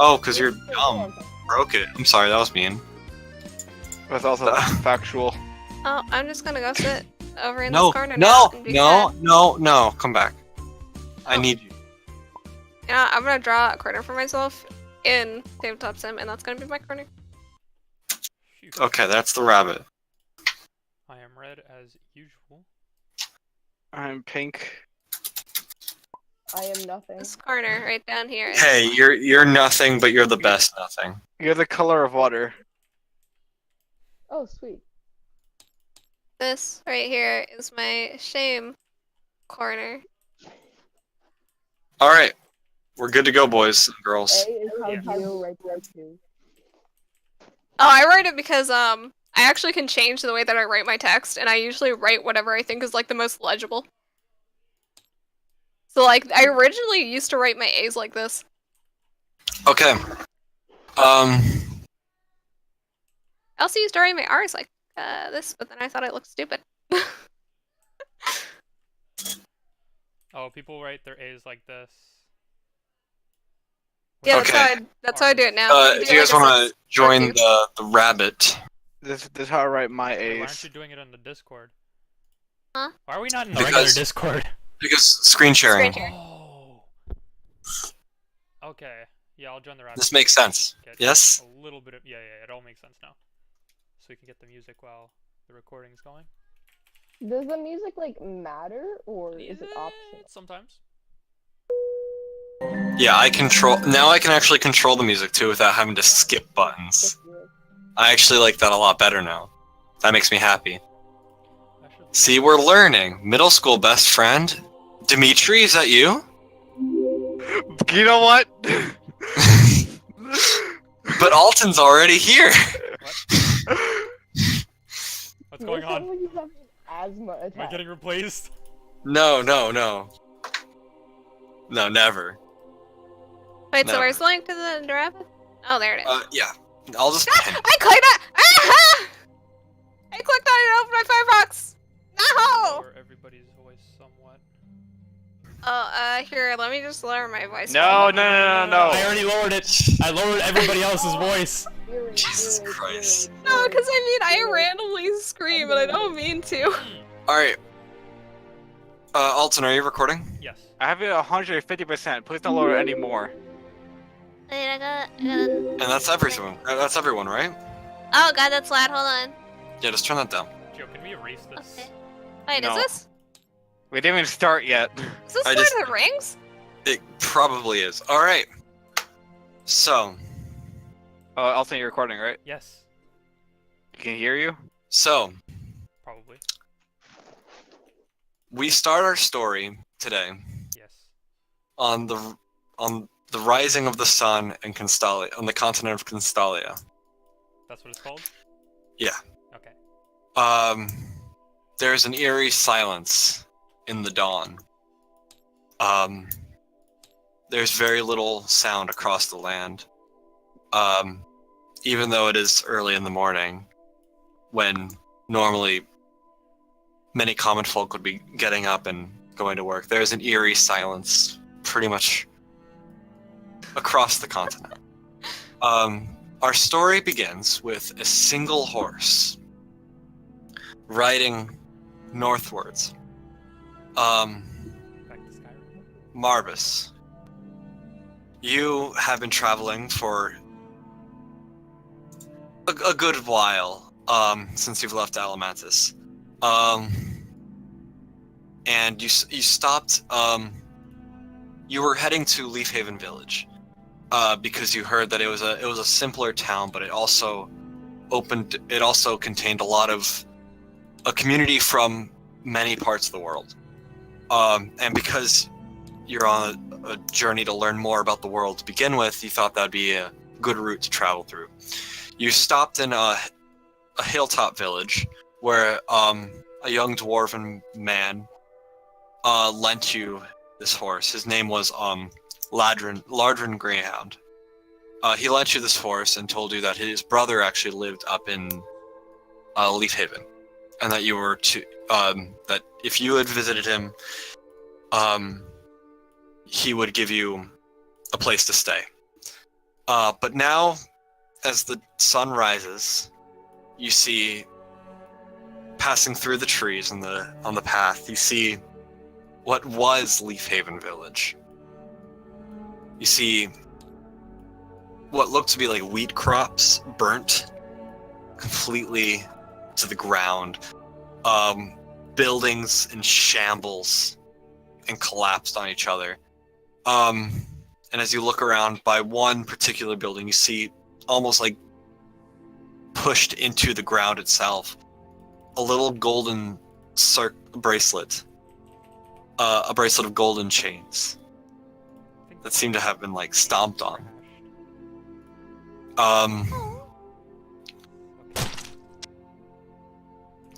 Oh, because you're dumb. Broke it. I'm sorry, that was mean. That's also factual. Oh, I'm just gonna go sit over in No, this corner now and be sad. no, come back. I Oh. need you. You know, I'm gonna draw a corner for myself in Tabletop Sim, and that's gonna be my corner. Shoot. Okay, that's the rabbit. I am red as usual. I'm pink. I am nothing. This corner right down here. is- Hey, you're nothing, but you're the best nothing. You're the color of water. Oh, sweet. This right here is my shame corner. Alright. We're good to go, boys and girls. A is how Yeah. Geo writes that too. Oh, I write it because I actually can change the way that I write my text, and I usually write whatever I think is like the most legible. So like, I originally used to write my A's like this. Okay. I also used to write my R's like this, but then I thought it looked stupid. Oh, people write their A's like this. Yeah, Okay. that's how I do it now. If you guys want to join the rabbit, This is how I write my Wait, why aren't A's. you doing it on the Discord? Huh? Why are we not in the Because- regular Discord? because screen sharing. Screen sharing. Oh. Okay. Yeah, I'll join the rabbit. This makes sense. Get Yes? A little bit of yeah, it all makes sense now. So we can get the music while the recording's going. Does the music like matter or is it Yeah, optional? Sometimes. Yeah, I can actually control the music too without having to skip buttons. Just weird. I actually like that a lot better now. That makes me happy. I should See, we're learning. Middle school best friend? Dimitri, is that you? You know what? But Alton's already here! What's going You on? sound like you have an asthma Am I attack. getting replaced? No. No, never. Wait, so No. where's the link to the rabbit? Oh, there it is. Yeah. I'll just pin it. I clicked it! Ah! I clicked on it and opened my Firefox! No! Lower everybody's voice somewhat. Oh, here, let me just lower my voice. No. I already lowered it. I lowered everybody else's voice. Eerie, Jesus eerie, Christ. eerie, No, eerie. because I mean, I randomly scream and I don't mean to. Alright. Alton, are you recording? Yes. I have it 150%. Please don't lower it anymore. Wait, I got And that's everyone. That's everyone, right? Oh god, that's loud, hold on. Yeah, just turn that down. Joe, can we erase this? Okay. Wait, No. is this? We didn't even start yet. Is this I Lord just- of the Rings? It probably is. Alright. So, Elton, you're recording, right? Yes. You can hear you? Probably. we start our story today Yes. on the rising of the sun in Constalia, on the continent of Constalia. That's what it's called? Yeah. Okay. There's an eerie silence in the dawn. There's very little sound across the land. Even though it is early in the morning, when normally many common folk would be getting up and going to work, there's an eerie silence pretty much across the continent. Our story begins with a single horse riding northwards. Back to Skyrim. Marbus, you have been traveling for a good while since you've left Alamantis. And you stopped. You were heading to Leafhaven Village because you heard that it was a simpler town, but it also contained a community from many parts of the world. And because you're on a journey to learn more about the world to begin with, you thought that'd be a good route to travel through. You stopped in a hilltop village where a young dwarven man lent you this horse. His name was Lardrin Greyhound. He lent you this horse and told you that his brother actually lived up in Leafhaven, and that you were to that if you had visited him, he would give you a place to stay. But now, as the sun rises, you see, passing through the trees on the path, you see what was Leaf Haven Village. You see what looked to be like wheat crops burnt completely to the ground. Buildings in shambles and collapsed on each other. And as you look around by one particular building, you see almost like pushed into the ground itself a little golden bracelet. A bracelet of golden chains that seem to have been like stomped on.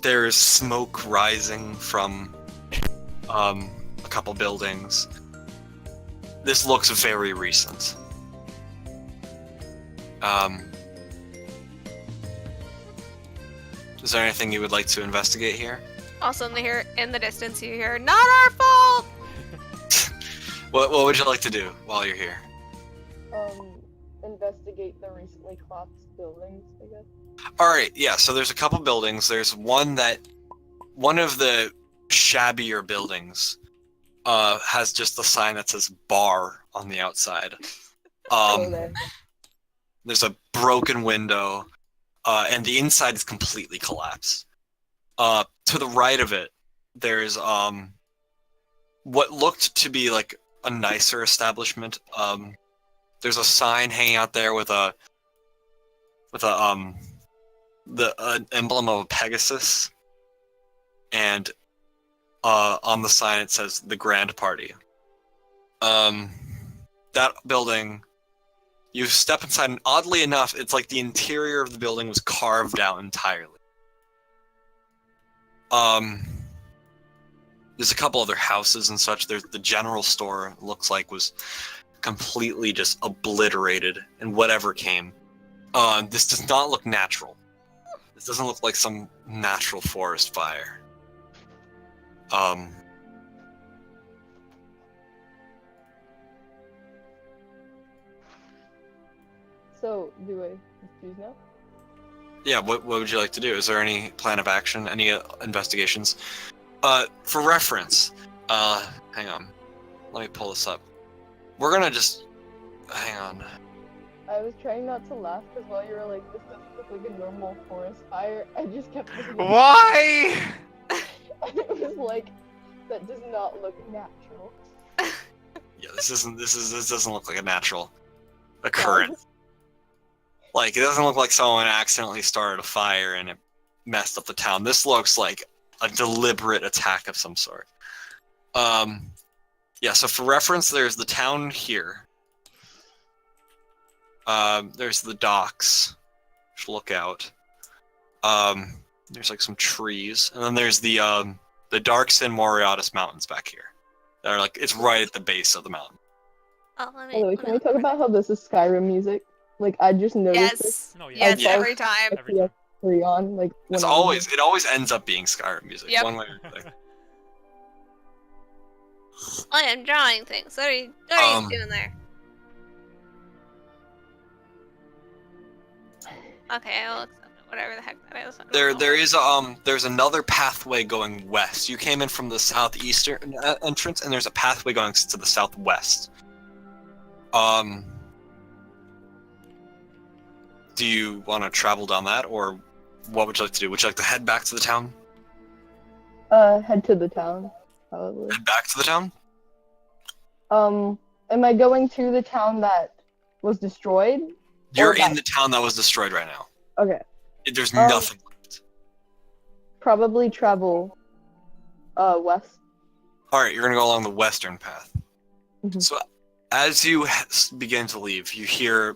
There's smoke rising from a couple buildings. This looks very recent. Is there anything you would like to investigate here? Also, in the distance, you hear, "Not our fault!" What would you like to do while you're here? Investigate the recently collapsed buildings, I guess. Alright, yeah, so there's a couple buildings. There's one of the shabbier buildings has just the sign that says bar on the outside. There's a broken window, and the inside is completely collapsed. To the right of it, there's what looked to be like a nicer establishment. There's a sign hanging out there with the emblem of a Pegasus, and on the sign it says the Grand Party. That building, you step inside, and oddly enough, it's like the interior of the building was carved out entirely. There's a couple other houses and such. There's the general store, looks like was completely just obliterated in whatever came. This does not look natural. This doesn't look like some natural forest fire. So, do I choose now? Yeah, what would you like to do? Is there any plan of action? Any investigations? For reference, hang on. Let me pull this up. We're gonna just... Hang on. I was trying not to laugh because while you were like, this doesn't look like a normal forest fire, I just kept thinking... Why? And it was like, that does not look natural. Yeah, this doesn't look like a natural occurrence. Like, it doesn't look like someone accidentally started a fire and it messed up the town. This looks like a deliberate attack of some sort. Yeah, so for reference, there's the town here. There's the docks. Just look out. There's like some trees, and then there's the Dark Sin Moriatis Mountains back here. They're like, it's right at the base of the mountain. Oh, let me. By the way, can we talk about how this is Skyrim music? Like, I just noticed this. Yes. No, Yes, Yeah. every time. Every time. On, like, when It always ends up being Skyrim music, Yep. one way or the other. I am drawing things. What are you doing there? Okay, I'll accept it. Whatever the heck that is. I don't know. There's another pathway going west. You came in from the southeastern entrance, and there's a pathway going to the southwest. Do you want to travel down that, or what would you like to do? Would you like to head back to the town? Head to the town, probably. Head back to the town? Am I going to the town that was destroyed? You're back? in the town that was destroyed right now. Okay. There's nothing left. Probably travel, west. Alright, you're gonna go along the western path. Mhm. So, as you begin to leave, you hear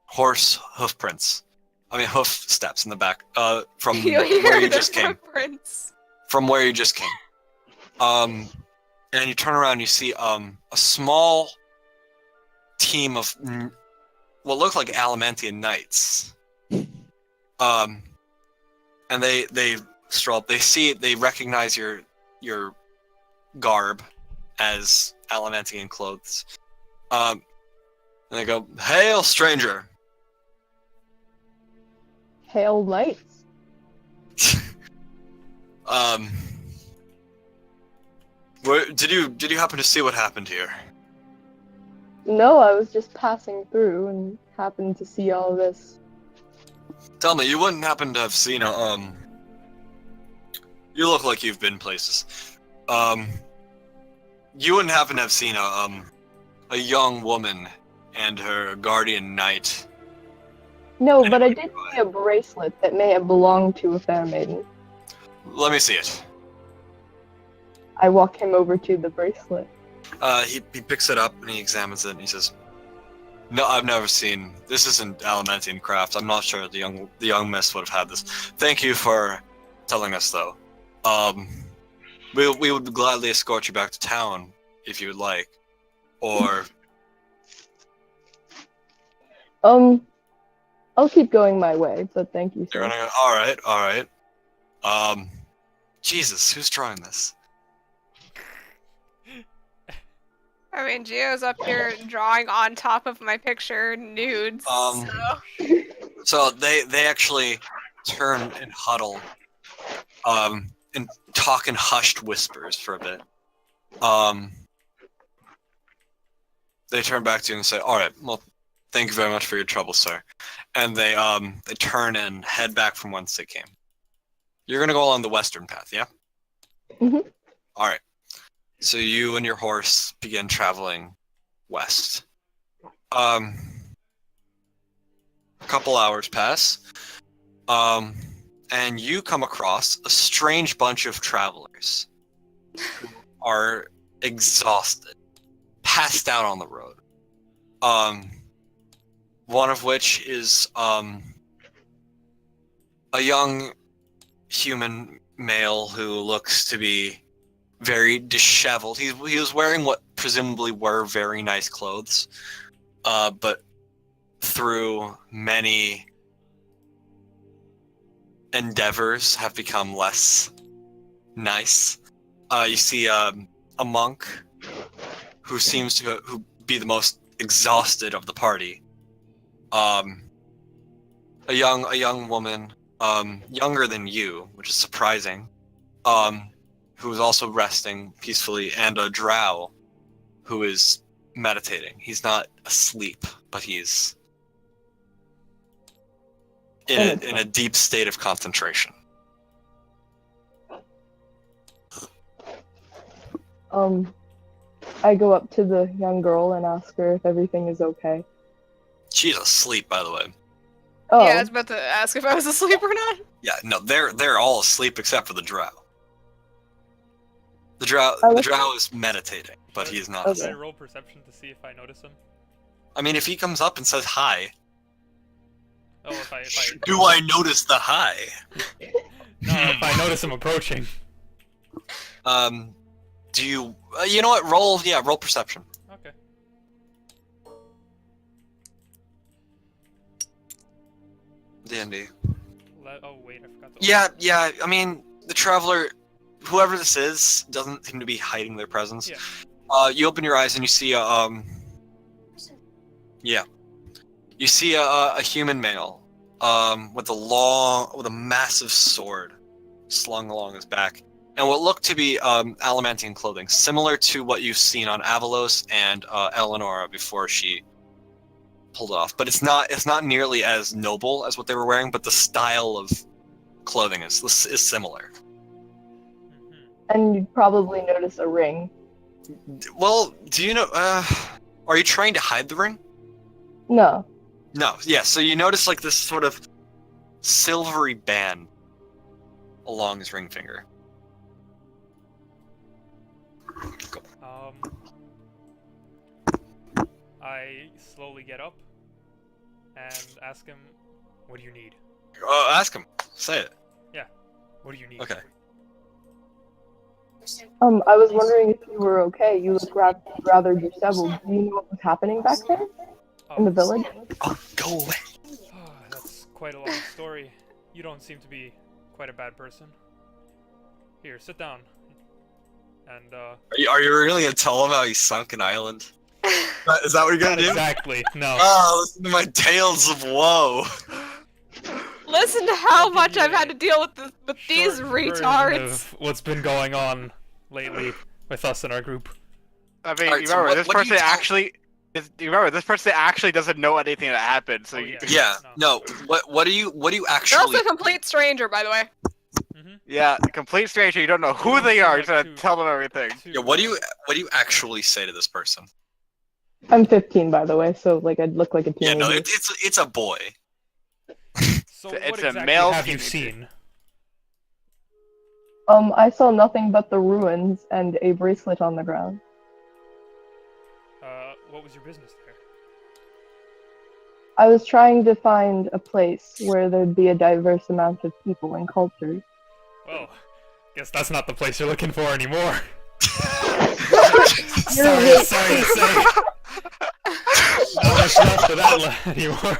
horse hoof prints. Hoof steps in the back, from You where hear you the just came. footprints. From where you just came. And you turn around and you see, a small team of what look like Alamantian knights. And they stroll up. They recognize your garb as Alamantian clothes. And they go, "Hail, stranger!" Hail knights. um, did you happen to see what happened here? No, I was just passing through and happened to see all this. Tell me, you wouldn't happen to have seen a You look like you've been places. You wouldn't happen to have seen a young woman and her guardian knight. No, but I did see a bracelet that may have belonged to a fair maiden. Let me see it. I walk him over to the bracelet. He picks it up and he examines it and he says, "No, I've never seen. This isn't Alimentian craft. I'm not sure the young miss would have had this. Thank you for telling us, though. We would gladly escort you back to town if you would like, or I'll keep going my way, but thank you, you're sir. gonna go, all right. Jesus, who's drawing this? I mean, Gio's up here drawing on top of my picture nudes. So they actually turn and huddle, and talk in hushed whispers for a bit. They turn back to you and say, "All right, well, thank you very much for your trouble, sir." And they turn and head back from whence they came. You're gonna go along the western path, yeah? Mhm. All right. So you and your horse begin traveling west. A couple hours pass, and you come across a strange bunch of travelers who are exhausted, passed out on the road. One of which is a young human male who looks to be very disheveled. He was wearing what presumably were very nice clothes, but through many endeavors have become less nice. You see a monk who seems to be the most exhausted of the party. A young woman, younger than you, which is surprising, who is also resting peacefully, and a drow who is meditating. He's not asleep, but he's in a deep state of concentration. I go up to the young girl and ask her if everything is okay. She's asleep, by the way. Oh, Yeah, I was about to ask if I was asleep or not. Yeah, no, they're all asleep except for the drow. The drow is meditating, but he is not Okay. Should I asleep. roll perception to see if I notice him? I mean, if he comes up and says hi, Oh, if I do I notice the hi? no, if I notice him approaching. Do you? You know what? Roll perception. Okay. D&D. Oh wait, I forgot. Yeah. I mean, the traveler, whoever this is, doesn't seem to be hiding their presence. Yeah. You open your eyes and you see you see a human male, with a massive sword slung along his back, and what looked to be Alamantian clothing, similar to what you've seen on Avalos and Eleonora before she pulled it off. But it's not nearly as noble as what they were wearing, but the style of clothing is similar. Mm-hmm. and you'd probably notice a ring. Well, do you know? Are you trying to hide the ring? No. No. Yeah. So you notice like this sort of silvery band along his ring finger. Go. I slowly get up and ask him, "What do you need?" Ask him. Say it. What do you need? Okay. I was wondering if you were okay. You look rather disheveled. Do you know what was happening back there in the village? Oh, go away. That's quite a long story. You don't seem to be quite a bad person. Here, sit down. And Are you really gonna tell him how he sunk an island? Is that what you're Not gonna do? exactly. No. Oh, listen to my tales of woe. Listen to how I'll give much you I've a had to deal with these Short version retards. of what's been going on lately with us in our group. I mean, Alright, you so remember, what- this what do person you tell- actually. You remember, this person actually doesn't know anything that happened. So Oh, you, yeah. Yeah. No. What do you They're actually? also a complete stranger, by the way. Mm-hmm. yeah, complete stranger. You don't know who don't they seem are. like You're too- gonna tell them everything. Yeah. What do you actually say to this person? I'm 15, by the way, so like I'd look like a Yeah. teenager. No. It's a boy. So It's what a exactly male have you teenager. seen? I saw nothing but the ruins and a bracelet on the ground. What was your business there? I was trying to find a place where there'd be a diverse amount of people and cultures. Well, guess that's not the place you're looking for anymore. You're sorry to say. Not much left of that anymore.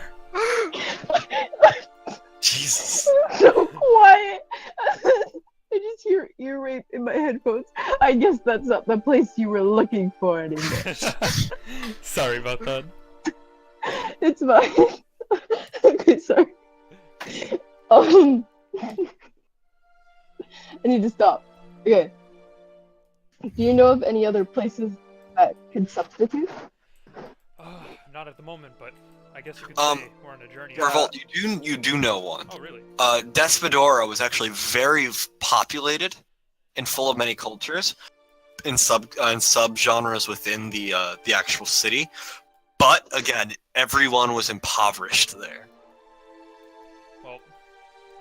Jesus. So quiet. I just hear ear rape in my headphones. I guess that's not the place you were looking for anymore. Sorry about that. It's fine. Okay, sorry. I need to stop. Okay. Do you know of any other places that could substitute? Not at the moment, but I guess you could Um, say we're on a journey. Revolt, you do know one. Oh, really? Despedora was actually very populated and full of many cultures in subgenres within the actual city. But again, everyone was impoverished there. Well,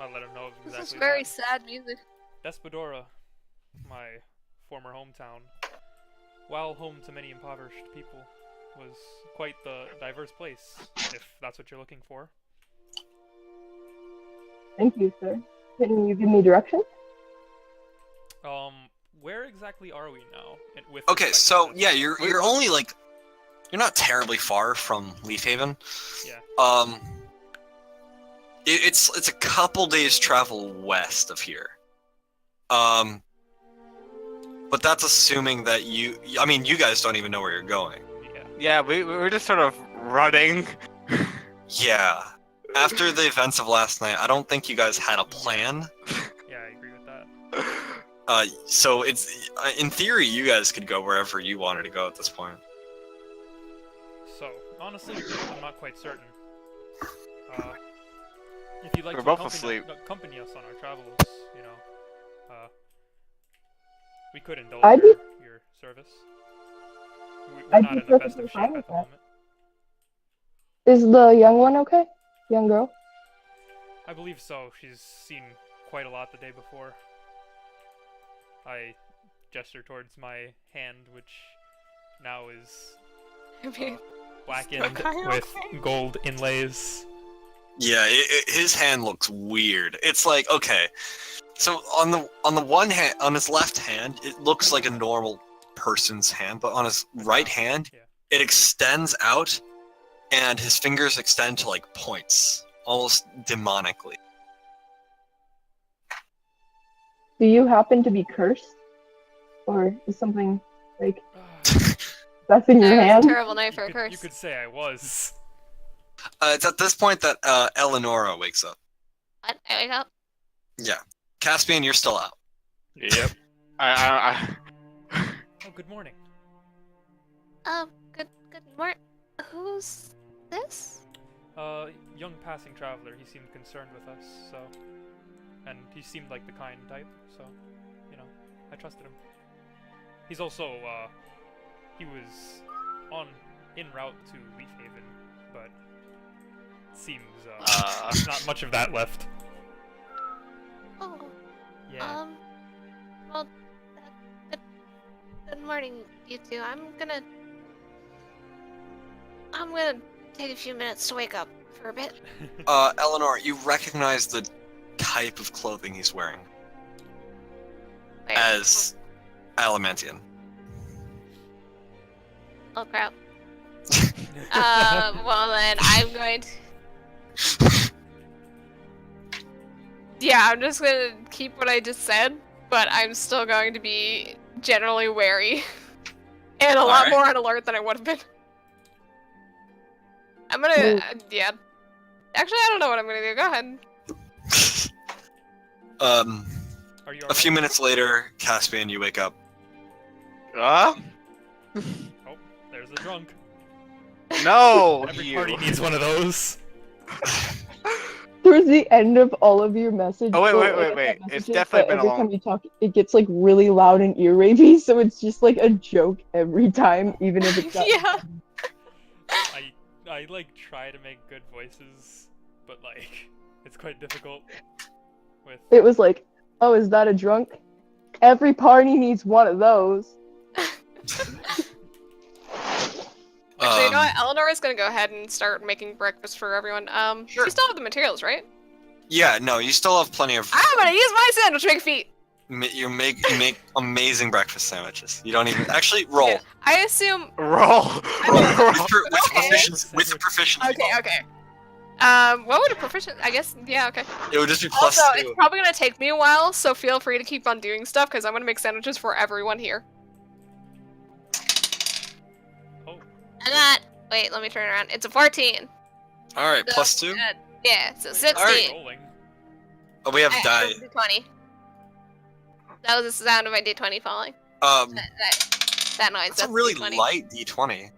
I'll let him know This exactly is very that. sad music. Despedora, my former hometown, while home to many impoverished people, was quite the diverse place, if that's what you're looking for. Thank you, sir. Can you give me directions? Where exactly are we now? With Okay, respect to so this? yeah, you're only like you're not terribly far from Leafhaven. Yeah. It's a couple days travel west of here. But that's assuming that you guys don't even know where you're going. Yeah. Yeah, we were just sort of running. Yeah. After the events of last night, I don't think you guys had a plan. Yeah, I agree with that. So it's in theory, you guys could go wherever you wanted to go at this point. So, honestly, I'm not quite certain. If you'd like We're to both accompany us on our travels, you know, we could indulge I'd be- your service. We're I'd not be in the best perfectly of fine shape with at the that. moment. Is the young one okay? Young girl? I believe so. She's seen quite a lot the day before. I gesture towards my hand, which now is I mean, blackened Dokai with okay? gold inlays. Yeah, his hand looks weird. It's like, okay, so on the one hand, on his left hand, it looks like a normal person's hand, but on his right hand, Yeah. it extends out, and his fingers extend to like points, almost demonically. Do you happen to be cursed? Or is something like that's in your that was hand? a terrible night for a You curse. could say I was. It's at this point that Eleonora wakes up. What? I wake up. Yeah, Caspian, you're still out. Yep. I Oh, good morning. Good morning. Who's this? Young passing traveler. He seemed concerned with us, so, and he seemed like the kind type, so, you know, I trusted him. He's also, he was en route to Leafhaven, but seems, not much of that left. Oh, Yeah. well, good morning, you two. I'm gonna take a few minutes to wake up for a bit. Eleanor, you recognize the type of clothing he's wearing Wait, as Alamantian. oh crap. Well then, I'm going to... Yeah, I'm just gonna keep what I just said, but I'm still going to be generally wary. And a lot Alright. more on alert than I would have been. I'm gonna, yeah. Actually, I don't know what I'm gonna do. Go ahead. Are you A few minutes later, Caspian, you wake up. Huh? Oh, there's the drunk. No, Every you. party needs one of those. Towards the end of all of your messages. Oh, wait, or, wait, like, wait, not it's messages, definitely but been a every long- time you talk, it gets like really loud and ear rapey, so it's just like a joke every time, even if it's not. Yeah. I like try to make good voices, but like it's quite difficult with It was like, oh, is that a drunk? Every party needs one of those. Actually, you know what? Eleanor is gonna go ahead and start making breakfast for everyone. Sure. You still have the materials, right? Yeah, no, you still have plenty of. I'm gonna use my sandwich make feet. You make amazing breakfast sandwiches. You don't even actually roll. Yeah. I assume. Roll. With Okay. proficiency. Okay. What would a proficient? I guess. Yeah. Okay. It would just be plus Also, 2. it's probably gonna take me a while, so feel free to keep on doing stuff because I'm gonna make sandwiches for everyone here. oh And that. Wait, let me turn around. It's a 14. All right, So, plus 2. Yeah, so 16. Alright. rolling. Oh, we have Alright, die. that was a D20. That was the sound of my D20 falling. That noise. That's a really D20. light D20.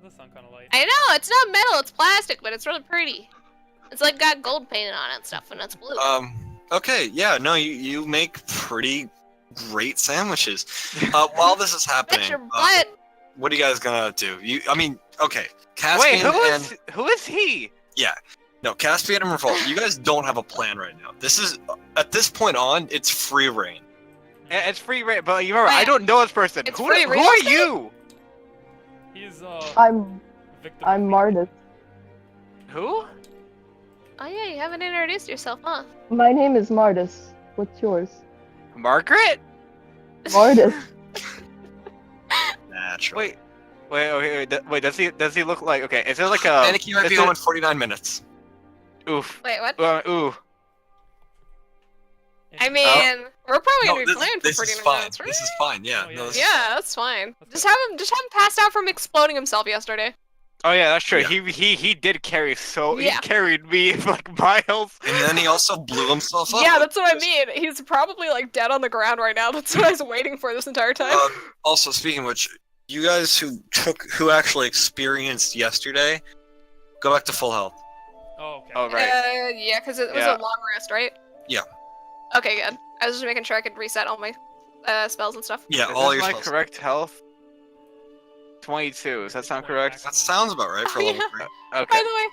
That sound kind of light. I know, it's not metal, it's plastic, but it's really pretty. It's like got gold painted on it and stuff, and it's blue. Okay, yeah, no, you make pretty great sandwiches. While this is That's happening, your butt. what are you guys gonna do? Okay, Wait, Caspian and who is he? no, Caspian and Revolt, you guys don't have a plan right now. This is at this point on, it's free reign. It's free rate, but you remember, I Wait, don't know this person. it's Who free are real estate? you? He's I'm victim. of me. Mardis. Who? Oh yeah, you haven't introduced yourself, huh? My name is Mardis. What's yours? Margaret? Mardis. Naturally. Wait. Does he look like? Okay, is it like a? Aniki might be home in 49 minutes. Oof. Wait, what? Ooh. I mean, we're probably gonna be No, playing for this 40 is fine. minutes, right? This is fine. Yeah. Oh, yeah, No, this yeah. is Yeah, that's fine. That's Just have him passed out from exploding himself yesterday. Oh yeah, that's true. Yeah. He did carry he Yeah. carried me like miles. And then he also blew himself up. Yeah, that's what I mean. He's probably like dead on the ground right now. That's what I was waiting for this entire time. Also, speaking of which, you guys who actually experienced yesterday, go back to full health. Oh, okay. Oh right. Yeah, because it was Yeah. a long rest, right? Yeah. Okay, good. I was just making sure I could reset all my spells and stuff. Yeah, Is all this your my spells. correct health? 22. Does that sound correct? That sounds about right for Oh, level yeah. 3. By Okay. the way,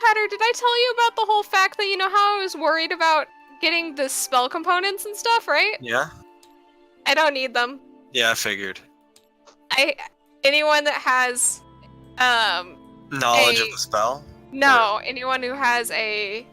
Hatter, did I tell you about the whole fact that you know how I was worried about getting the spell components and stuff, right? Yeah? I don't need them. Yeah, I figured. Anyone that has Knowledge of A- the spell? anyone who has a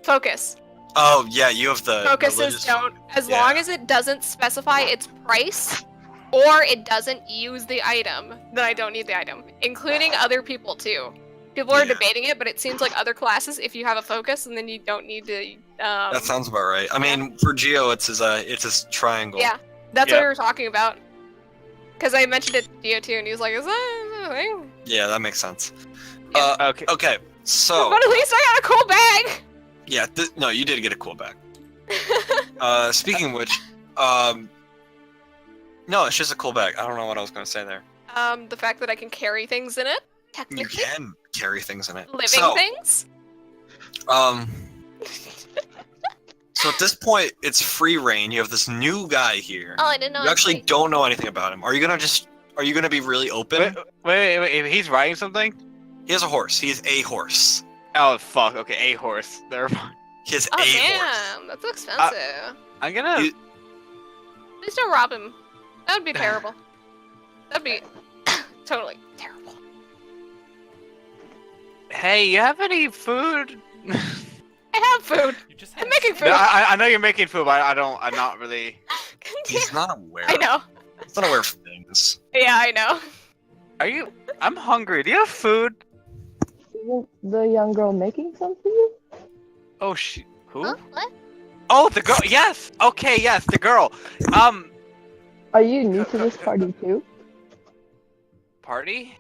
focus. Oh, yeah, you have the Focuses religious- don't, as yeah. long as it doesn't specify its price or it doesn't use the item, then I don't need the item, including other people too. People are Yeah. debating it, but it seems like other classes, if you have a focus, and then you don't need to. That sounds about right. I mean, for Geo, it's his triangle. Yeah, that's Yeah. what we were talking about. Because I mentioned it to Dio too, and he was like, "Is that a thing?" Yeah, that makes sense. Yeah. Okay. Okay, so But at least I got a cool bag. yeah, no, you did get a cool bag. Speaking of which, no, it's just a cool bag. I don't know what I was gonna say there. The fact that I can carry things in it, You technically, can carry things in it. living So, things. So at this point, it's free reign. You have this new guy here. Oh, I didn't know. You actually don't know anything about him. Are you gonna be really open? Wait. He's riding something? He has a horse. He is a horse. Oh fuck. Okay, a horse. Never mind. He has Oh a horse. damn, that's expensive. I'm gonna. You- Please don't rob him. That would be terrible. That'd be totally terrible. Hey, you have any food? I have food. You just I'm had making No, food. I know you're making food, but I'm not really. He's not aware. I know. He's not aware of things. Yeah, I know. Are you? I'm hungry. Do you have food? Isn't the young girl making some for you? Oh who? Huh? What? Oh, the girl. Yes. Okay. Yes, the girl. Are you new to this party too? party?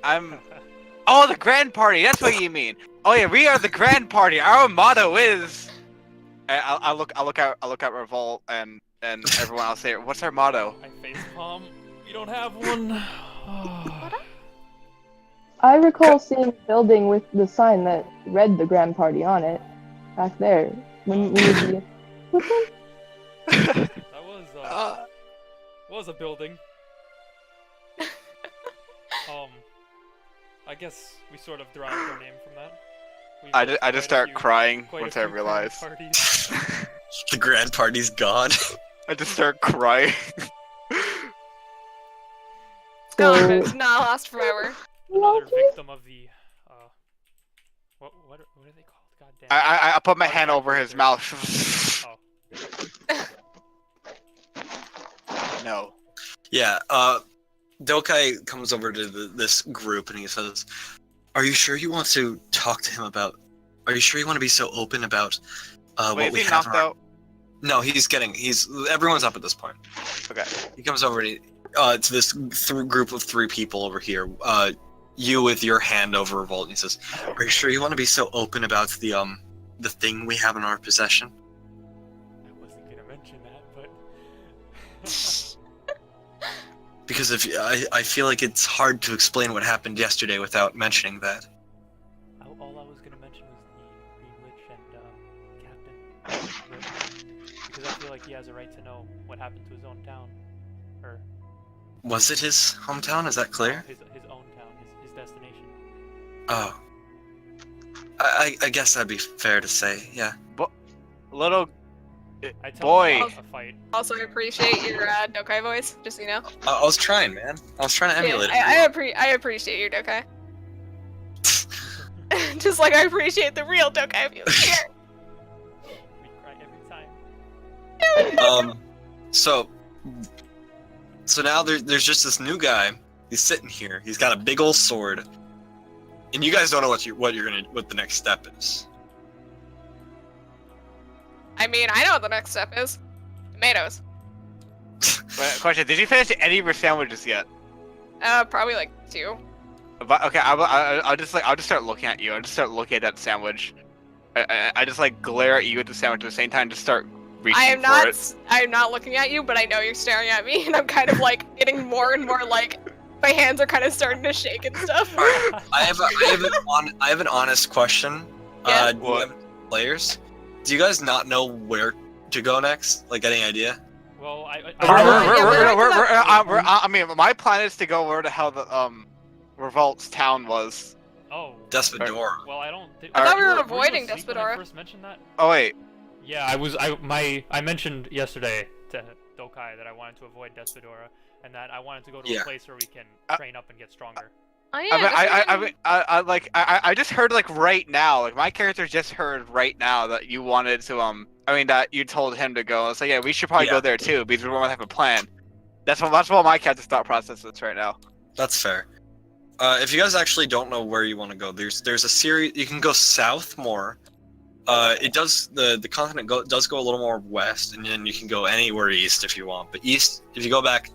Oh, the grand party. That's what you mean. Oh yeah, we are the grand party. Our motto is. I look at Revolt and everyone else say, what's our motto? I facepalm. We don't have one. I recall seeing a building with the sign that read the grand party on it back there. When you That was a building. I guess we sort of derived our name from that. I just start crying once I realize. The grand party's gone. I just start crying. It's gone, but it's not last forever. Another victim of the what are they called? God damn. I put my hand over his mouth. Oh. No. Yeah, Dokai comes over to this group and he says, "Are you sure you want to talk to him about? Are you sure you want to be so open about Wait, what is we he have?" knocked out? No, everyone's up at this point. Okay. He comes over to this group of 3 people over here. You with your hand over Revolt, and he says, "Are you sure you want to be so open about the thing we have in our possession?" I wasn't gonna mention that, but Because I feel like it's hard to explain what happened yesterday without mentioning that. all I was gonna mention was the Green Witch and Captain, because I feel like he has a right to know what happened to his own town, or Was it his hometown? Is that clear? his own town, his destination. Oh. I guess that'd be fair to say, yeah. Little I tell boy. him about a fight. Also, I appreciate your Dokai voice, just so you know. I was trying, man. I was trying to emulate I it. appreciate your Dokai. Just like I appreciate the real Dokai of you. Here. We cry every time. So now there's just this new guy. He's sitting here. He's got a big old sword, and you guys don't know what the next step is. I mean, I know what the next step is. Tomatoes. Wait, question: did you finish any of your sandwiches yet? Probably like 2. But okay, I'll just start looking at you. I'll just start looking at that sandwich. I just like glare at you at the sandwich at the same time. Just start reaching for it. I am not looking at you, but I know you're staring at me, and I'm kind of like getting more and more like my hands are kind of starting to shake and stuff. I have an honest question. Yeah. What? Players, do you guys not know where to go next? Like, any idea? Well, I mean, my plan is to go where the hell the Revolt's town was. Oh. Despadora. Well, I don't. I thought we were you avoiding asleep when I Despadora. first mentioned that? Oh wait. Yeah, I mentioned yesterday to Dokai that I wanted to avoid Despadora, and that I wanted to go to a place where we can train up and get stronger. Oh, yeah, I just heard like right now, like my character just heard right now that you wanted to that you told him to go. So yeah, we should probably go there too because we want to have a plan. That's what my character's thought process is right now. That's fair. If you guys actually don't know where you want to go, there's a series. You can go south more. It does the continent does go a little more west, and then you can go anywhere east if you want. But east, if you go back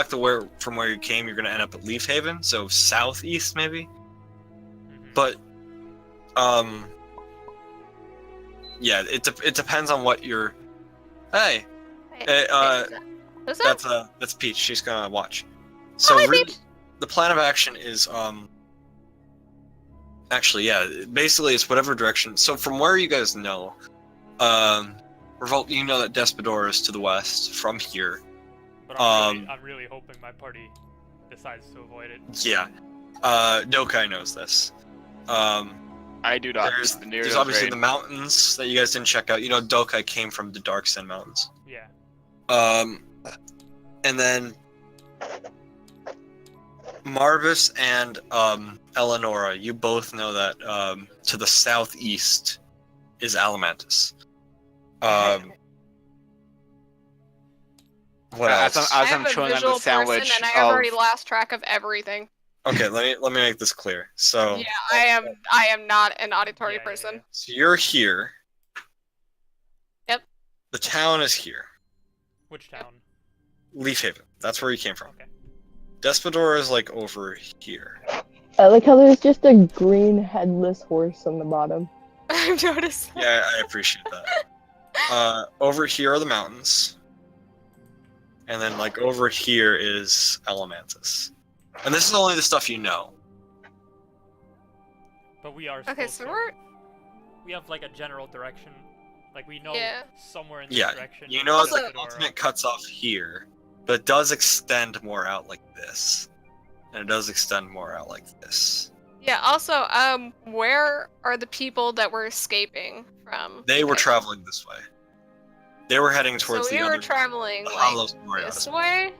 to from where you came, you're gonna end up at Leaf Haven. So southeast maybe. Mm-hmm. But yeah, it depends on what you're. Hey, Who's that? that's Peach. She's gonna watch. So Hi, really, Peach. the plan of action is actually, yeah, basically it's whatever direction. So from where you guys know, Revolt, you know that Despadora is to the west from here. But I'm really hoping my party decides to avoid it. Yeah, Dokai knows this. I do not. There's obviously the mountains that you guys didn't check out. You know, Dokai came from the Dark Sun Mountains. Yeah. And then Marvis and Eleonora, you both know that to the southeast is Alamantis. What else? As I I'm am a showing them visual the sandwich person, and I have already lost track of everything. Okay, let me make this clear. So Yeah, I am not an auditory person. So you're here. Yep. The town is here. Which town? Leaf Haven. That's where you came from. Okay. Despadora is like over here. I like how there's just a green headless horse on the bottom. I've noticed that. Yeah, I appreciate that. Over here are the mountains. And then, like, over here is Elementus. And this is only the stuff you know. But we are Okay, still so we're... we have like a general direction. Like we know Yeah. somewhere in this Yeah, direction. you know Also- the continent cuts off here, but it does extend more out like this. And it does extend more out like this. Yeah, also, where are the people that were escaping from? They were Okay. traveling this way. They were heading towards So we the were other traveling, the like, Hollows Moria. this way?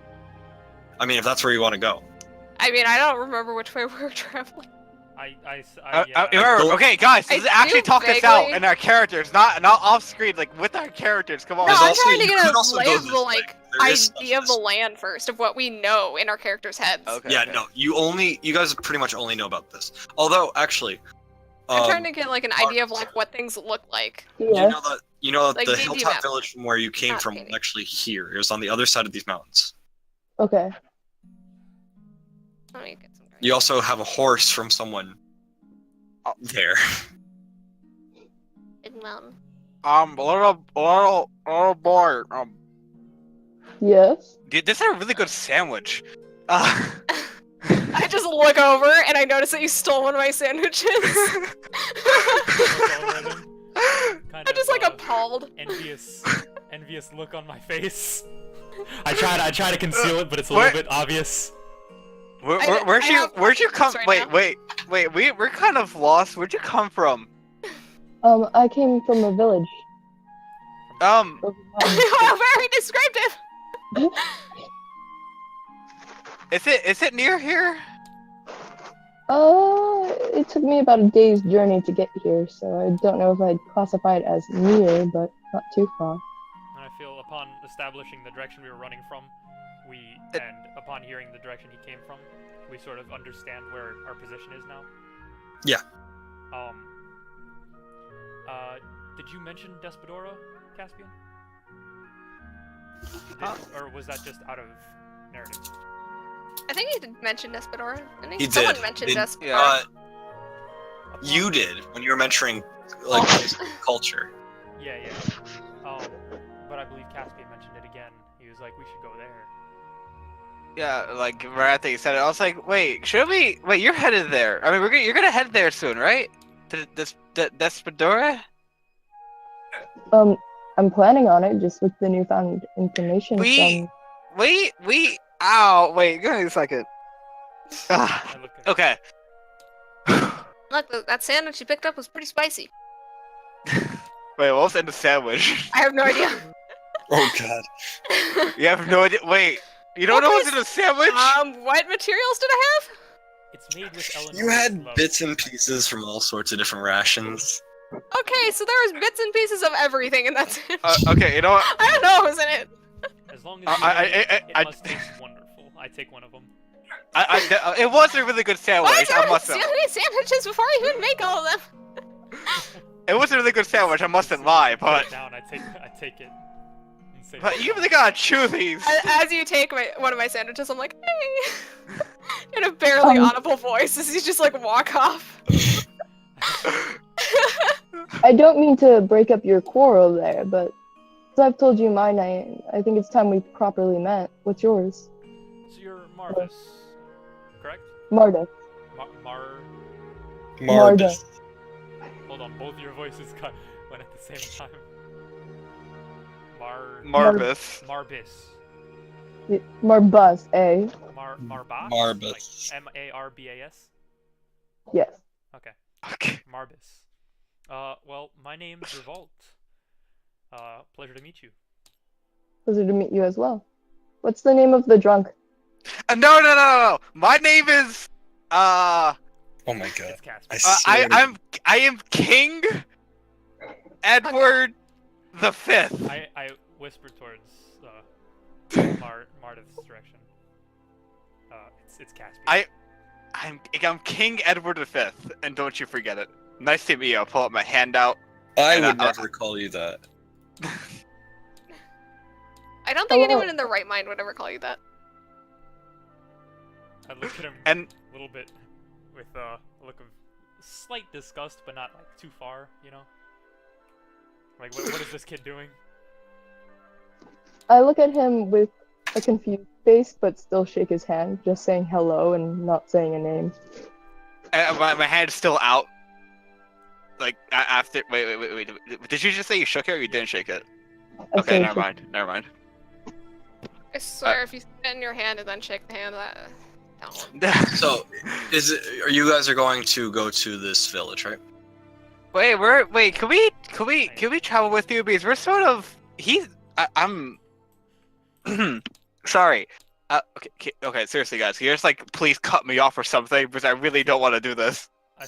I mean, if that's where you want to go. I mean, I don't remember which way we were traveling. Remember, okay, guys, I this is actually do talk this out vaguely- in our characters, not off screen, like with our characters. Come on. No, There's I'm also- trying to you get could a also lay go of the, this way. like, There is stuff idea of the this way. land first, of what we know in our characters' heads. Okay. Yeah, okay. no, you guys pretty much only know about this. Although, actually, I'm trying to get, like, an idea of, like, what things look like. Yeah. you know that Like the D&D hilltop map. village from where you came Not from painting. was actually here. It was on the other side of these mountains. Okay. Let me get some. You also have a horse from someone there. Big mountain. Little boy. Yes. Dude, this is a really good sandwich. I just look over and I notice that you stole one of my sandwiches. I'm just like appalled. envious look on my face. I try to conceal it, but it's a little bit obvious. Where'd you come? right Wait. We're kind of lost. Where'd you come from? I came from a village. Over Very descriptive. Is it near here? It took me about a day's journey to get here, so I don't know if I'd classify it as near, but not too far. And I feel upon establishing the direction we were running from, and upon hearing the direction he came from, we sort of understand where our position is now. Yeah. Did you mention Despadora, Caspian? Or was that just out of narrative? I think he did mention Despadora. I think He someone did. mentioned It- Despadora. You did when you were mentioning like culture. Yeah. But I believe Caspian mentioned it again. He was like, we should go there. Yeah, like right after you said it, I was like, wait, should we? Wait, you're headed there. I mean, you're gonna head there soon, right? To Despadora? I'm planning on it, just with the newfound information from... Ow, wait, give me a second. I looked at it. Okay. Look, that sandwich you picked up was pretty spicy. Wait, what was in the sandwich? I have no idea. Oh god. You have no idea. Wait, you don't know what's in the sandwich? What materials did I have? It's made with Eleanor's You had love. bits and pieces from all sorts of different rations. Okay, so there was bits and pieces of everything in that sandwich. Okay, you know what? I don't know what was in it. As long as you know it must taste wonderful. I take one of them. It was a really good sandwich. Why is I there must so have. many sandwiches before I even make all of them? It was a really good sandwich. I mustn't lie, Put but it down. I take it. And say you really gotta chew these. As you take one of my sandwiches, I'm like, hey, in a barely audible voice, as you just like walk off. I don't mean to break up your quarrel there, but as I've told you mine, I think it's time we properly met. What's yours? So you're Marvis, correct? Marta. Marbus. Hold on, both your voices went at the same time. Marbus. Marbis. Marbus, eh? Marbas? Marbus. Like Marbas? Yes. Okay. Okay. Marbis. Well, my name's Revolt. Pleasure to meet you. Pleasure to meet you as well. What's the name of the drunk? No. My name is Oh my god. It's Caspian. I swear. I am King Edward the Fifth. I whispered towards Mardiv's direction. It's Caspian. I'm King Edward the Fifth, and don't you forget it. Nice to meet you. I'll pull up my handout. I And would never call you that. I don't think Oh. anyone in their right mind would ever call you that. I look at him And a little bit with a look of slight disgust, but not like too far, you know? Like, what is this kid doing? I look at him with a confused face, but still shake his hand, just saying hello and not saying a name. my hand's still out. Like after. Wait. Did you just say you shook it or you didn't shake it? I Okay, say, never mind. Never mind. I swear, if you spit in your hand and then shake the hand, that don't. So, are you guys going to go to this village, right? Wait. Can we travel with you? Because we're sort of. I'm. Sorry. Okay. Seriously, guys, can you just like please cut me off or something? Because I really don't want to do this. I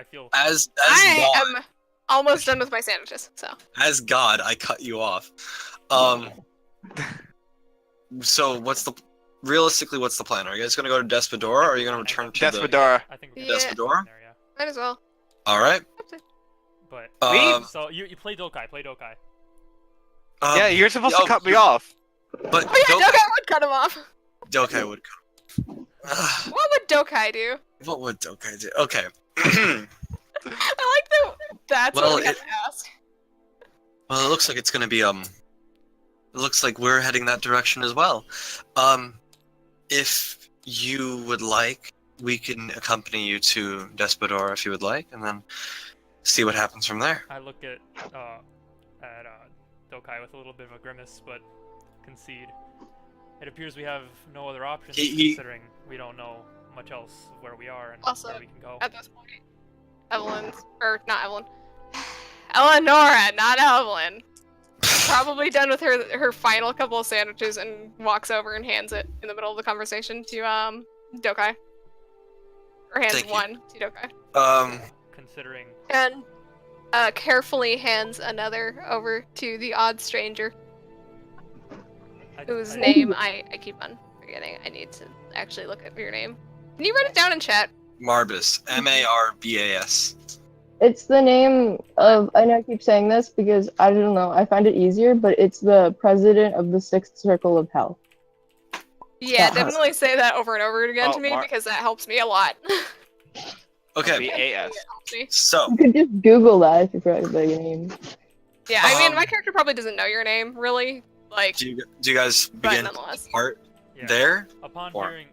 feel As I God, am almost done with my sandwiches, so. as God, I cut you off. So realistically, what's the plan? Are you guys gonna go to Despadora, or are you gonna return to Despadora. I think we're Yeah. Despadora? there, yeah. Might as well. All right. But Um, so you play Dokai. Yeah, you're supposed to cut me off. But Oh yeah, Dokai would cut him off. Dokai would. What would Dokai do? What would Dokai do? Okay. I like that. That's Well, what we have to ask. Well, it looks like it's gonna be It looks like we're heading that direction as well. If you would like, we can accompany you to Despadora if you would like, and then see what happens from there. I look at Dokai with a little bit of a grimace, but concede. It appears we have no other options, considering we don't know much else of where we are and Also, where we can go. At this point, not Evelyn. Eleonora, not Evelyn. Probably done with her final couple of sandwiches and walks over and hands it in the middle of the conversation to Dokai. Or hands Thank you. one to Dokai. Considering And carefully hands another over to the odd stranger, whose name I keep on forgetting. I need to actually look at your name. Can you write it down in chat? Marbas. Marbas. It's the name of, I know I keep saying this because I don't know, I find it easier, but it's the president of the Sixth Circle of Hell. Yeah, definitely say that over and over again Oh, to me because that helps me a lot. Okay. VAS. Helps me. So, You could just Google that if you forgot the name. Yeah, I mean, my character probably doesn't know your name, really. Like, do you guys but begin nonetheless. part yeah, there? upon Or- hearing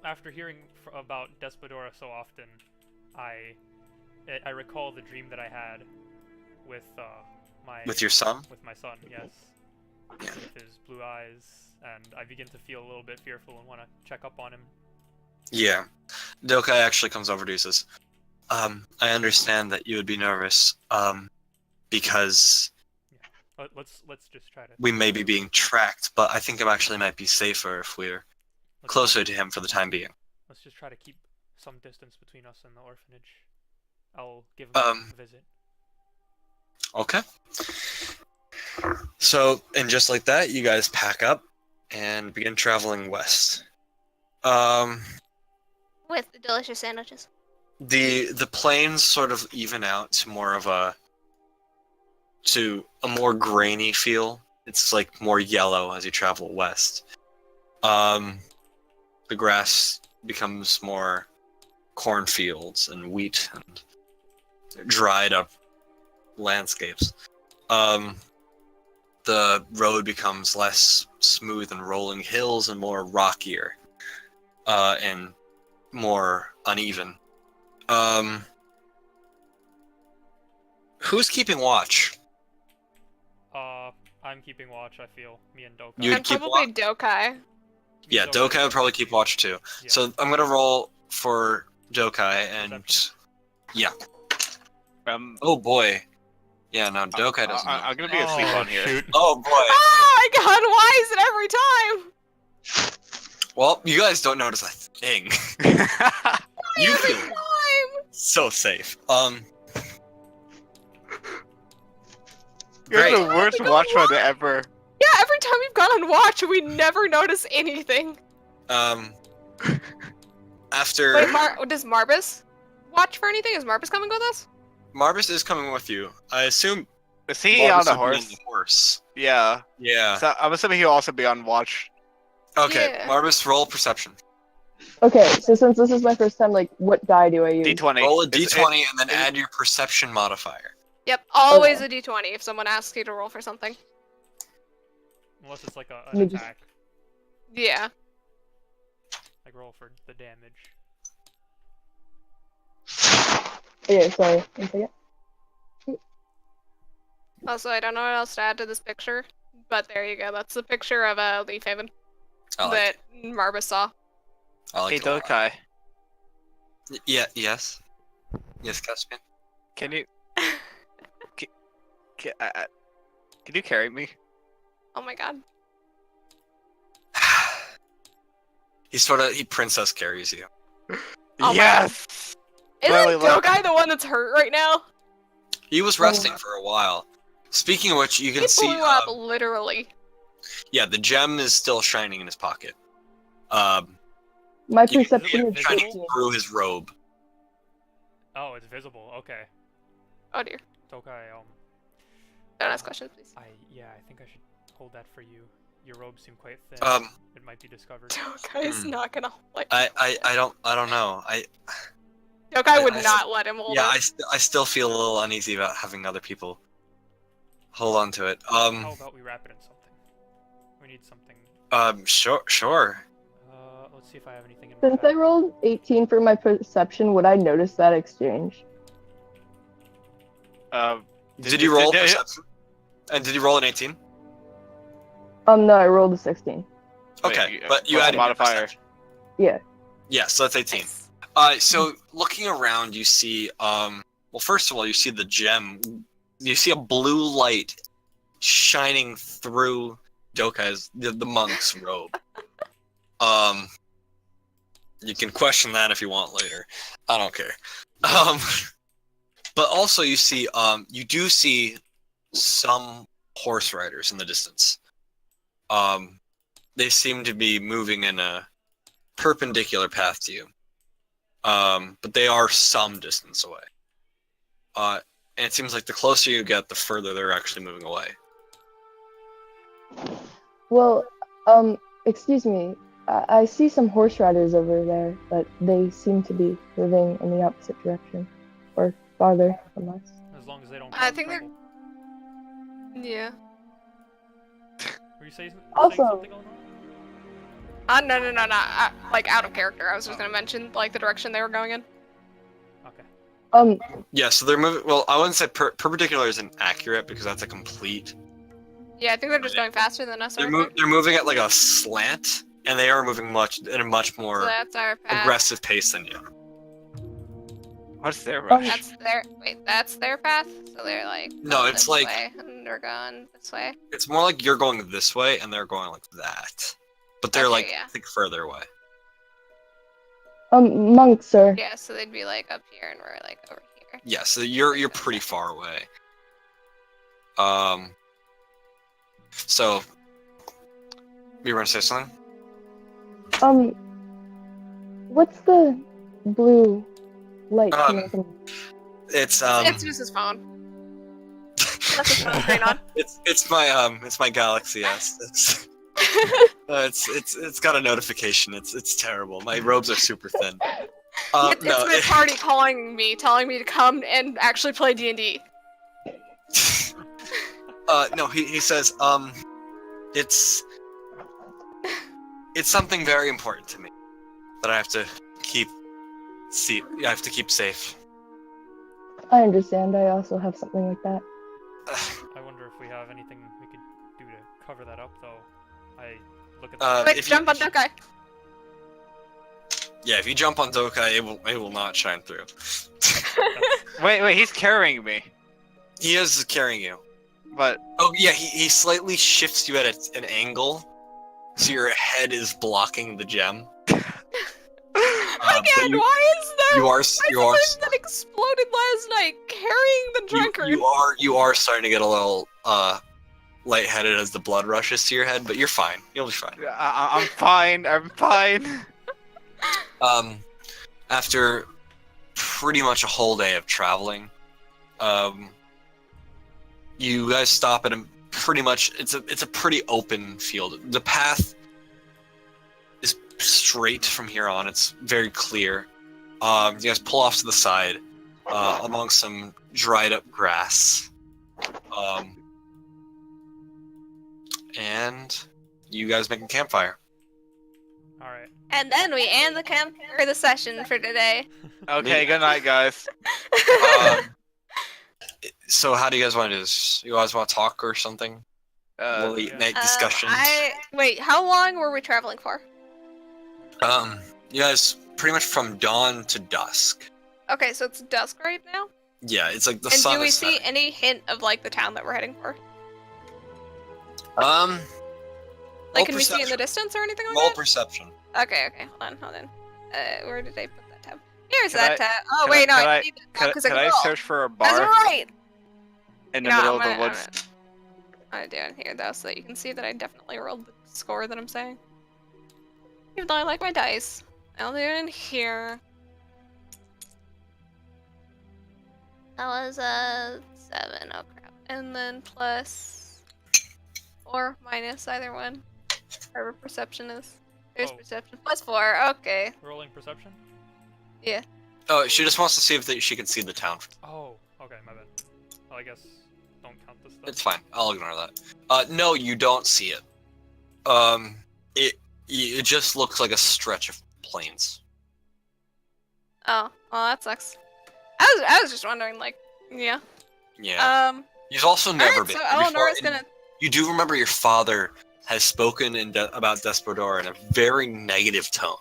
after hearing about Despadora so often, I recall the dream that I had with With your son? with my son, yes, Yeah. with his blue eyes, and I begin to feel a little bit fearful and want to check up on him. Yeah. Dokai actually comes over to you and says, I understand that you would be nervous, because Let's just try to we may be being tracked, but I think it actually might be safer if we're let's- closer to him for the time being. Let's just try to keep some distance between us and the orphanage. I'll give him a visit. Okay. So, and just like that, you guys pack up and begin traveling west. With the delicious sandwiches. The plains sort of even out to a more grainy feel. It's like more yellow as you travel west. The grass becomes more cornfields and wheat and dried up landscapes. The road becomes less smooth and rolling hills and more rockier, and more uneven. Who's keeping watch? I'm keeping watch. I feel me and Dokai. You would And keep probably Dokai. Yeah, Dokai would probably keep watch too. Yeah. So I'm gonna roll for Dokai and Perception? yeah. Oh boy. Yeah, no, Dokai doesn't. know. I'm gonna be asleep on here. Shoot. Oh boy. Oh my god, why is it every time? Well, you guys don't notice a thing. You Every feel time! so safe. You're Great. the worst Oh my God, watchman why? ever. Yeah, every time we've gone on watch, we never notice anything. After Wait, does Marbus watch for anything? Is Marbus coming with us? Marbus is coming with you. I assume Is he Marbus on the would be horse? the horse. Yeah. Yeah. So I'm assuming he'll also be on watch. Okay, Yeah. Marbus, roll perception. Okay, so since this is my first time, like, what die do I use? D20. Roll a It's- d20 and then add your perception modifier. Yep, always Okay. a d20 if someone asks you to roll for something. Unless it's like Let an me just- attack. Yeah. Like roll for the damage. Okay, sorry. One second. Also, I don't know what else to add to this picture, but there you go. That's the picture of Leaf Haven I like that Marbus saw. I like Hey, it a lot. Dokai, Yeah, yes. Yes, Caspian. can you... Can you carry me? Oh my god. He princess carries you. Oh my Yes! Isn't Literally, look. Dokai the one that's hurt right now? He was resting for a while. Speaking of which, you can He see, blew up, literally. yeah, the gem is still shining in his pocket. My You can perception like is shining 15. through his robe. Oh, it's visible. Okay. Oh dear. Dokai, Don't ask questions, please. I think I should hold that for you. Your robes seem quite thin. Um, It might be discovered. Dokai's not gonna like. I don't know. Dokai would I- not let him hold Yeah, it. I still feel a little uneasy about having other people hold on to it. How about we wrap it in something? We need something. Sure. Let's see if I have anything in my Since I bag. rolled 18 for my perception, would I notice that exchange? Did you roll perception? And did you roll an 18? No, I rolled a 16. Okay, but you what's added the your modifier? perception. Yeah. Yeah, so that's 18. Nice. So looking around, you see, well, first of all, you see the gem. You see a blue light shining through Dokai's, the monk's robe. You can question that if you want later. I don't care. But also you see, you do see some horse riders in the distance. They seem to be moving in a perpendicular path to you. But they are some distance away. And it seems like the closer you get, the further they're actually moving away. Well, excuse me. I see some horse riders over there, but they seem to be moving in the opposite direction. Or farther from us. As long as they don't. I cause think they're- trouble. Yeah. Were you saying Also- something going on? No, not like out of character. I was just gonna mention like the direction they were going in. Okay. Yeah, so they're moving. Well, I wouldn't say perpendicular isn't accurate because that's a complete. Yeah, I think they're just going faster than us. They're, aren't they? they're moving at like a slant, and they are moving in a much So more that's our path. aggressive pace than you. What's their rush? That's their that's their path. So they're like No, going it's this like- way, and we're going this way. It's more like you're going this way, and they're going like that. But they're Okay, like yeah. I think further away. Monk, sir. Yeah, so they'd be like up here, and we're like over here. Yeah, so you're pretty far away. So you want to say something? What's the blue light coming Um, from? It's It's just his phone. That's his phone screen on. it's my Galaxy S. It's got a notification. It's terrible. My robes are super thin. It's the party calling me, telling me to come and actually play D&D. No, he says, it's something very important to me that I have to keep safe. I understand. I also have something like that. I wonder if we have anything we could do to cover that up, though. I look at Uh, Quick, if you- jump on Dokai. Yeah, if you jump on Dokai, it will not shine through. Wait, he's carrying me. He is carrying you. But Oh yeah, he slightly shifts you at an angle, so your head is blocking the gem. But Again, why is that? you are Why is the person that exploded last night carrying the drunkard? you are starting to get a little lightheaded as the blood rushes to your head, but you're fine. You'll be fine. I'm fine. I'm fine. After pretty much a whole day of traveling, you guys stop at a pretty much it's a pretty open field. The path is straight from here on. It's very clear. You guys pull off to the side among some dried up grass. And you guys make a campfire. All right. And then we end the session for today. Okay, good night, guys. So how do you guys want to do this? You guys want to talk or something? Late yeah. night discussions. Wait, how long were we traveling for? You guys pretty much from dawn to dusk. Okay, so it's dusk right now? Yeah, it's like the And sun do we is see setting. any hint of like the town that we're heading for? Roll Like, can we see in perception. the distance or anything like Roll that? perception. Okay, hold on. Where did I put that tab? Here's Can that I- tab. Oh, can wait, no, I- I need that tab because I Can can I roll. search for a That's bar right! in the No, middle I'm of the gonna- woods? I'm gonna do it here, though, so that you can see that I definitely rolled the score that I'm saying. Even though I like my dice. I'll do it in here. That was a 7, oh crap. And then plus... or minus either one. Whatever perception is. There's Oh. perception. Plus 4, okay. Rolling perception. Yeah. Oh, she just wants to see if she can see the town. Oh, okay, my bad. Well, I guess don't count this stuff. It's fine. I'll ignore that. No, you don't see it. It just looks like a stretch of plains. Oh, well that sucks. I was just wondering, like, yeah. Yeah. You've also never Alright, been. so before, Eleanor's and gonna... You do remember your father has spoken about Desperador in a very negative tone.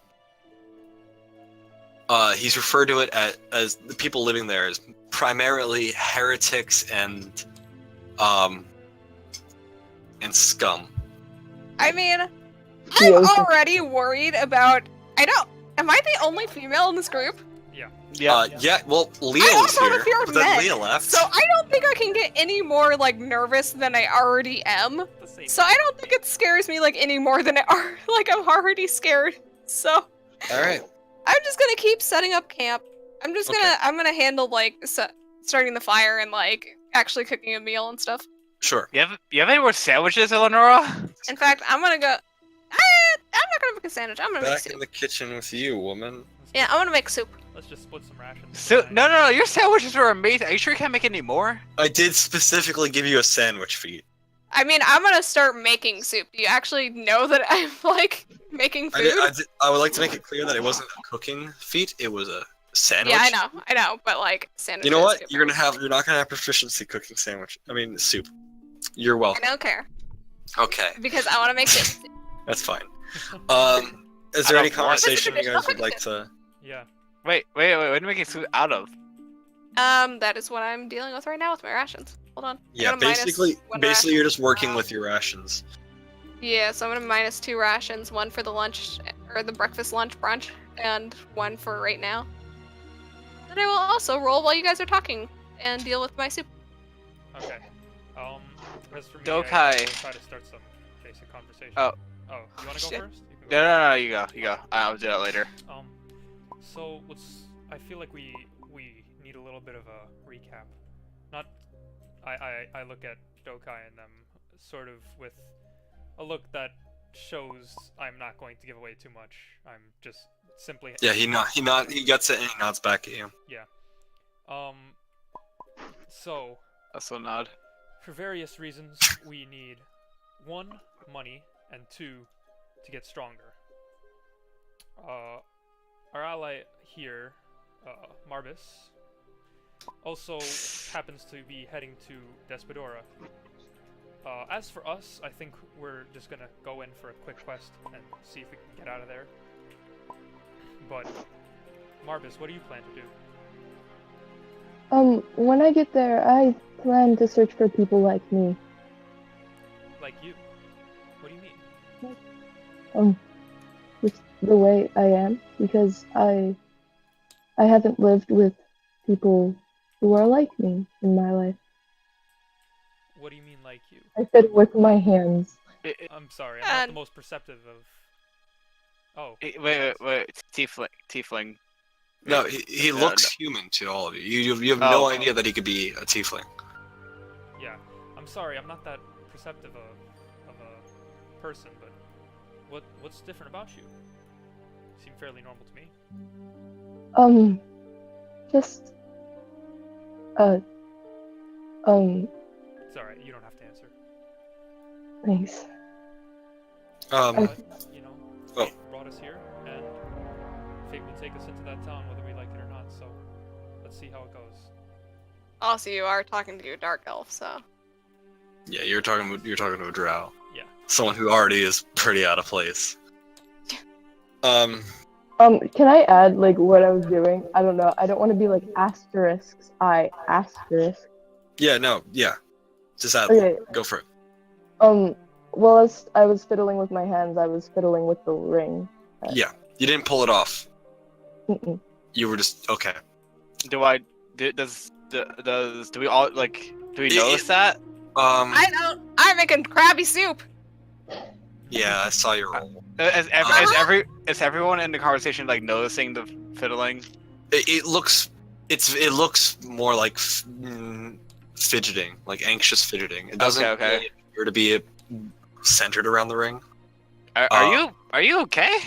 He's referred to it as the people living there as primarily heretics and scum. I mean, I'm Yeah. already worried about... Am I the only female in this group? Yeah. Yeah. Well, Leo I was also have a here, fear of but then men, Leah left. So I don't think I can get any more, like, nervous than I already am. The same. So I don't think it scares me, like, any more than I'm already scared. So All right. I'm just gonna keep setting up camp. I'm gonna handle, like, starting the fire and, like, actually cooking a meal and stuff. Sure. You have any more sandwiches, Eleonora? In fact, I'm gonna go... I'm not gonna make a sandwich, I'm gonna make Back soup. in the kitchen with you, woman. Yeah, I'm gonna make soup. Let's just split some rations. So, tonight. no, your sandwiches are amazing. Are you sure you can't make any more? I did specifically give you a sandwich feed. I mean, I'm gonna start making soup. Do you actually know that I'm, like, making food? I would like to make it clear that it wasn't a cooking feat; it was a sandwich. Yeah, I know, but, like, sandwiches... You know what? get You're better. not gonna have proficiency cooking soup. You're welcome. I don't care, Okay, because I want to make soup. that's fine. Is I there any don't want- conversation you guys would like to? Yeah. Wait, what are you making food out of? That is what I'm dealing with right now with my rations. Hold on. Yeah, I'm gonna minus basically, one you're just ration. working with your rations. Yeah, so I'm gonna minus 2 rations, 1 for the lunch, or the breakfast, lunch, brunch, and 1 for right now. Then I will also roll while you guys are talking and deal with my soup. Okay. As for me, Dokai. I try to start some basic conversation. Oh. Oh, you wanna go Shit. first? You can go No, you go. I'll do that later. So I feel like we need a little bit of a recap. Not, I look at Dokai and them sort of with a look that shows I'm not going to give away too much. I'm just simply... Yeah, he gets it and he nods back at you. Yeah. So, That's a nod. for various reasons, we need 1, money, and 2, to get stronger. Our ally here, Marbus, also happens to be heading to Despadora. As for us, I think we're just gonna go in for a quick quest and see if we can get out of there. But, Marbus, what do you plan to do? When I get there, I plan to search for people like me. Like you? What do you mean? Just the way I am, because I haven't lived with people who are like me in my life. What do you mean, like you? I said with my hands. I'm sorry, I'm not the most perceptive of... Oh. Wait. Tiefling. No, he looks human to all of you. You have no idea that he could be a tiefling. Yeah, I'm sorry, I'm not that perceptive of a person, but what's different about you? Seem fairly normal to me. Just, It's alright, you don't have to answer. thanks. But, you know, Oh. fate brought us here, and fate will take us into that town whether we like it or not, so let's see how it goes. Also, you are talking to your dark elf, so. Yeah, you're talking to a drow. Yeah. Someone who already is pretty out of place. Can I add, like, what I was doing? I don't know. I don't want to be like asterisks. Asterisk. Yeah, no, yeah. Just add. Okay. Go for it. Well, as I was fiddling with my hands, I was fiddling with the ring. Yeah, you didn't pull it off. Mm-mm. You were just okay. Do we all like? Do we notice that? I don't. I'm making crabby soup. Yeah, I saw your roll. Is everyone in the conversation like noticing the fiddling? It looks more like fidgeting, like anxious fidgeting. It doesn't Okay. really appear to be centered around the ring. Are you okay?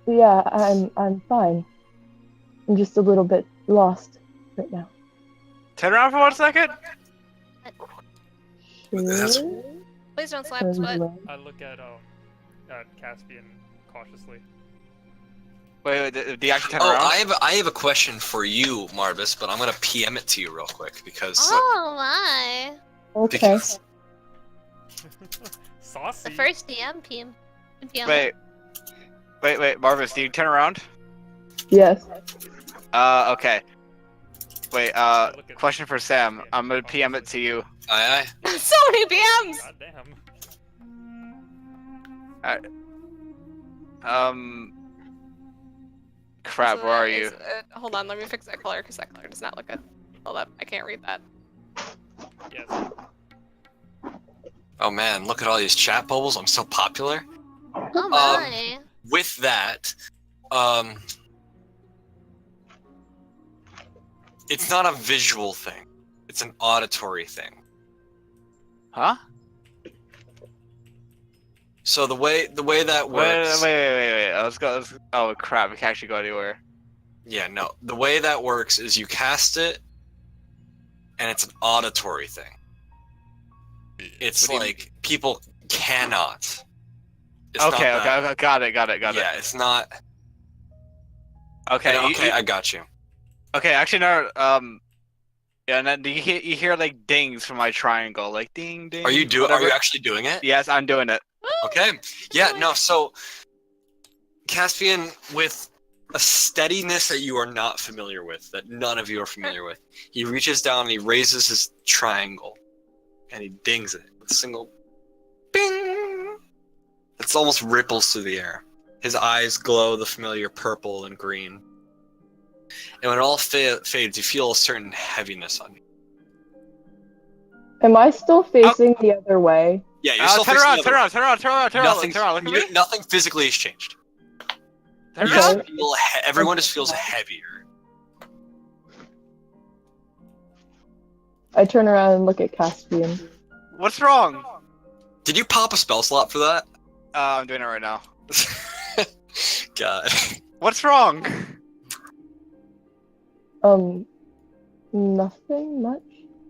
Yeah, I'm fine. I'm just a little bit lost right now. Turn around for 1 second. That's- Sure. Please don't slap his butt. I look at Caspian cautiously. Wait, do you actually turn Oh, around? I have a question for you, Marvis, but I'm gonna PM it to you real quick because Oh my. Okay. because Saucy. The first DM PM. Wait, Marvis, do you turn around? Yes. Okay. Wait, look at- question for Sam. I'm gonna PM it to you. aye. So many BMs. God damn. Crap, where are you? Hold on, let me fix that color because that color does not look good. Hold up, I can't read that. Yes. Oh man, look at all these chat bubbles. I'm so popular. Oh my. With that, it's not a visual thing. It's an auditory thing. Huh? So the way that works. Wait. Let's go. Oh crap, we can't actually go anywhere. Yeah, no. The way that works is you cast it, and it's an auditory thing. It's What do you like people cannot. It's Okay, not that- okay, got it. Yeah, it's not. Okay, I got you. okay. Actually, no. Yeah, and then you hear like dings from my triangle, like ding ding. Are you whatever. actually doing it? Yes, I'm doing it. Okay. Yeah, no, so Caspian, with a steadiness that you are not familiar with, that none of you are familiar with, he reaches down and he raises his triangle and he dings it with a single bing. It's almost ripples through the air. His eyes glow the familiar purple and green. And when it all fades, you feel a certain heaviness on you. Am I still facing the other way? Yeah, you're still Turn facing around, the turn other- around, turn around, turn around, turn around, Nothing, turn around. Look at me. nothing physically has changed. Turn You Okay. around. just feel everyone just feels heavier. I turn around and look at Caspian. What's wrong? Did you pop a spell slot for that? I'm doing it right now. God. What's wrong? Nothing much.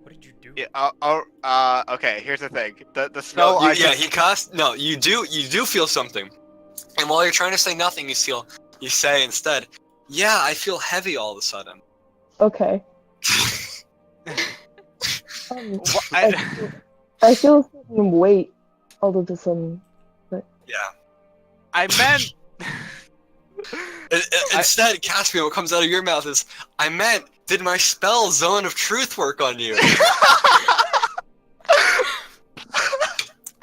What did you do? Yeah. Okay. Here's the thing. The spell. He cost. No, you do feel something, and while you're trying to say nothing, you say instead, "Yeah, I feel heavy all of a sudden." Okay. I, I feel a certain weight all of a sudden. Yeah. I meant. Instead, Caspian, what comes out of your mouth is, "I meant, did my spell Zone of Truth work on you?"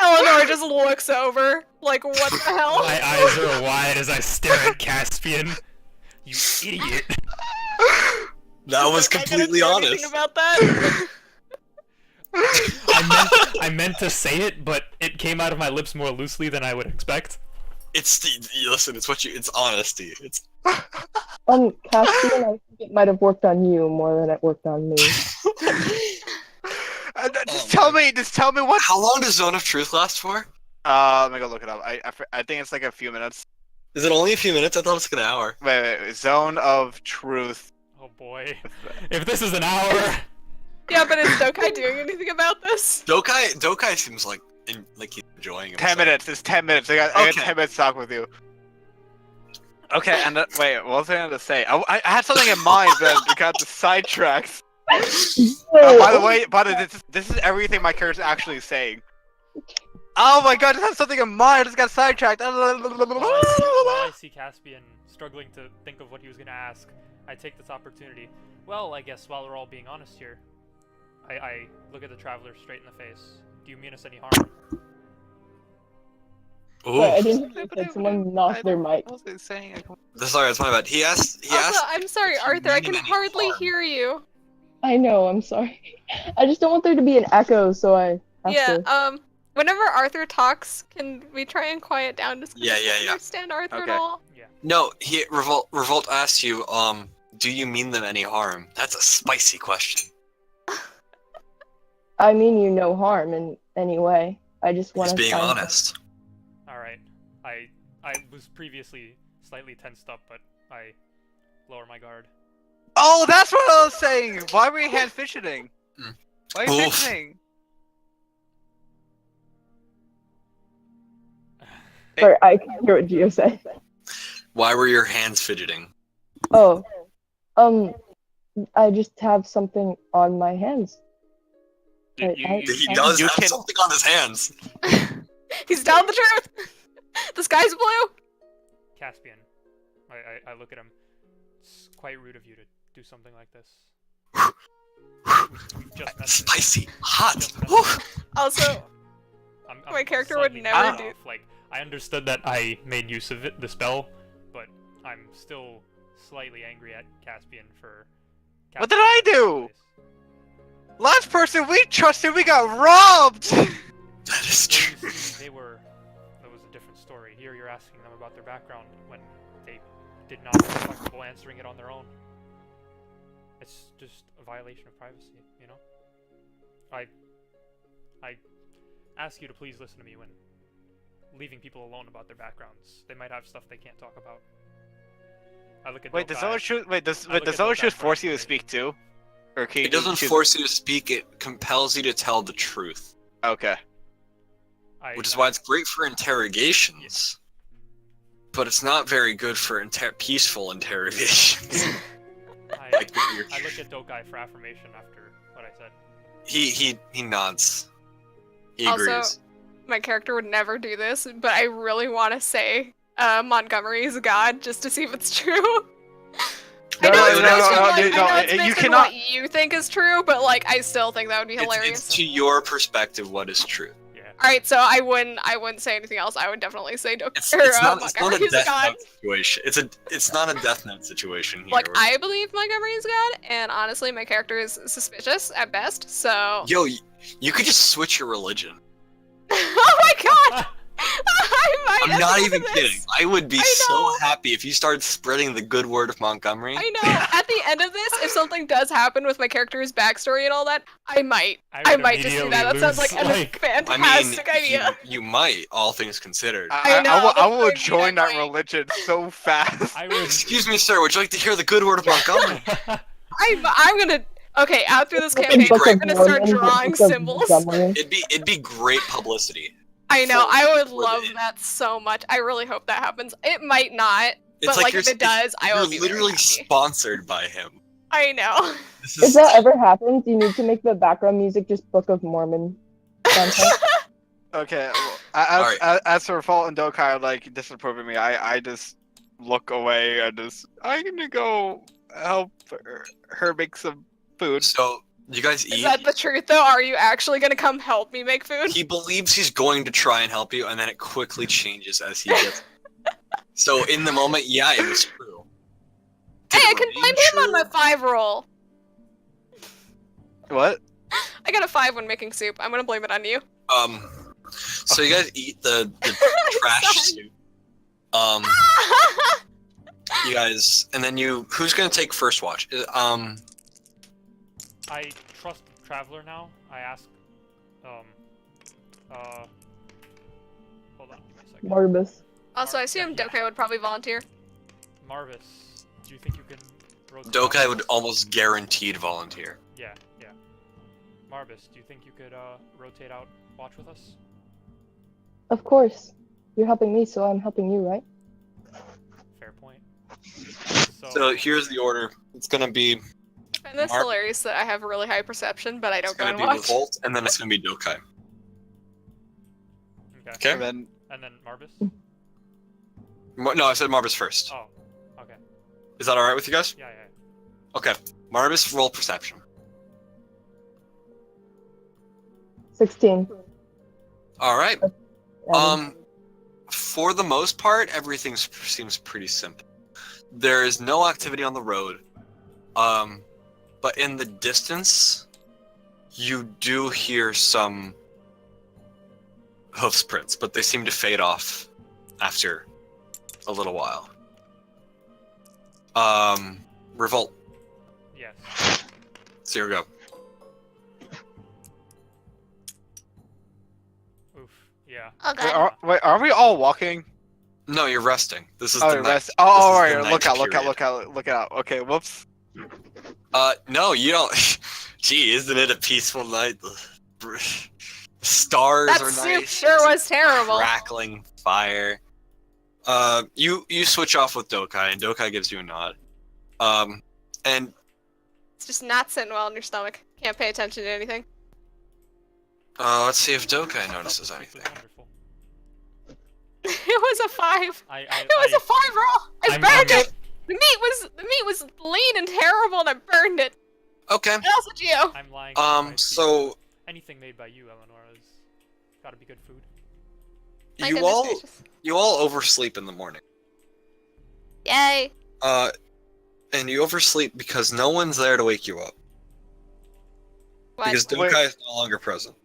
Eleanor just looks over, like, what the hell? My eyes are wide as I stare at Caspian. You idiot. That was I didn't completely say honest. anything about that. I meant to say it, but it came out of my lips more loosely than I would expect. Listen. It's honesty. It's Caspian, I think it might have worked on you more than it worked on me. Just tell me what. How long does Zone of Truth last for? Let me go look it up. I think it's like a few minutes. Is it only a few minutes? I thought it was like an hour. Wait. Zone of truth. Oh boy. If this is an hour. Yeah, but is Dokai doing anything about this? Dokai seems like he's enjoying himself. 10 minutes. It's 10 minutes. I got 10 minutes to talk with you. Okay, and wait, what was I going to say? I had something in mind, but it got sidetracked. By the way, this is everything my character's actually saying. Oh my god, I just had something in mind. I just got sidetracked. While I see Caspian struggling to think of what he was going to ask, I take this opportunity. Well, I guess while we're all being honest here, I look at the traveler straight in the face. Do you mean us any harm? Ooh. Wait, I didn't hear that someone knocked their mic. What was I saying? Sorry, that's my bad. He asked. Also, I'm sorry, if you Arthur. I mean can any hardly harm. hear you. I know, I'm sorry. I just don't want there to be an echo, so I have to... Whenever Arthur talks, can we try and quiet down just 'cause Yeah. I don't understand Arthur at Okay. all? Yeah. No, Revolt asked you, do you mean them any harm? That's a spicy question. I mean you no harm in any way. I just want He's to being honest. Alright. I was previously slightly tensed up, but I lower my guard. Oh, that's what I was saying! Why were you hand fidgeting? Mm. Why are you Oof. fidgeting? Sorry, I can hear what Gio said. Why were your hands fidgeting? Oh, I just have something on my hands. He does you have can- something on his hands. He's telling the truth! The sky's blue! Caspian. I look at him. It's quite rude of you to do something like this. We've just met. Spicy, hot. Also, I'm my character would slightly never pissed do- off. Like, I understood that I made use of the spell, but I'm still slightly angry at Caspian for... What did I do? Last person we trusted, we got robbed! That is true. That was a different story. Here you're asking them about their background when they did not feel comfortable answering it on their own. It's just a violation of privacy, you know? I ask you to please listen to me when leaving people alone about their backgrounds. They might have stuff they can't talk about. I look at Wait, does Dokai. Zone Shoot does I look at Zone Dokai Shoot for force you to information. speak too? Or can you It doesn't choose- force you to speak, it compels you to tell the truth. Okay. Which is why it's great for interrogations. But it's not very good for peaceful interrogations. Like what you're- I look at Dokai for affirmation after what I said. He nods. He Also, agrees. my character would never do this, but I really want to say Montgomery is a god just to see if it's true. I know it's based on what you think is true, but like I still think that would be hilarious. It's to your perspective what is true. Yeah. All right, so I wouldn't say anything else. I would definitely say It's not Montgomery a is a death god. note situation. It's not a death note situation here. Like I believe Montgomery is god, and honestly, my character is suspicious at best. So. Yo, you could just switch your religion. Oh my god! I'm not even kidding. I would be so happy if you started spreading the good word of Montgomery. I know. At the end of this, if something does happen with my character's backstory and all that, I might just do that. That sounds like a fantastic idea. You might, all things considered. I know, I that's will what join that I mean. religion so fast. I would. Excuse me, sir. Would you like to hear the good word of Montgomery? I'm gonna. Okay, after this Fucking campaign, Book I'm of gonna start Mormon, drawing Book of symbols. Montgomery. It'd be great publicity. I know. I would For love the- that so much. I really hope that happens. It might not, It's but like like you're, if it does, I you're will be very literally happy. sponsored by him. I know. This If that ever happens, you need to make the background music just Book of Mormon content. Okay, well, Alright. as for Fault and Dokai like disapproving me, I just look away and I'm gonna go help her make some food. So you guys Is eat. that the truth, though? Are you actually gonna come help me make food? He believes he's going to try and help you, and then it quickly changes as he gets. So in the moment, yeah, it was true. Hey, Did I it can remain blame him on true? my 5 roll. What? I got a 5 when making soup. I'm gonna blame it on you. So you guys eat the trash soup. You guys, and then who's gonna take first watch? I trust Traveler now. I ask, hold on, give me a second. Morbus. Also, I assume Dokai would probably volunteer. Marvis, do you think you can rotate? Dokai would almost guaranteed volunteer. Yeah. Marvis, do you think you could rotate out watch with us? Of course. You're helping me, so I'm helping you, right? Fair point. So here's the order. It's gonna be. And that's hilarious that I have really high perception, but I don't go and It's watch. gonna be Revolt, and then it's gonna be Dokai. Okay. And then And then Marvis? No, I said Marvis first. Oh, okay. Is that alright with you guys? Yeah. Okay. Marvis, roll perception. 16. Alright. Yeah, For the most part, everything seems pretty simple. There is no activity on the road. But in the distance, you do hear some hoofprints, but they seem to fade off after a little while. Revolt. Yes. So here we go. Oof. Yeah. Oh wait, god. are we all walking? No, you're resting. This is Oh, the night. rest. Oh, this is alright. the Look night out. Look out. Okay, whoops. No, you don't. Gee, isn't it a peaceful night? The stars That are soup nice. sure was terrible. Crackling fire. You switch off with Dokai, and Dokai gives you a nod. And It's just not sitting well in your stomach. Can't pay attention to anything. let's see if Dokai notices This is anything. wonderful. It was a 5. I It was a 5 roll. I I'm- burned I'm- it. The meat was lean and terrible, and I burned it. Okay. And also Geo. I'm lying. on my feet. So Anything made by you, Eleanor, has gotta be good food. My you goodness all gracious. oversleep in the morning. Yay. And you oversleep because no one's there to wake you up. What? Because Dokai is no longer present.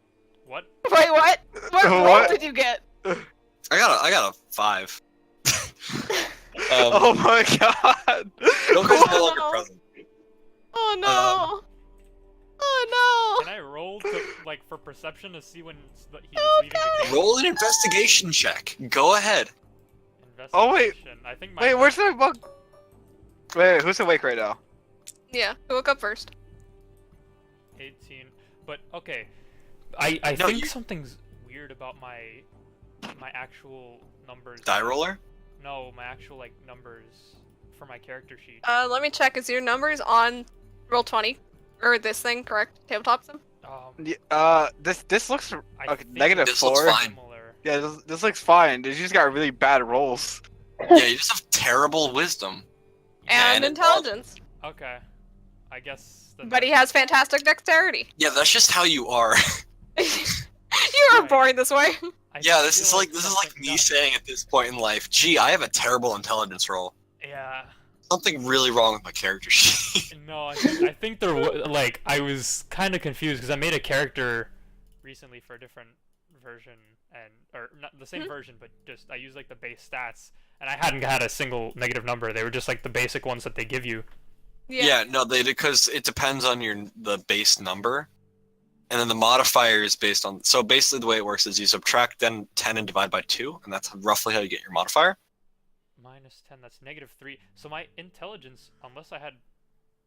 What? Wait, what? What roll What? did you get? I got a 5. Oh my god. Donkai's no longer no. present. Oh no. Oh Can I roll to, like, for perception to see when he's Oh, leaving the God. cave? Roll an investigation check. Go ahead. Oh, wait. Investigation. I think my Wait, where's the bug? Wait, who's awake right now? no. Yeah, who woke up first? 18. But okay, I No, think you- something's weird about my actual numbers. Die roller? No, my actual like numbers for my character sheet. Let me check. Is your numbers on roll 20? Or this thing, correct? Tabletop sim? This looks I okay, think negative This looks 4. fine. similar. Yeah, this looks fine. You just got really bad rolls. Yeah, you just have terrible wisdom. And intelligence. Okay, I guess. But he has fantastic dexterity. Yeah, that's just how you are. You were Right. born this way. Yeah, this is feel like something me not- saying at this point in life, gee, I have a terrible intelligence roll. Yeah. Something really wrong with my character sheet. No, I think there was like I was kind of confused because I made a character recently for a different version or not the same version, but just I used like the base stats and I hadn't had a single negative number. They were just like the basic ones that they give you. Yeah, no, because it depends on the base number, and then the modifier is based on. So basically, the way it works is you subtract then 10 and divide by 2, and that's roughly how you get your modifier. Minus 10, that's -3. So my intelligence, unless I had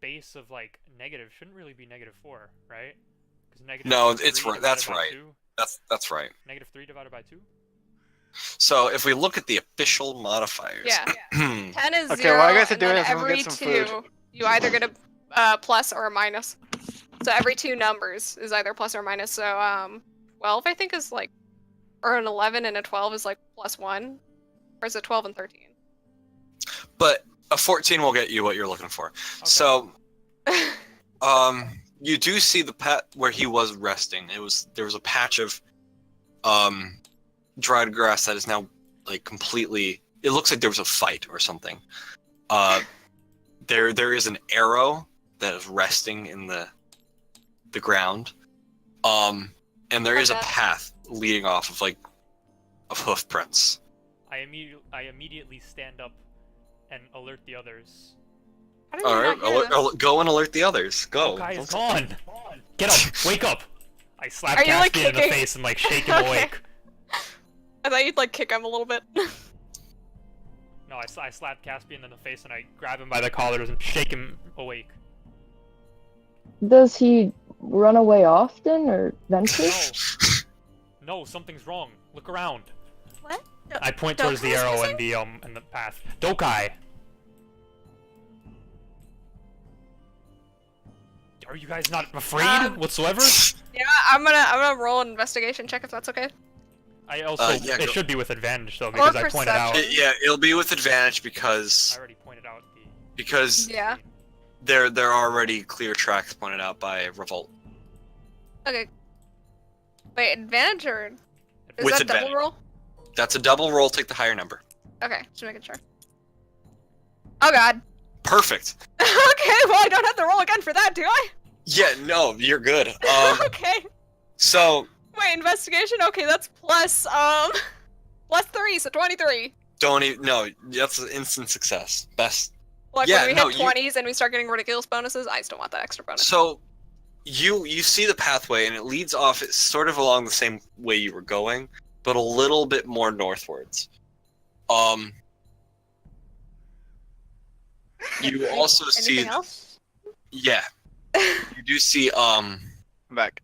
base of like negative, shouldn't really be -4, right? Because negative. No, 3 it's right. divided That's by right. 2, That's right. -3 divided by 2. So if we look at the official modifiers, Yeah. 10 is Okay, 0, what I guess to and do then is we'll every get some 2, food. you either get a plus or a minus. So every 2 numbers is either plus or minus. So 12 I think is like, or an 11 and a 12 is like +1, or is it 12 and 13? but a 14 will get you what you're looking for. Okay. So, you do see the pat where he was resting. There was a patch of dried grass that is now like completely. It looks like there was a fight or something. There is an arrow that is resting in the ground, and there is a Okay. path leading off of hoof prints. I immediately stand up and alert the others. How did All you right, not hear this? go and alert the others. Go. Dokai is gone. Get up! Wake up! I slap Are you, like, Caspian in the kicking? face and like shake him Okay. awake. I thought you'd like kick him a little bit. No, I slap Caspian in the face and I grab him by the collars and shake him awake. Does he run away often or venture? No. No, something's wrong. Look around. What? I point towards the Dokai's arrow missing? in the path. Dokai! Are you guys not afraid whatsoever? Yeah, I'm gonna roll an investigation check if that's okay. I also yeah, it go. should be with advantage though because I pointed out. perception. Yeah, it'll be with advantage because I already pointed out the. Yeah. there are already clear tracks pointed out by Revolt. Okay. Wait, advantage or is With that advantage. double roll? That's a double roll. Take the higher number. Okay, just making sure. Oh god. Perfect. Okay, well I don't have to roll again for that, do I? Yeah, no, you're good. Okay. So Wait, investigation? Okay, that's plus 3, so 23. don't even. No, that's an instant success. Best. Like Yeah, when we no, hit you- 20s and we start getting ridiculous bonuses, I still want that extra bonus. So you see the pathway and it leads off. It's sort of along the same way you were going, but a little bit more northwards. You also see. Anything else? Yeah, you do see I'm back.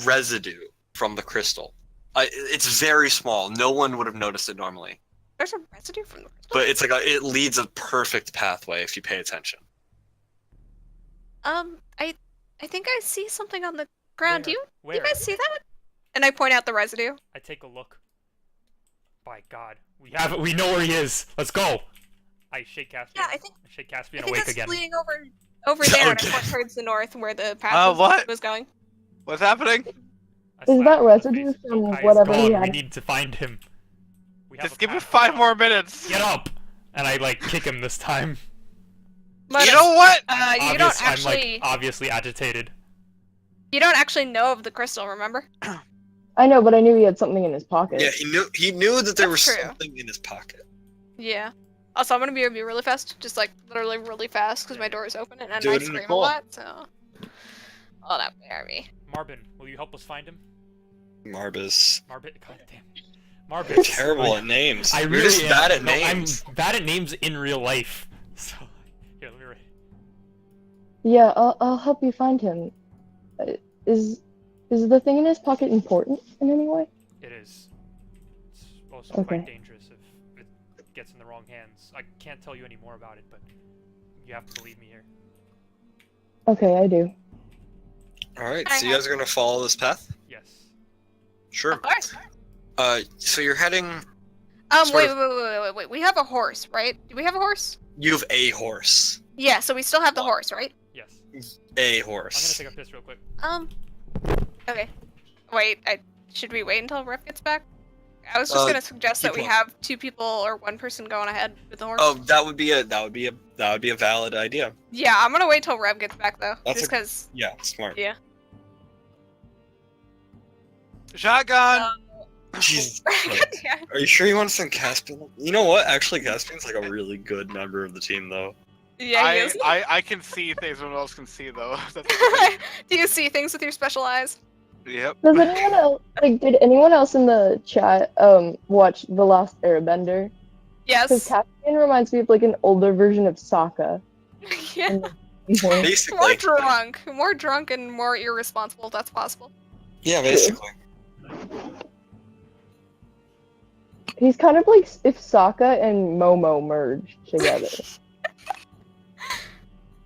residue from the crystal. It's very small. No one would have noticed it normally, There's a residue from the crystal? but it's like it leads a perfect pathway if you pay attention. I think I see something on the ground. Do Where? you guys see that? And I point out the residue. I take a look. By God, we know where he is. Let's go. I shake Caspian. Yeah, I shake Caspian I think awake that's again. leading over there and I Okay. point towards the north where the path what? was going. What's happening? I Is slap that him in the residue face. from Dokai is whatever gone. he We had? need to find him. We have Just a give me path. 5 more minutes. Get up! And I like kick him this time. But, You know what? you don't actually I'm like obviously agitated. you don't actually know of the crystal, remember? I know, but I knew he had something in his pocket. Yeah, he knew that there That's was true. something in his pocket. Yeah. Also, I'm gonna be really fast, just like literally really fast, because my door is open and Do I it in scream a Nicole. lot. So, hold up, bear me. Marbin, will you help us find him? Marbus. Marbin, goddamn. Marbin. Terrible at names. I You're really just am. bad at No, names. I'm bad at names in real life. So, here, let me write. Yeah, I'll help you find him. Is the thing in his pocket important in any way? It is. It's also Okay. quite dangerous if it gets in the wrong hands. I can't tell you any more about it, but you have to believe me here. Okay, I do. Alright, so you guys are gonna follow this path? Yes. Sure. Of course. So you're heading. sort Wait, of- wait. We have a horse, right? Do we have a horse? You have a horse. Yeah, so we still have the horse, right? Yes. A I'm gonna horse. take a piss real quick. Okay. Wait, should we wait until Ref gets back? I was just gonna suggest that we people- have 2 people or 1 person going ahead with the horse. Oh, that would be a valid idea. Yeah, I'm gonna wait till Rev gets back though, That's just because. Yeah, smart. Yeah. Shotgun. Jesus Christ. Are you sure you want to send Caspian? You know what? Actually, Caspian's like a really good member of the team, though. Yeah, he is. I can see things no one else can see though. Do you see things with your special eyes? Yep. Does anyone else, did anyone else in the chat watch The Last Airbender? Because Yes. Caspian reminds me of like an older version of Sokka. Yeah. More- Basically. More drunk and more irresponsible if that's possible. Yeah, basically. He's kind of like if Sokka and Momo merged together.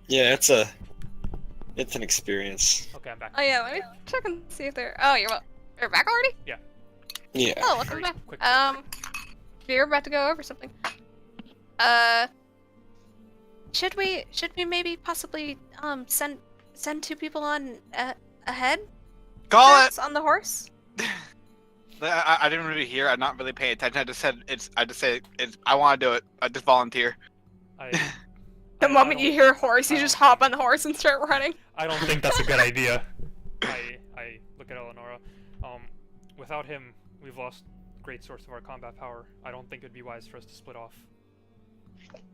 Yeah, it's an experience. Okay, I'm back. Oh yeah, let me check and see if they're. Oh, you're back already? Yeah. Oh, welcome Very back. quick. You're about to go over something. Should we maybe possibly send 2 people on ahead? Call it. Perhaps, on the horse? I didn't really hear. I'm not really paying attention. I just said it's. I want to do it. I just volunteer. The I moment don't- you hear horse, you I just don't hop think- on the horse and start running. I don't think that's a good idea. I look at Eleonora. Without him, we've lost a great source of our combat power. I don't think it'd be wise for us to split off.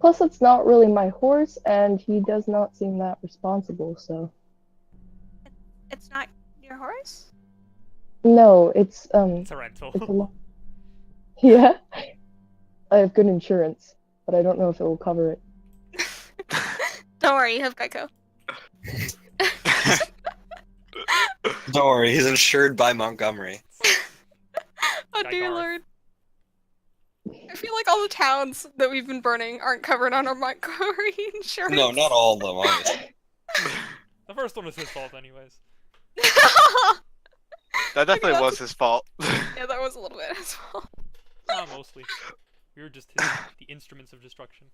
Plus, it's not really my horse, and he does not seem that responsible. So It's not your horse? no, it's It's a rental. yeah. I have good insurance, but I don't know if it will cover it. Don't worry, you have Geico. Don't worry, he's insured by Montgomery. Oh dear Garth. lord. I feel like all the towns that we've been burning aren't covered on our Montgomery insurance. No, not all of them, obviously. The first one was his fault, anyways. That definitely was his fault. Yeah, that was a little bit as well. Not mostly. We were just the instruments of destruction.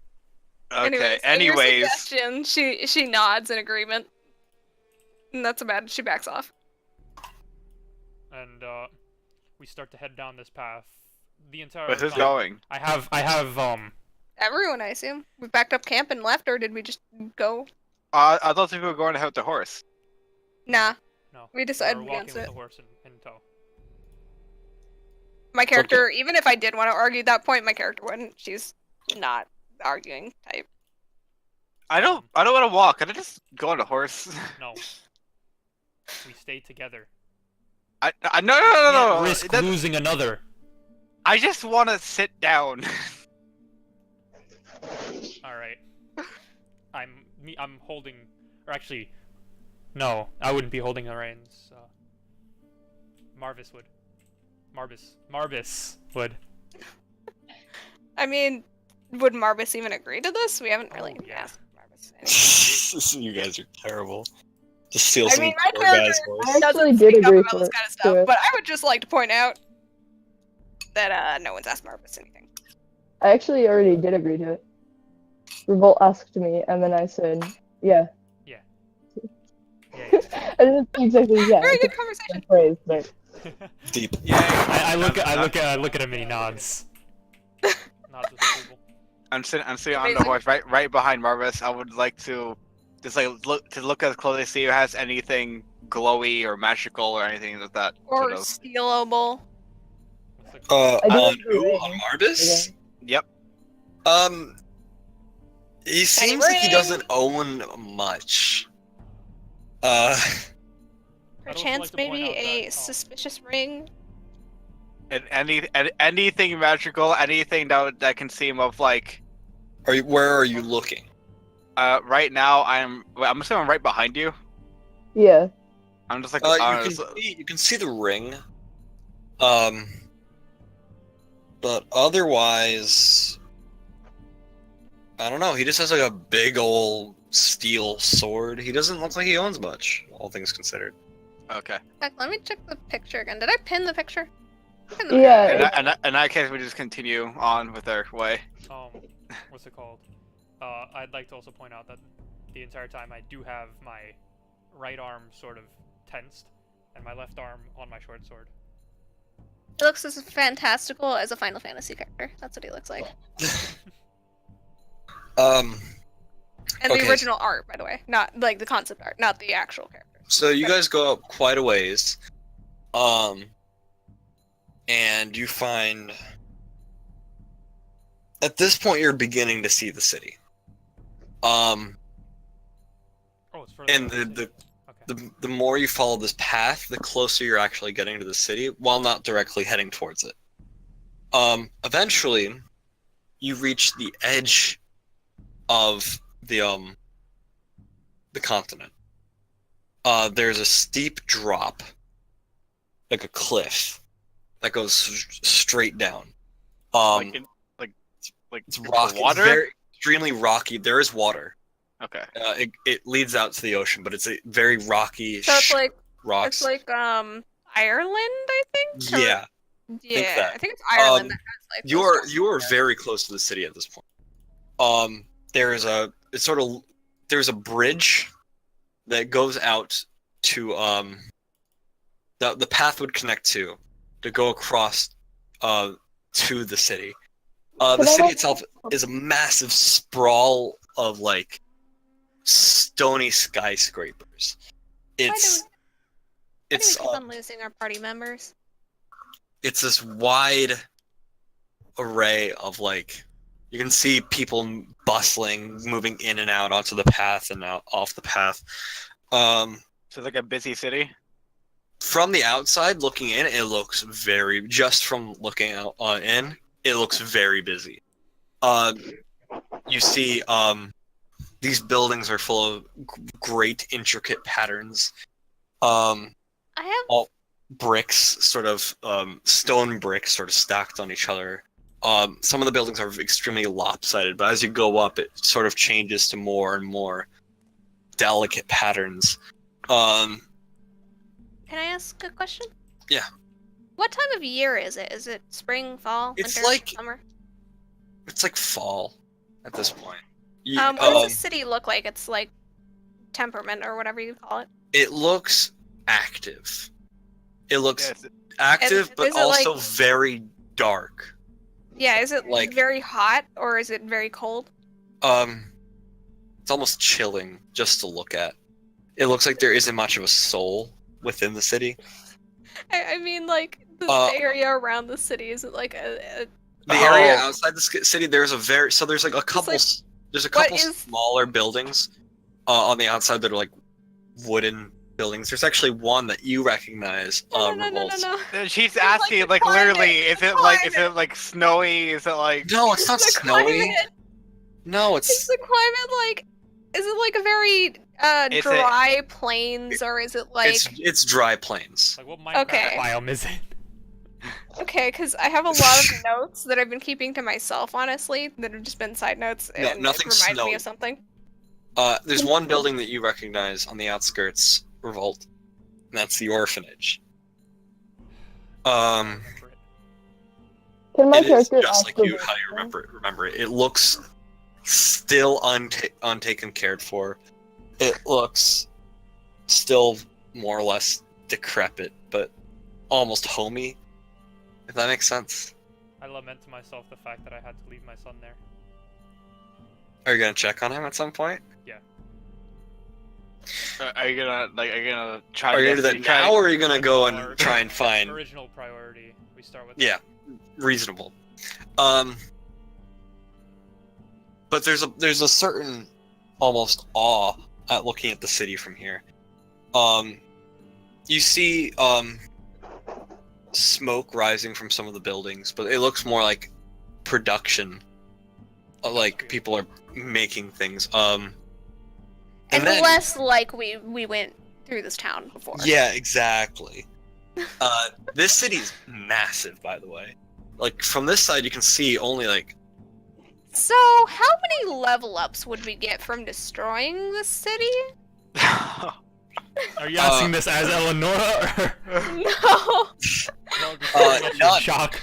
Okay, in your anyways. suggestion, she nods in agreement. And that's about it. She backs off. And we start to head down this path. The entire Where's this time. going? I have Everyone, I assume. We backed up camp and left, or did we just go? I thought we were going to help the horse. Nah. no. We decided we're walking against with it. the horse in tow. My character, even if I did want to argue that point, my character wouldn't. She's not arguing type. I don't want to walk. Can I just go on a horse? No. We stay together. No. Can't risk losing another. I just want to sit down. All right. I'm holding, or actually, no, I wouldn't be holding the reins. Marvis would. Marvis would. I mean, would Marbus even agree to this? We haven't really yeah. asked Marbus. You guys are terrible. Just steal I some mean, my poor character guy's horse. I doesn't actually did speak up agree about for this it, kind of to stuff, it. but I would just like to point out that no one's asked Marbus anything. I actually already did agree to it. Revolt asked me, and then I said, yeah. Yeah. I didn't say exactly yeah. Very it's good a conversation. phrase, but Deep. Yeah. I look at him and he nods. Nods with approval. I'm sitting on the Amazing. horse, right behind Marvis. I would like to just like look as closely, see if it has anything glowy or magical or anything like that. Or sort of. stealable. What's the- I do On agree. who? On Marbus? Yep. He seems like he ring? doesn't own much. I'd also Perchance like to point maybe out a that, suspicious ring. And anything magical, anything that can seem of like. Where are you looking? Right now I'm assuming right behind you. yeah. I'm just like. You can see the ring. But otherwise, I don't know. He just has like a big old steel sword. He doesn't look like he owns much, all things considered. Okay. Heck, let me check the picture again. Did I pin the picture? Pin Yeah. picture. In that case, we just continue on with our way. What's it called? I'd like to also point out that the entire time I do have my right arm sort of tensed and my left arm on my short sword. He looks as fantastical as a Final Fantasy character. That's what he looks like. Um, And Okay. the original art, by the way. Not, like, the concept art, not the actual character. so you guys go up quite a ways. And you find... At this point, you're beginning to see the city. Oh, it's further And down the Okay. the more you follow this path, the closer you're actually getting to the city, while not directly heading towards it. Eventually, you reach the edge of the continent. There's a steep drop, like a cliff, that goes straight down. It's rocky. water? It's very extremely rocky. There is water. Okay. It leads out to the ocean, but it's a very rocky So it's like, rocks. Ireland, I think? Or- Yeah, Yeah, that. I think it's Ireland that has, like, you those are very close to the city at this point. There's a bridge that goes out to the path would connect to go across to the city. The Can I city like- itself is a massive sprawl of like stony skyscrapers. It's Why do we it's keep on losing our party members? it's this wide array of like you can see people bustling, moving in and out onto the path and out off the path. So it's like a busy city. From the outside looking in, it looks just from looking out in, it looks very busy. you see these buildings are full of great intricate patterns. I have. All bricks, sort of stone bricks, sort of stacked on each other. Some of the buildings are extremely lopsided, but as you go up, it sort of changes to more and more delicate patterns. Can I ask a question? Yeah. What time of year is it? Is it spring, fall, It's winter, like- summer? It's like fall at this point. What does the city look like? It's like temperament or whatever you call it. It looks active. It looks Yes. active, And but is it also like- very dark. Yeah, is it Like- very hot or is it very cold? It's almost chilling just to look at. It looks like there isn't much of a soul within the city. I mean, like the area around the city is it like a The area Oh. outside the city, there's like a couple. like- there's a what couple is- smaller buildings on the outside that are like wooden buildings. There's actually one that you recognize. no. She's like asking, the like, climate, literally, the is it like snowy? Is it like? No, it's not the snowy. climate- No, Is it's the climate like? Is it like a very It's a- dry plains or is it like? it's dry plains. Like, what Minecraft Okay. biome is it? Okay, because I have a lot of notes that I've been keeping to myself, honestly, that have just been side notes, No, and it nothing's reminded me snowy. of something. There's one building that you recognize on the outskirts, Revolt, and that's the orphanage. Remember it. Can my It is character just ask like you a how you question? remember it. It looks still untaken cared for. It looks still more or less decrepit, but almost homey. If that makes sense. I lament to myself the fact that I had to leave my son there. Are you gonna check on him at some point? Are you gonna try? Are to you get- gonna do that try- now, or are you gonna That's go our- and try and find Original priority. We start with. Yeah, reasonable. But there's a certain almost awe at looking at the city from here. You see smoke rising from some of the buildings, but it looks more like production. Like people are making things. And then- less like we went through this town before. Yeah, exactly. This city's massive, by the way. Like from this side, you can see only like So, how many level ups would we get from destroying the city? Are you asking this as Eleonora? No. none. Shock.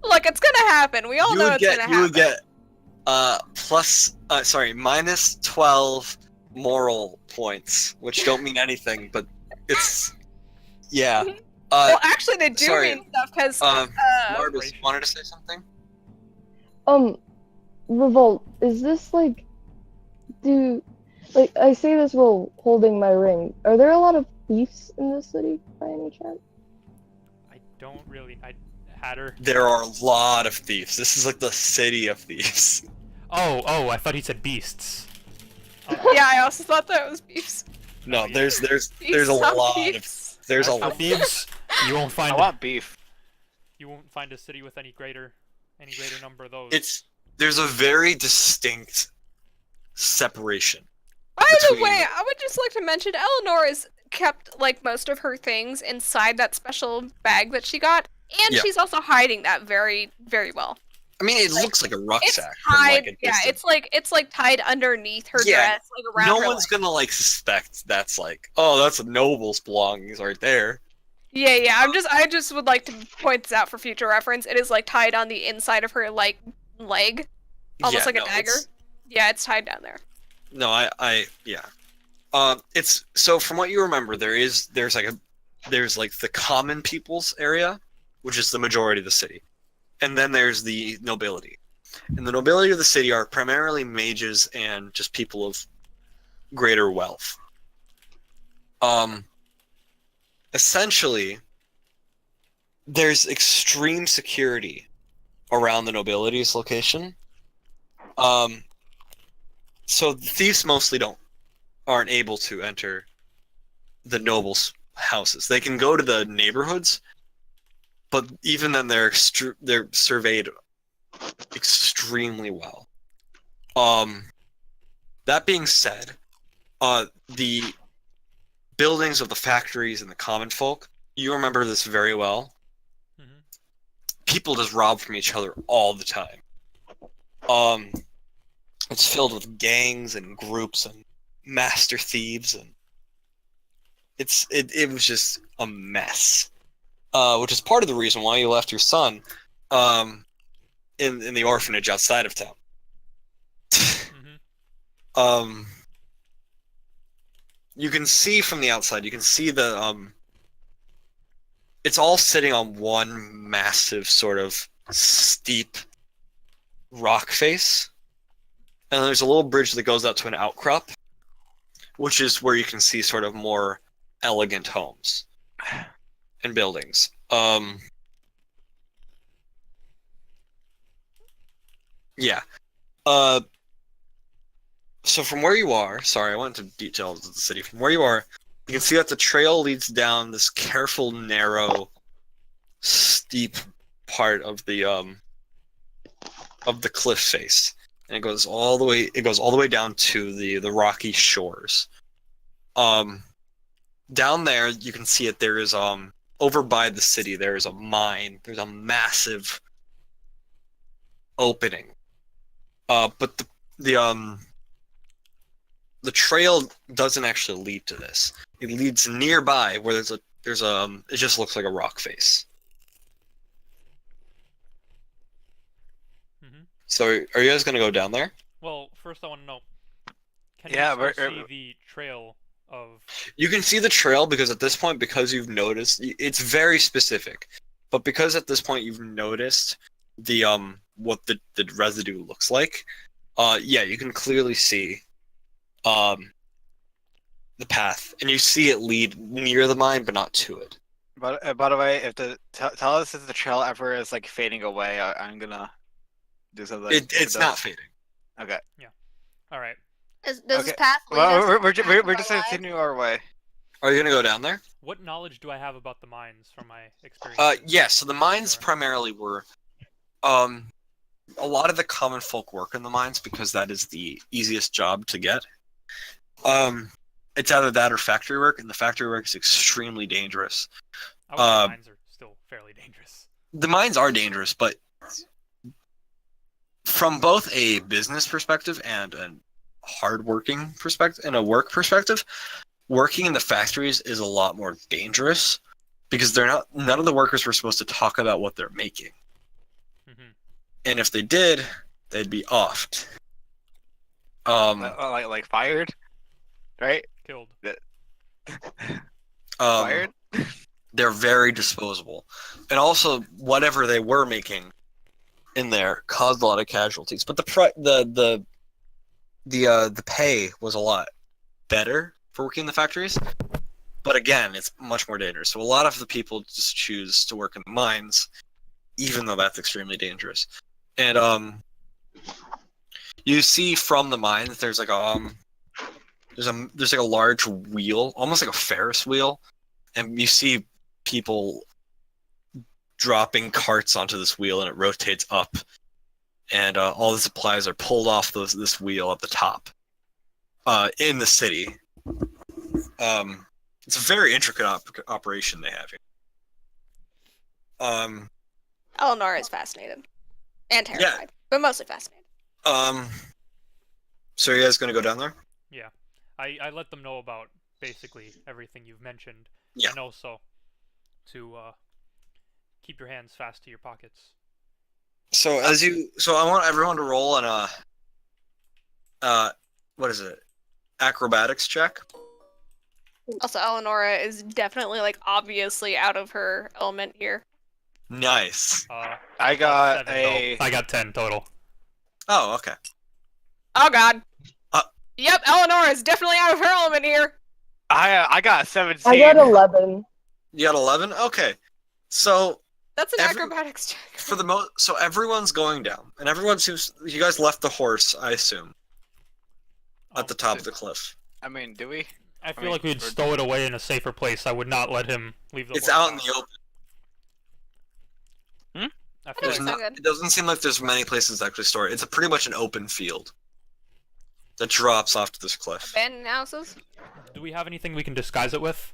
Look, it's gonna happen. We all you know would it's gonna get happen. you would get minus 12 moral points, which don't mean anything, but it's yeah. Well, actually, they do sorry. mean stuff because Marbus wanted to say something. Revolt, is this like, I say this while holding my ring. Are there a lot of thieves in this city by any chance? I don't really. I had her. There are a lot of thieves. This is like the city of thieves. Oh! I thought he said beasts. yeah, I also thought that was beefs. No, there's a Beefs, some lot of beefs. there's a As for lot. thieves, you won't I find want beef. you won't find a city with any greater number of those. There's a very distinct separation. By the between- way, I would just like to mention Eleanor has kept like most of her things inside that special bag that she got, and Yeah. she's also hiding that very, very well. I mean, it looks like a It's rucksack. from, tied, like, a yeah, distance. it's like tied underneath her Yeah, dress, like around No her one's leg. gonna like suspect that's like, oh, that's a noble's belongings right there. Yeah. I just would like to point this out for future reference. It is like tied on the inside of her like leg, almost Yeah, like no, a dagger. it's- Yeah, it's tied down there. No, yeah. It's so from what you remember, there's like the common people's area, which is the majority of the city, and then there's the nobility, and the nobility of the city are primarily mages and just people of greater wealth. Essentially, there's extreme security around the nobility's location. So the thieves mostly aren't able to enter the nobles' houses. They can go to the neighborhoods, but even then they're surveyed extremely well. That being said, the buildings of the factories and the common folk, you remember this very well. Mm-hmm. People just rob from each other all the time. It's filled with gangs and groups and master thieves, and it was just a mess. Which is part of the reason why you left your son in the orphanage outside of town. Mm-hmm. You can see from the outside, you can see the it's all sitting on one massive sort of steep rock face. And there's a little bridge that goes out to an outcrop, which is where you can see sort of more elegant homes and buildings. Yeah. So from where you are, sorry, I went into details of the city. From where you are, you can see that the trail leads down this careful, narrow, steep part of the cliff face, and it goes all the way. It goes all the way down to the rocky shores. Down there, you can see it. There is over by the city. There is a mine. There's a massive opening. But the trail doesn't actually lead to this. It leads nearby where it just looks like a rock face. Mm-hmm. So are you guys gonna go down there? Well, first I want to know. Can Yeah, you still see the trail of? You can see the trail because at this point, because you've noticed, it's very specific. But because at this point you've noticed the what the residue looks like, yeah, you can clearly see the path, and you see it lead near the mine, but not to it. But by the way, if tell us if the trail ever is like fading away, I'm gonna do something. It's not fading. Okay. All right. Does Okay. this path lead Well, us we're back to just our lives? continuing our way. Are you gonna go down there? What knowledge do I have about the mines from my experience? Yeah. So the mines Sure. primarily were, a lot of the common folk work in the mines because that is the easiest job to get. It's either that or factory work, and the factory work is extremely dangerous. I would say the mines are still fairly dangerous. The mines are dangerous, but from both a business perspective and a hard-working perspective and a work perspective, working in the factories is a lot more dangerous because none of the workers were supposed to talk about what they're making. Mm-hmm. And if they did, they'd be offed. Like fired, right? Killed. Fired. They're very disposable, and also whatever they were making in there caused a lot of casualties. But the pay was a lot better for working in the factories. But again, it's much more dangerous. So a lot of the people just choose to work in the mines, even though that's extremely dangerous. And you see from the mine that there's like there's like a large wheel, almost like a Ferris wheel, and you see people dropping carts onto this wheel, and it rotates up, and all the supplies are pulled off this wheel at the top in the city. It's a very intricate operation they have here. Eleanor is fascinated and terrified, but mostly fascinated. So are you guys gonna go down there? Yeah, I let them know about basically everything you've mentioned, Yeah. and also to keep your hands fast to your pockets. So I want everyone to roll on what is it? Acrobatics check. Also, Eleonora is definitely, like, obviously out of her element here. Nice. I got 7 a. I got 10 total. Oh, okay. Oh, God. Yep, Eleonora is definitely out of her element here. I got 17. I got 11. You got 11. Okay. So That's an Every- acrobatics check. for the so everyone's going down, and everyone seems. You guys left the horse, I assume, at the top of the cliff. I mean, do we? I feel like we'd stow it away in a safer place. I would not let him leave the It's horse out in the open. I feel There's That like sounds good. it doesn't seem like there's many places to actually store it. It's a pretty much an open field that drops off to this cliff. Abandoned houses. do we have anything we can disguise it with?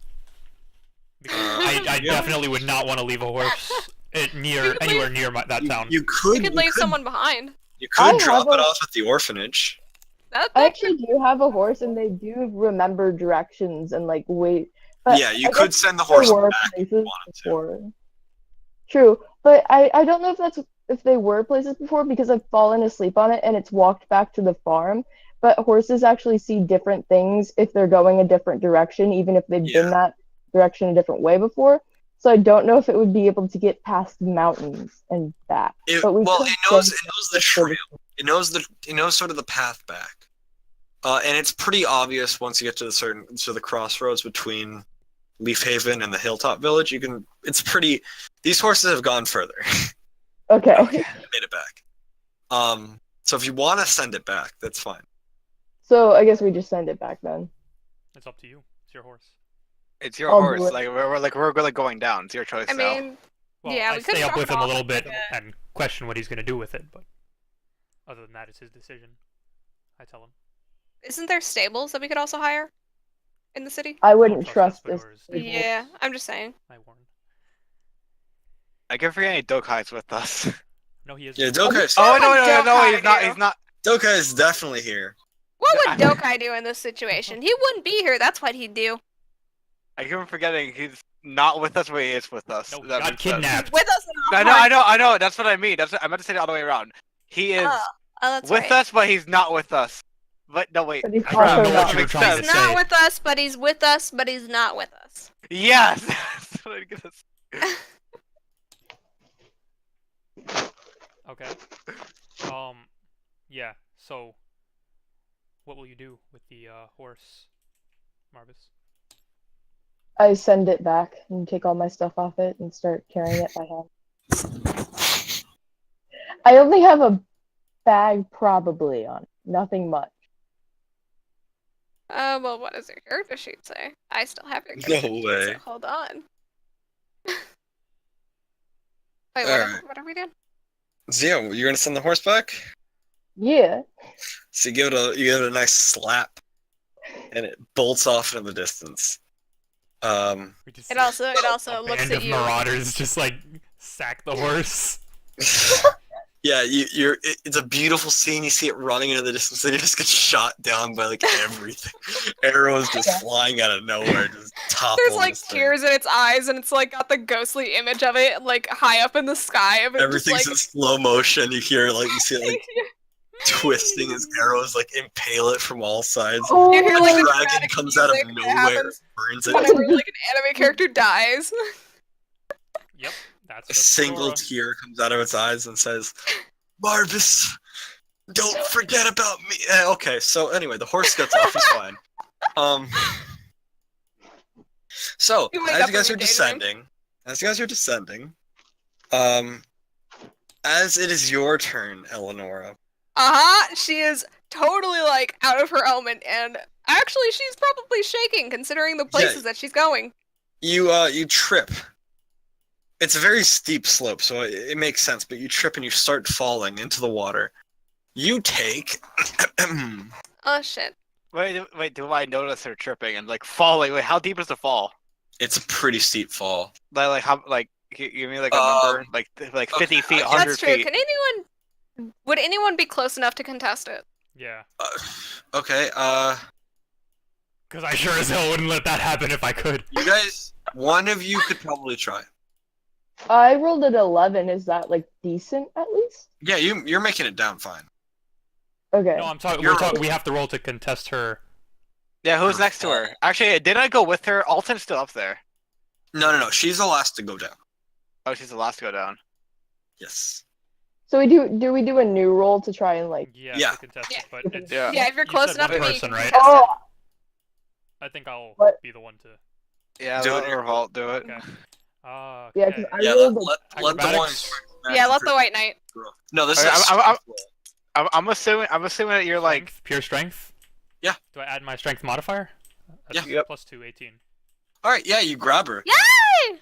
Because I Yeah. definitely would not want to leave a horse You could anywhere near that town. You could You could leave someone behind. You I could drop have it a- off at the orphanage. I That actually do have a horse, and they do remember directions and like wait. But Yeah, you I could guess send the there horse were back if you places wanted to. before. True, but I don't know if they were places before because I've fallen asleep on it and it's walked back to the farm. But horses actually see different things if they're going a different direction, even if they've Yeah. been that direction a different way before. So I don't know if it would be able to get past mountains and back. But we could It knows send the it for trail. It knows sort of the path back. And it's pretty obvious once you get to the crossroads between Leaf Haven and the Hilltop Village. These horses have gone further. Okay. They made it back. So if you want to send it back, that's fine. So I guess we just send it back then. It's up to you. It's your horse. It's your I'll do horse. it. Like we're really going down. It's your choice I now. mean, Well, Yeah, I we could stay up drop with it him a off little at, bit like, and question what he's gonna do with it, but other than that, it's his decision. I tell him. Isn't there stables that we could also hire in the city? I don't wouldn't trust this. Espadors. stable. Yeah, I'm just saying. I warn. I can't forget any Dokai's with us. No, he is. Yeah, Dokai's Oh no, What no, would he's not. Dokai He's not. Dokai is definitely here. What would Dokai do in this situation? He wouldn't be here. That's what he'd do. I keep forgetting he's not with us, but he is with us. No, If he that got makes sense. kidnapped. With us in our I know. That's what I mean. I meant to say it all the way around. He is Oh, that's with right. us, but he's not with us. But no, wait. But he's I don't also know what not. you were Makes trying sense. to He's not say. with us, but he's with us, but he's not with us. Yes. That's what I guess. Okay. Yeah. So, what will you do with the horse, Marvis? I send it back and take all my stuff off it and start carrying it by hand. I only have a bag probably on it. Nothing much. well, what does your character sheet say? I still have your No character sheet, way. so hold on. Wait, Alright. what are we doing? So yeah, you're gonna send the horse back? Yeah. So you give it a nice slap, and it bolts off into the distance. We just It see also a looks band at of you. marauders just like sack the horse. Yeah, it's a beautiful scene. You see it running into the distance, and it just gets shot down by like everything. Arrows just flying out of nowhere, just topple. There's like tears in its eyes, and it's like got the ghostly image of it like high up in the sky. Of it Everything's just, in slow motion. You hear you see it like twisting as arrows like impale it from all sides. Oh, You hear like The the dragon dramatic comes out of music that nowhere, happens burns it. whenever like an anime character dies. Yep, that's A just single Sora. tear comes out of its eyes and says, "Marvis, don't forget about me." Okay, so anyway, the horse gets off. He's fine. So You wake as up you guys from are your descending, as it is your turn, Eleonora. She is totally like out of her element, and actually she's probably shaking considering the places that she's going. You trip. It's a very steep slope, so it makes sense. But you trip and you start falling into the water. You take. Oh shit. Wait. Do I notice her tripping and like falling? Wait, how deep is the fall? It's a pretty steep fall. Like how? Like you mean like a number? Like 50 okay, feet, I- 100 That's true. feet. Would anyone be close enough to contest it? Yeah, Okay. because I sure as hell wouldn't let that happen if I could. You guys, one of you could probably try. I rolled at 11. Is that like decent at least? Yeah, you're making it down fine. Okay. No, I'm talking. You're We're talking. right. We have to roll to contest her. Yeah, who's next to her? Actually, did I go with her? Alton's still up there. No. She's the last to go down. Oh, she's the last to go down. Yes. So we do we do a new roll to try and like? Yeah, Yeah. to contest Yeah. it, but it's, Yeah. Yeah, if you're you close said enough one to me, you person, can right? contest Oh, I think I'll What? be the one to. Yeah, Do let it. Revolt do it. Okay. yeah, Okay. because I Yeah. rolled. Let the one. Acrobatics? Yeah, let the white knight. No, this is. Okay, a I'm- strength roll. I'm assuming that you're like. Strength, pure strength. Yeah. Do I add my strength modifier? That's Yeah. Plus 2, 18. All right. Yeah, you grab her. Yay!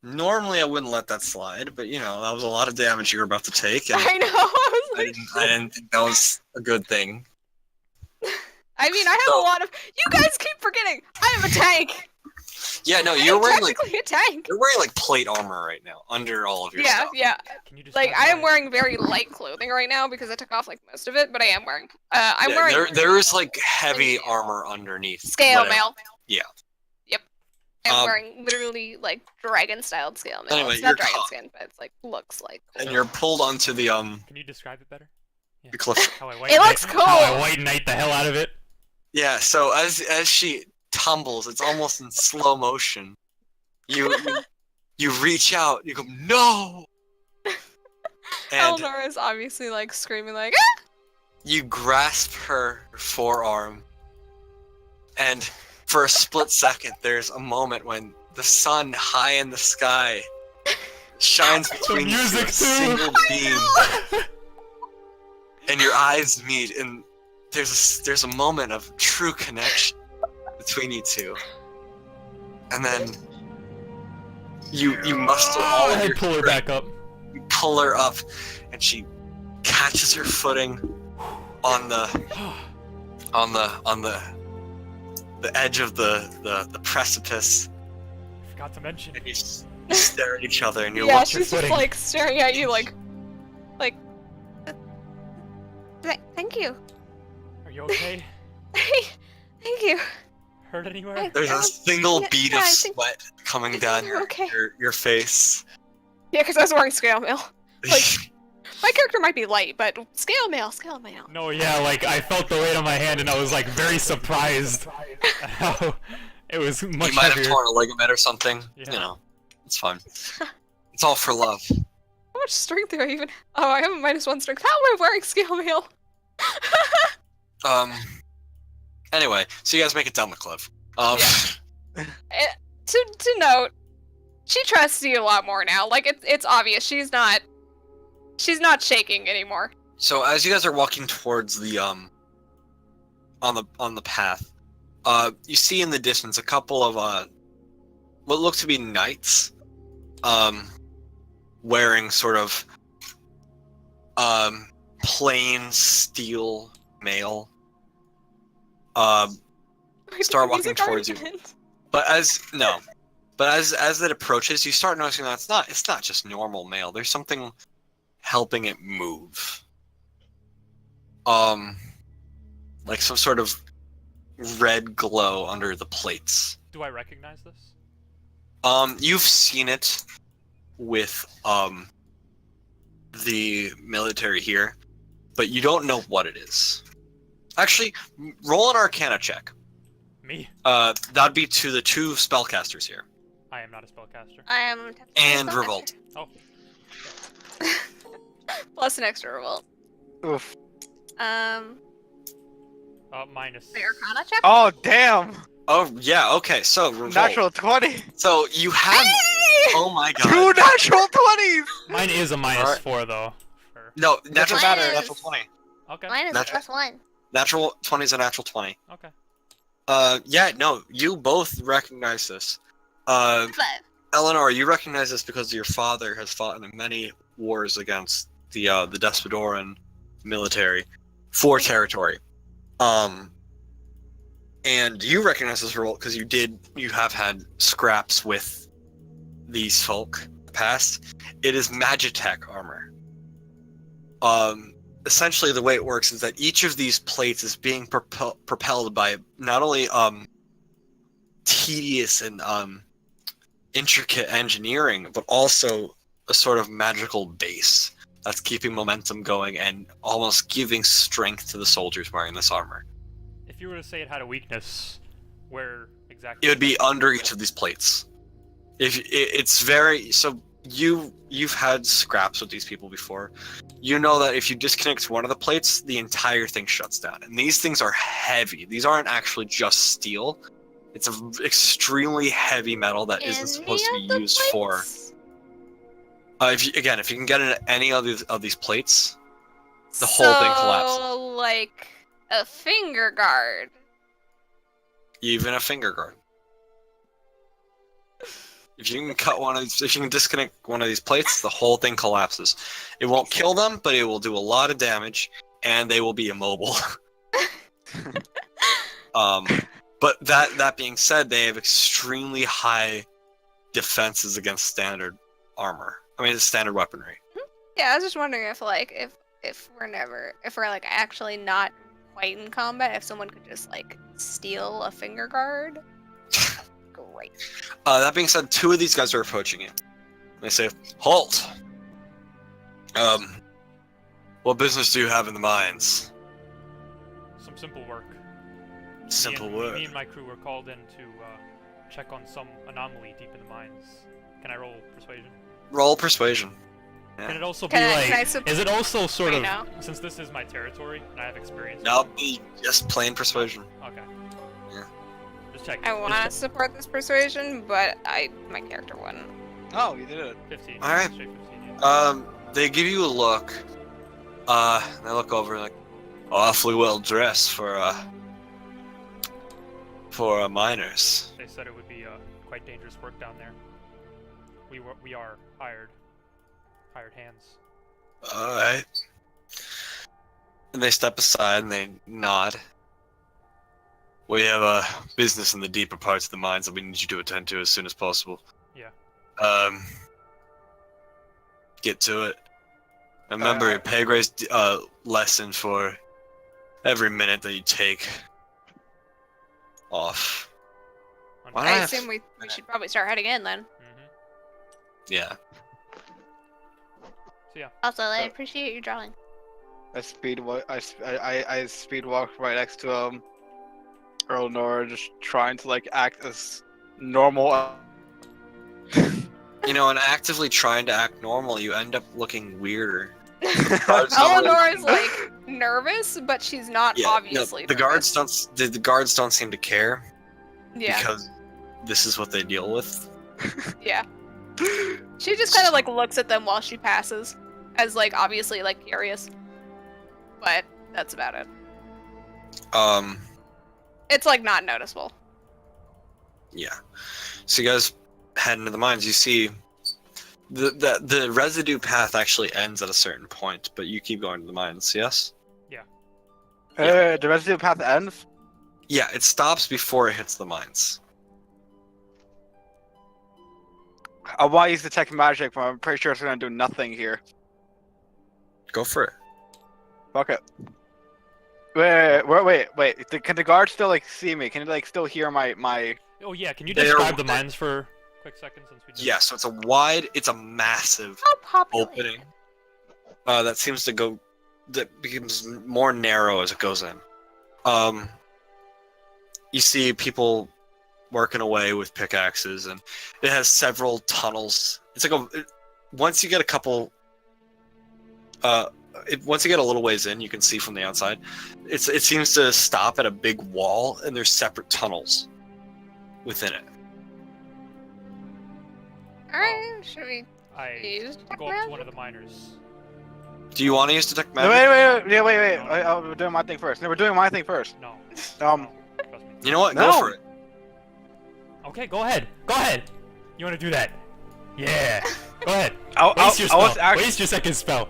Normally I wouldn't let that slide, but you know, that was a lot of damage you were about to take, and I know. I was like, I didn't think that was a good thing. I mean, I have a lot of. You guys keep forgetting. I am a tank. Yeah, no, I'm you're wearing like technically a tank. plate armor right now under all of your Yeah, stuff. yeah. Can you Like describe I am why- wearing very light clothing right now because I took off like most of it, but I am wearing. I'm wearing There is like heavy armor underneath. scale whatever. mail. Yeah. Yep. I'm Um, wearing literally like dragon-styled scale mail. Anyway, It's not you're dragon caught. skin, but it's like looks like. And you're pulled onto the Can you describe it better? Yeah. the cliff. How I white It knight- looks cool. How I white knight the hell out of it. Yeah, so as she tumbles, it's almost in slow motion. You reach out, you go, no! And Eleanor is obviously like screaming like, ah! you grasp her forearm, and for a split second, there's a moment when the sun high in the sky shines between you music a too. single beam, and your eyes meet, and there's a moment of true connection between you two, and then you muster all of I your pull her strength. back up. You pull her up, and she catches her footing on the edge of the precipice, Forgot to mention. and you stare at each other, and you Yeah, look. she's just footing. like staring at you like. Thank you. Are you okay? Thank you. Hurt anywhere? There's a single bead yeah, of I think- sweat coming I down think I'm okay. your face. Yeah, because I was wearing scale mail. Like, my character might be light, but scale mail. No, yeah, like I felt the weight on my hand and I was like very surprised at how it was much You might have heavier. torn a ligament or something. Yeah. You know, it's fine. It's all for love. How much strength do I even? Oh, I have a -1 strength. How am I wearing scale mail? Anyway, so you guys make it down the cliff. To note, she trusts you a lot more now. Like it's obvious she's not shaking anymore. So as you guys are walking towards the on the path, you see in the distance a couple of what look to be knights, wearing sort of plain steel mail. Wait, Start the walking music already towards you. ends? But as it approaches, you start noticing that it's not just normal mail. There's something helping it move. Like some sort of red glow under the plates. Do I recognize this? You've seen it with the military here, but you don't know what it is. Actually, roll an Arcana check. Me? That'd be to the two spellcasters here. I am not a spellcaster. I am. And revolt. Oh, Plus an extra revolt. Oof. minus. The Arcana check? Oh damn! Oh yeah, okay. So revolt. Natural 20. So you have. Hey! Oh my god. 2 natural 20s. Mine is a Alright. -4 though. For... No, natural Mine matter. is- Natural 20. Okay. Mine is Natural- +1. Natural 20 is a natural 20. Okay. Yeah, no, you both recognize this. 5. Eleanor, you recognize this because your father has fought in many wars against the Despodoran military for territory. And you recognize this revolt because you have had scraps with these folk in the past. It is Magitech armor. Essentially the way it works is that each of these plates is being propelled by not only tedious and intricate engineering, but also a sort of magical base that's keeping momentum going and almost giving strength to the soldiers wearing this armor. If you were to say it had a weakness, where exactly? It would be under each of these plates. It's very so. You've had scraps with these people before. You know that if you disconnect one of the plates, the entire thing shuts down. And these things are heavy. These aren't actually just steel. It's an extremely heavy metal that isn't supposed to be used for. If you can get into any of these plates, the whole thing collapses. So, like a finger guard. Even a finger guard. If you can cut one of these, if you can disconnect one of these plates, the whole thing collapses. It won't kill them, but it will do a lot of damage, and they will be immobile. But that being said, they have extremely high defenses against standard armor. I mean, standard weaponry. Yeah, I was just wondering if we're like actually not quite in combat, if someone could just like steal a finger guard. Great. That being said, 2 of these guys are approaching you. They say, "Halt! What business do you have in the mines?" Some simple work. Simple work. Me and my crew were called in to check on some anomaly deep in the mines. Can I roll persuasion? Roll persuasion. Can it also Can be I like? Is it also sort I of know. since this is my territory and I have experience? That'll be just plain persuasion. Okay. Yeah. Just check. I want to support this persuasion, but my character wouldn't. Oh, you did it. 15. All right. Straight 15, yeah. They give you a look. They look over like, awfully well dressed for miners. They said it would be quite dangerous work down there. We are hired hands. All right. And they step aside and they nod. We have a business in the deeper parts of the mines that we need you to attend to as soon as possible. Yeah. Get to it. Remember, your pay grades lessen for every minute that you take off. Why do I have- assume we should probably start heading in then. Yeah. So yeah. Also, I appreciate your drawing. I speed walk right next to Earl Nora, just trying to like act as normal. You know, and actively trying to act normal, you end up looking weirder. Eleanor is like nervous, but she's not obviously. The guards don't. The guards don't seem to care. Yeah. Because this is what they deal with. Yeah. She just kind of like looks at them while she passes, as like obviously like curious. But that's about it. It's like not noticeable. Yeah. So you guys head into the mines. You see, the residue path actually ends at a certain point, but you keep going to the mines. Yes. The residue path ends. Yeah, it stops before it hits the mines. I want to use detect magic, but I'm pretty sure it's gonna do nothing here. Go for it. Fuck it. Wait. Can the guard still like see me? Can he like still hear my? Oh yeah. Can you They're- describe the mines for a quick second since we just... Yeah. So it's a massive How popular? opening. That seems to go. That becomes more narrow as it goes in. You see people working away with pickaxes, and it has several tunnels. It's like once you get a couple. Once you get a little ways in, you can see from the outside. It seems to stop at a big wall, and there's separate tunnels within it. Alright, should we I use go up to one of the miners. Do you want to use detect No, magic? wait. We're doing my thing first. No, we're doing my thing first. No. Um, No, trust me. You know what? No. Go for it. Okay, go ahead. Go ahead. You want to do that? Yeah. Go ahead. I Waste your spell. was actually. Waste your second spell.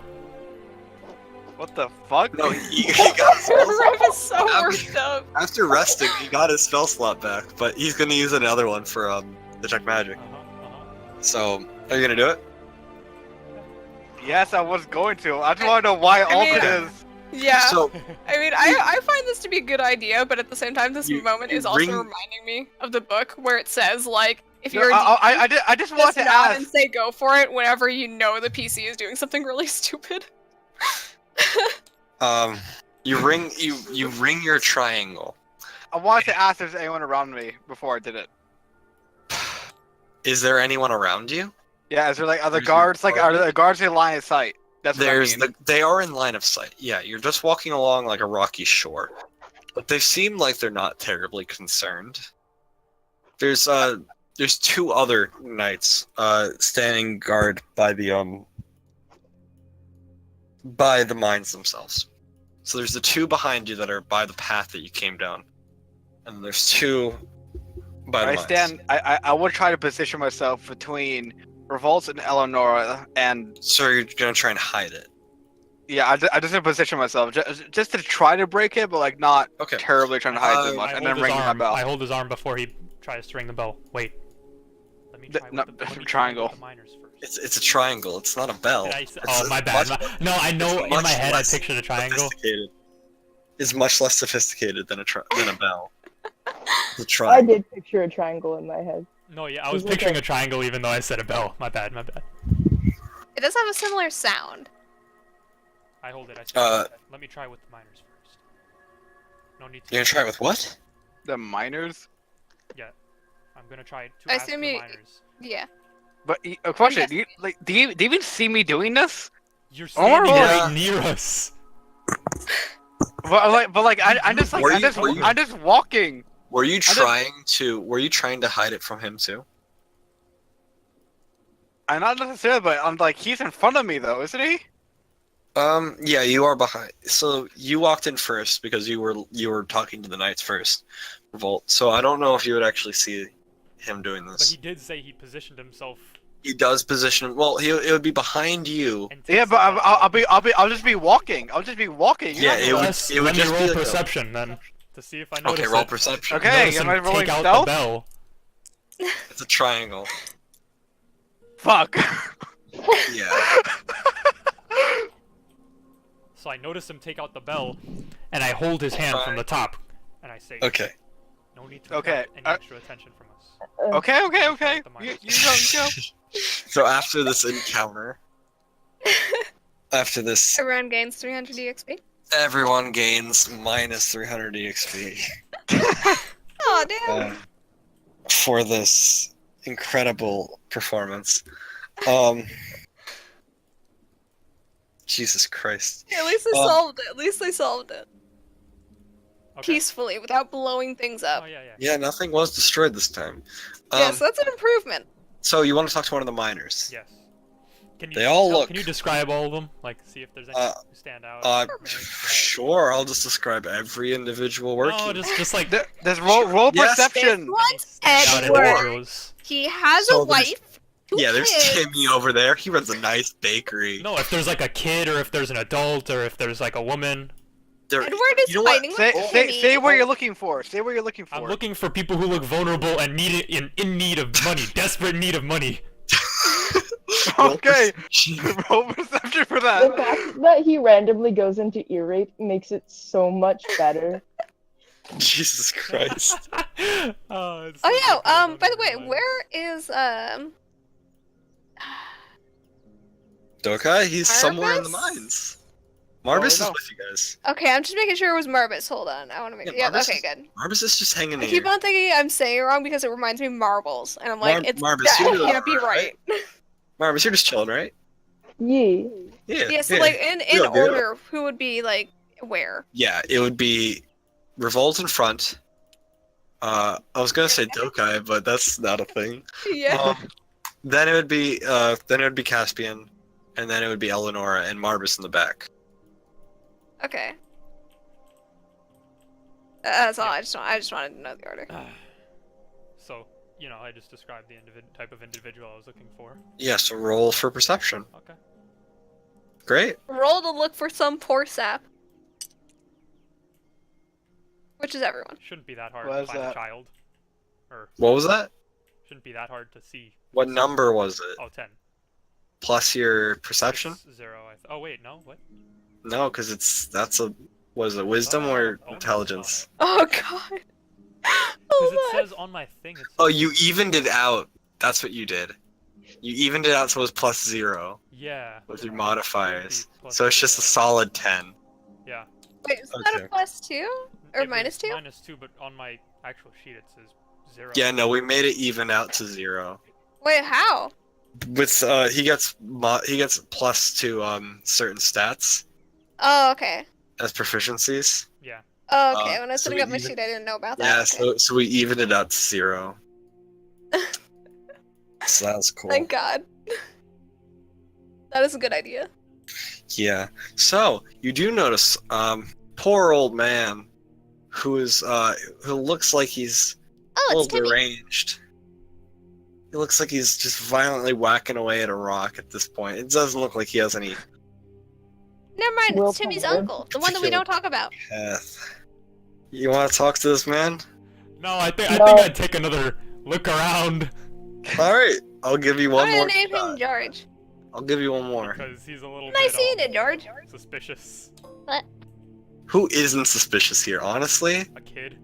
What the fuck? No, he got his spell Rev slot. is so worked up. After resting, he got his spell slot back, but he's gonna use another one for detect magic. So, are you gonna do it? Yes, I was going to. I just want to know why I mean- Alton is. Yeah. So, I mean, I find this to be a good idea, but at the same time, this You- moment you is also ring- reminding me of the book where it says, like, if No, you're a I just want just to nod and ask. say go for it whenever you know the PC is doing something really stupid. you ring your triangle. I wanted to ask if there's anyone around me before I did it. Is there anyone around you? Yeah, is there like are the There's no guards like guard. are the guards in line of sight? That's what There's I mean. they are in line of sight. Yeah, you're just walking along like a rocky shore, but they seem like they're not terribly concerned. There's 2 other knights standing guard by the mines themselves. So there's the 2 behind you that are by the path that you came down, and there's 2 by the mines. I would try to position myself between Revolt and Eleonora, and So you're gonna try and hide it. yeah, I just want to position myself just to try to break it, but like not Okay. terribly trying to hide too much, I and hold then his ring my arm. bell. I hold his arm before he tries to ring the bell. Wait. Let me try No, with let me try triangle. with the miners first. It's a triangle. It's not a bell. Did I It's my bad. much- No, I know it's in my much head I less pictured a triangle. Sophisticated. It's much less sophisticated than a bell. It's a I triangle. did picture a triangle in my head. No, yeah, I was Is it picturing a- a triangle even though I said a bell. My bad. It does have a similar sound. I hold it. Let me try with the miners first. No need to. You're gonna try it with what? The miners. Yeah, I'm gonna try to I ask the assume you- miners. Yeah. But a question: Yes. do you even see me doing this? You're Oh my standing God. right near us. But I'm just Were you- I'm just walking. Were you don't- trying to hide it from him too? I'm not necessarily, but I'm like he's in front of me though, isn't he? Yeah, you are behind. So you walked in first because you were talking to the knights first, Revolt. So I don't know if you would actually see him doing But this. he did say he positioned himself. He does position. Well, it would be behind you. And Yeah, takes but the bell. I'll just be walking. I'll just be walking. You're Yeah, not it gonna- would- Let it would me just roll be like a- perception then to see if I notice Okay, roll it. perception. Okay. Notice am I him rolling take out stealth? the bell. It's a triangle. Fuck. Yeah. So I notice him take out the bell, and I hold his hand from the top, and I say, Okay. "No need to Okay, attract any extra attention from us." Okay. You go. You go. So after this encounter, after this, Everyone gains 300 EXP. everyone gains minus 300 EXP Oh damn. for this incredible performance. Jesus Christ. At least they solved it. At least they solved it Okay. peacefully without blowing things Oh up. yeah, yeah. Yeah, nothing was destroyed this time. Yes, that's an improvement. So you want to talk to one of the miners? Yes. Can you They all look- Can you describe all of them? Like, see if there's any who stand out. Sure, I'll just describe every individual working. No, just like There's roll Yes. perception. This one's stand out Edward. individuals. He has So a there's- wife. Two Yeah, there's kids. Timmy over there. He runs a nice bakery. No, if there's like a kid, or if there's an adult, or if there's like a woman. There, Edward is you know what? fighting Say, with say, Timmy. say where you're looking for. Say where you're looking for. I'm looking for people who look vulnerable and in need of money, desperate need of money. Okay. perception. Roll perception for The that. fact that he randomly goes into ear rape makes it so much better. Jesus Christ. Oh, it's Oh so yeah. good to By the remember way, that. where is Dokai, he's somewhere in the Marbus? mines. Marbus is no. with you guys. Okay, I'm just making sure it was Marbus. Hold on, I want to make. Yeah, Yeah. Marbus Okay, is- good. Marbus is just hanging I in keep here. on thinking I'm saying it wrong because it reminds me of marbles, and I'm like, it's Marbus, that you're doing can't be alright, right. Marbus, you're just chilling, right? Yee. Yeah. Yeah. So yeah. like in Yeah, yeah. order, who would be like where? Yeah, it would be Revolt in front. I was gonna say Dokai, but that's not a thing. Yeah. Then it would be Caspian, and then it would be Eleonora and Marbus in the back. Okay. That's all. I just wanted to know the order. So, you know, I just described the type of individual I was looking for. Yeah, so roll for perception. Okay. Great. Roll to look for some poor sap. Which is everyone. Shouldn't be that hard What to is find that? a child. Or What was that? shouldn't be that hard to see. What number was it? Oh, 10. Plus your perception? It's 0. Oh wait, no. What? No, because was it wisdom or Oh, no, intelligence? Oh god. Because Oh it my. says on my thing. It says, Oh, you evened it out. That's what you did. You evened it out so it was plus 0 Yeah. with your Should modifiers. be plus So it's just a 0. solid 10. Yeah. Wait, is that Okay. a +2 or It was -2? -2, but on my actual sheet it says 0. Yeah, no, we made it even out to 0. Wait, how? With he gets plus to certain stats Oh, okay. as proficiencies. Yeah. Oh, okay. When I was so setting we up my even- sheet, I didn't know about Yeah, that. Okay. so we evened it out to 0. So that was cool. Thank God. That is a good idea. Yeah. So you do notice, poor old man, who looks like he's Oh, a it's little Timmy. deranged. He looks like he's just violently whacking away at a rock at this point. It doesn't look like he has any Never mind, Will it's Timmy's Power. uncle, the one that we don't talk about. path. You want to talk to this man? No, I think No. I'd take another look around All right, I'll give you one I'm more. gonna name him shot. George. I'll give you one more. because he's a little Nice bit seeing you, George. suspicious. Who isn't suspicious here, honestly? A kid.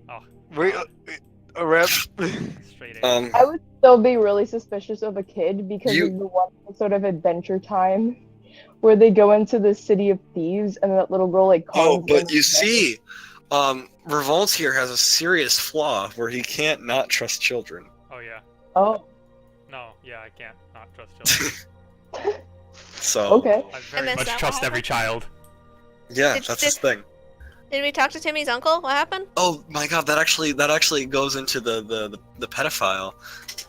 Oh, Rip. straight A. I would still be really suspicious of a kid because You- of the one sort of Adventure Time where they go into the city of thieves and that little girl like Oh, calms but them you down. see, Revolt here has a serious flaw where he can't not trust children. Oh yeah. Oh, No, yeah, I can't not trust children. So, okay. I very missed much that. What trust every happened? child. yeah, Did- that's did- his thing. Did we talk to Timmy's uncle? What happened? Oh my god, that actually goes into the pedophile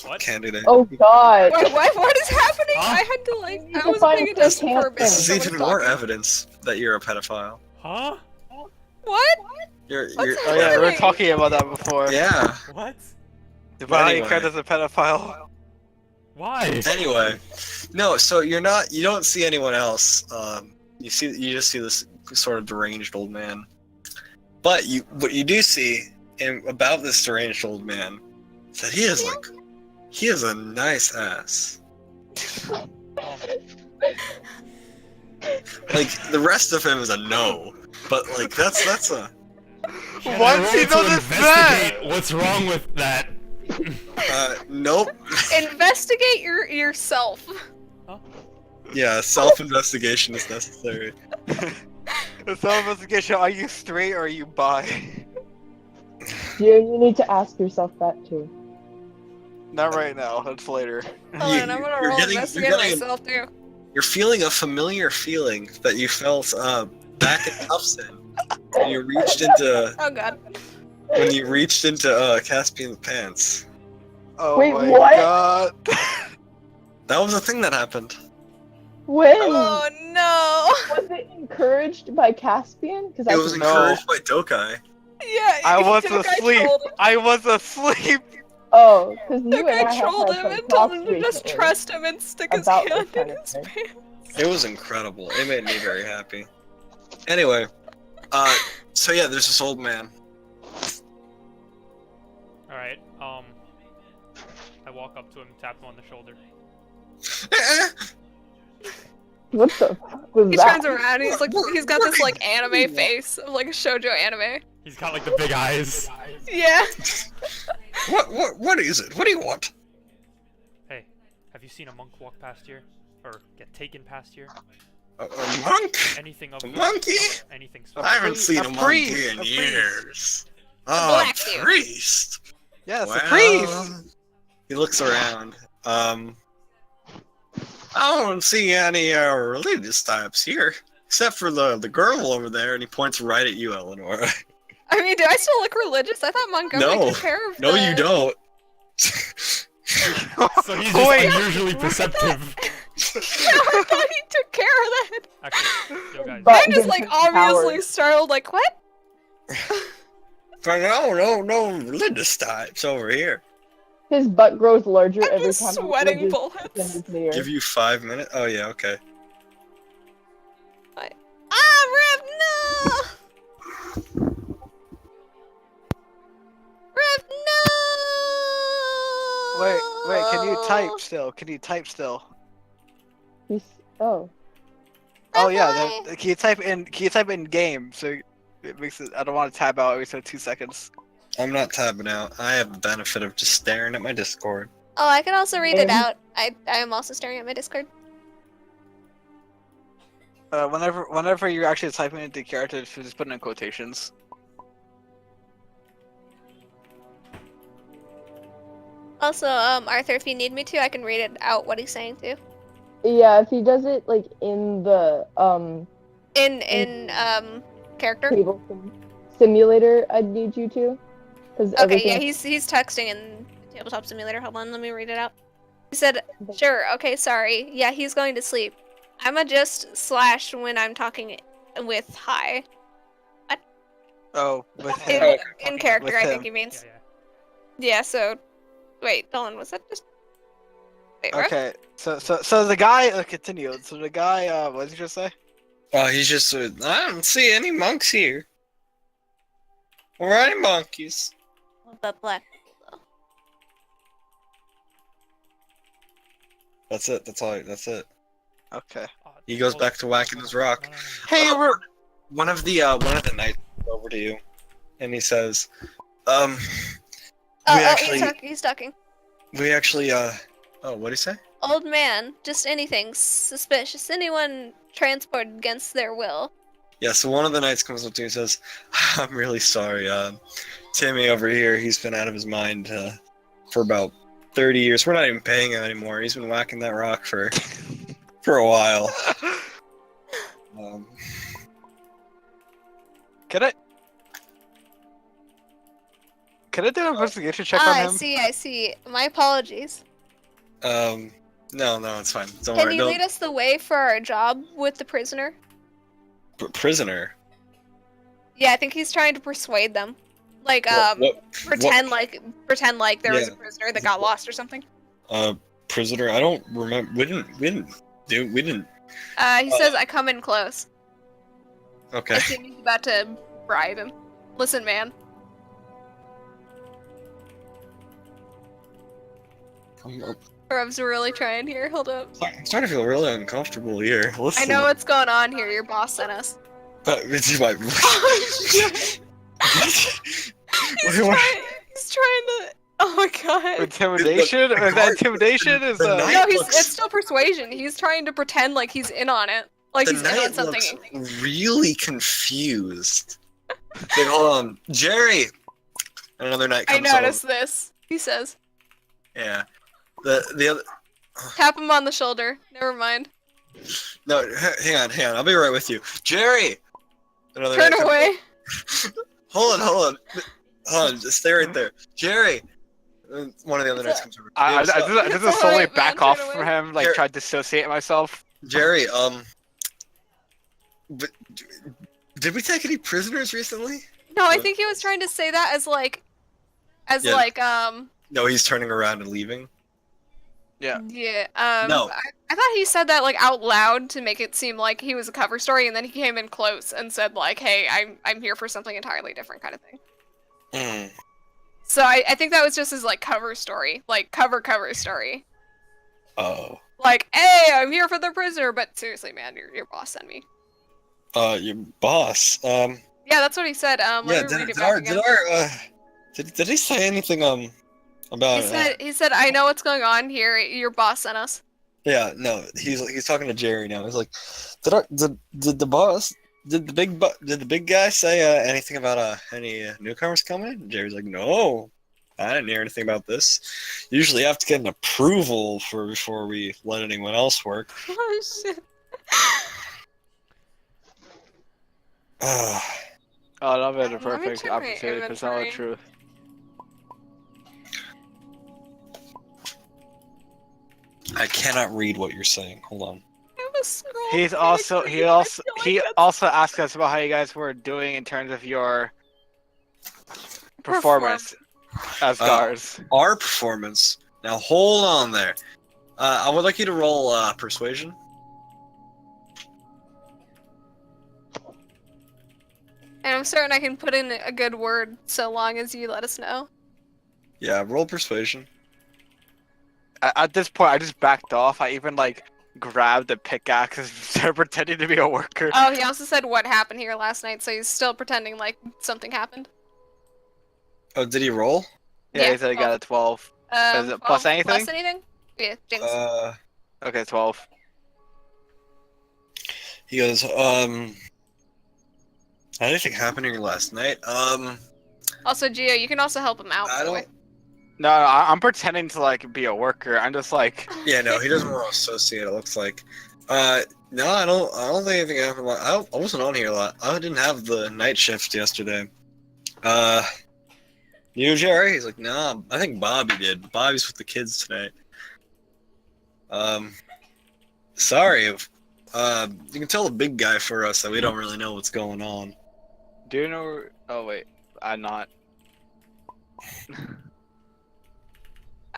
What? candidate. Oh god. Wait, what is happening? Huh? I had to like. You I can was find paying it attention first for a minute. This is Someone even was more talking. evidence that you're a pedophile. Huh? What? You're What's Oh yeah, we were happening? talking about that before. yeah. What? About how you Anyway. count as a pedophile. Why? Anyway, no, so you don't see anyone else. You just see this sort of deranged old man. But what you do see about this deranged old man is that he has a nice ass. Like the rest of him is a no, but like that's a Can Once I roll you know to this investigate what's wrong with that? nope. Investigate yourself. Yeah, self-investigation is necessary. The self-investigation, are you straight or are you bi? You need to ask yourself that too. Not right now, that's later. Hold on, I'm gonna you're roll getting- investigate you're getting- myself too. You're feeling a familiar feeling that you felt back in Tufton when you reached into Oh god. Caspian's pants. Oh Wait, my what? god. That was a thing that happened. When? Oh no. Was it encouraged by Caspian? Because It was encouraged by Dokai. Yeah. I was Dokai asleep. trolled him. I was asleep. Oh, because you and I Dokai have trolled had him some and told him talks to just recently. trust him and stick his about hand this kind in of his thing. pants. It was incredible. It made me very happy. Anyway, so yeah, there's this old man. Alright, I walk up to him, tap him on the shoulder. What the fuck was He that? turns around and he's got this like anime face of like a shoujo anime. He's got like the big eyes. Yeah. What is it? What do you want? Hey, have you seen a monk walk past here? Or get taken past here? A monk? Anything of A monkey? anything I haven't seen a monkey priest, in a priest. years. Oh, black dude. priest. Yes, Well, the priest. He looks around. I don't see any religious types here, except for the girl over there, and he points right at you, Eleanor. I mean, do I still look religious? I thought Montgomery No. took care of No, the... you don't. So he's just Wait. unusually perceptive. I thought he took care of that. Actually, yo guys. But- I'm just like gives him obviously powers. startled, like, what? But no religious types over here. His butt grows larger I'm every just time. sweating religious bullets. is near. Give you 5 minutes. Oh yeah, okay. Ah, Rev, no! Rev, no! Wait, can you type still? Can you type still? He's, oh. Oh yeah, Bye. can you type in game so it makes it I don't want to tab out every 2 seconds. I'm not tabbing out. I have the benefit of just staring at my Discord. Oh, I can also read it Um, out. I am also staring at my Discord. Whenever you're actually typing into characters, just put it in quotations. Also, Arthur, if you need me to, I can read it out what he's saying too. Yeah, if he does it like in the In character. table simulator, I'd need you to. Because Okay, yeah, he's texting in Tabletop Simulator. Hold on, let me read it out. He said, "Sure, okay, sorry. Yeah, he's going to sleep. I'ma just slash when I'm talking with hi Oh, with in, him. in character. With I him. think he means." Yeah, Yeah. So, wait, Dylan, was that just? Wait, what? Okay, so the guy continued. So the guy, what did you just say? He's just. I don't see any monks here. Or any monkeys. What about black people though? That's it. That's all. That's it. Okay. He goes back to whacking his rock. No. Hey, we're One of the knights comes over to you, and he says, Oh, actually- he's talking. "We actually, oh, what did he say?" Old man, just anything suspicious. Anyone transported against their will. Yeah. So one of the knights comes up to you and says, "I'm really sorry. Timmy over here, he's been out of his mind for about 30 years. We're not even paying him anymore. He's been whacking that rock for a while." Can I do an investigation check Ah, on I him? see. My apologies. No, it's fine. Don't Can worry. you lead us the way for our job with the prisoner? Prisoner. Yeah, I think he's trying to persuade them. Like, pretend like there was a prisoner that got lost or something. Prisoner. I don't remember. We didn't. He says, I come in close. Okay. I assume he's about to bribe him. Listen, man. Rev's really trying here. Hold up. I'm starting to feel really uncomfortable here. Listen. I know what's going on here. Your boss sent us. It's my. He's trying to. Oh my god. Intimidation? Is that intimidation? Is the knight No, looks- it's still persuasion. He's trying to pretend like he's in on it. Like The he's in on knight something. looks really confused. Like, hold on, Jerry. Another knight I comes over. noticed this. He says. Yeah. The other. Tap him on the shoulder. Never mind. No, hang on. I'll be right with you, Jerry. Another Turn knight comes- away. Hold on. Just stay right there, Jerry. One of the other knights comes over. I Yeah, so- just It's slowly alright, man, back turn off away. from him, like Here. try to dissociate myself. Jerry, but did we take any prisoners recently? No, I think he was trying to say that as Yeah. No, he's turning around and leaving. Yeah. Yeah. No. I thought he said that like out loud to make it seem like he was a cover story, and then he came in close and said like, "Hey, I'm here for something entirely different," kind of thing. Mm. So I think that was just his like cover story, like cover story. Oh. Like, hey, I'm here for the prisoner, but seriously, man, your boss sent me. Your boss. Yeah, that's what he said. Yeah. Let me read it Did back our again. did he say anything about? He said, I know what's going on here. Your boss sent us. Yeah. No. He's talking to Jerry now. He's like, did the big guy say anything about any newcomers coming in? Jerry's like, no. I didn't hear anything about this. Usually you have to get an approval before we let anyone else work. Oh shit. Oh, that'll be the Let me perfect check my opportunity to tell the inventory. truth. I cannot read what you're saying. Hold on. I was scrolling He through also the screen, I feel like that's- also asked us about how you guys were doing in terms of your performance as guards. Our performance. Now hold on there. I would like you to roll persuasion. And I'm certain I can put in a good word so long as you let us know. Yeah, roll persuasion. At this point, I just backed off. I even like grabbed a pickaxe and started pretending to be a worker. Oh, he also said what happened here last night, so he's still pretending like something happened. Oh, did he roll? Yeah, he said he got a 12. Is it plus 12 anything? Plus anything? Yeah, jinx. Okay, 12. He goes, anything happened here last night? Also, Gio, you can also help him out, by I the way. don't. No, I'm pretending to like be a worker. I'm just like, Yeah, no, he doesn't want to associate. It looks like. No, I don't think anything happened. I wasn't on here a lot. I didn't have the night shift yesterday. You, Jerry? He's like, nah, I think Bobby did. Bobby's with the kids tonight. Sorry. You can tell the big guy for us that we don't really know what's going on. do you know? Oh wait, I'm not.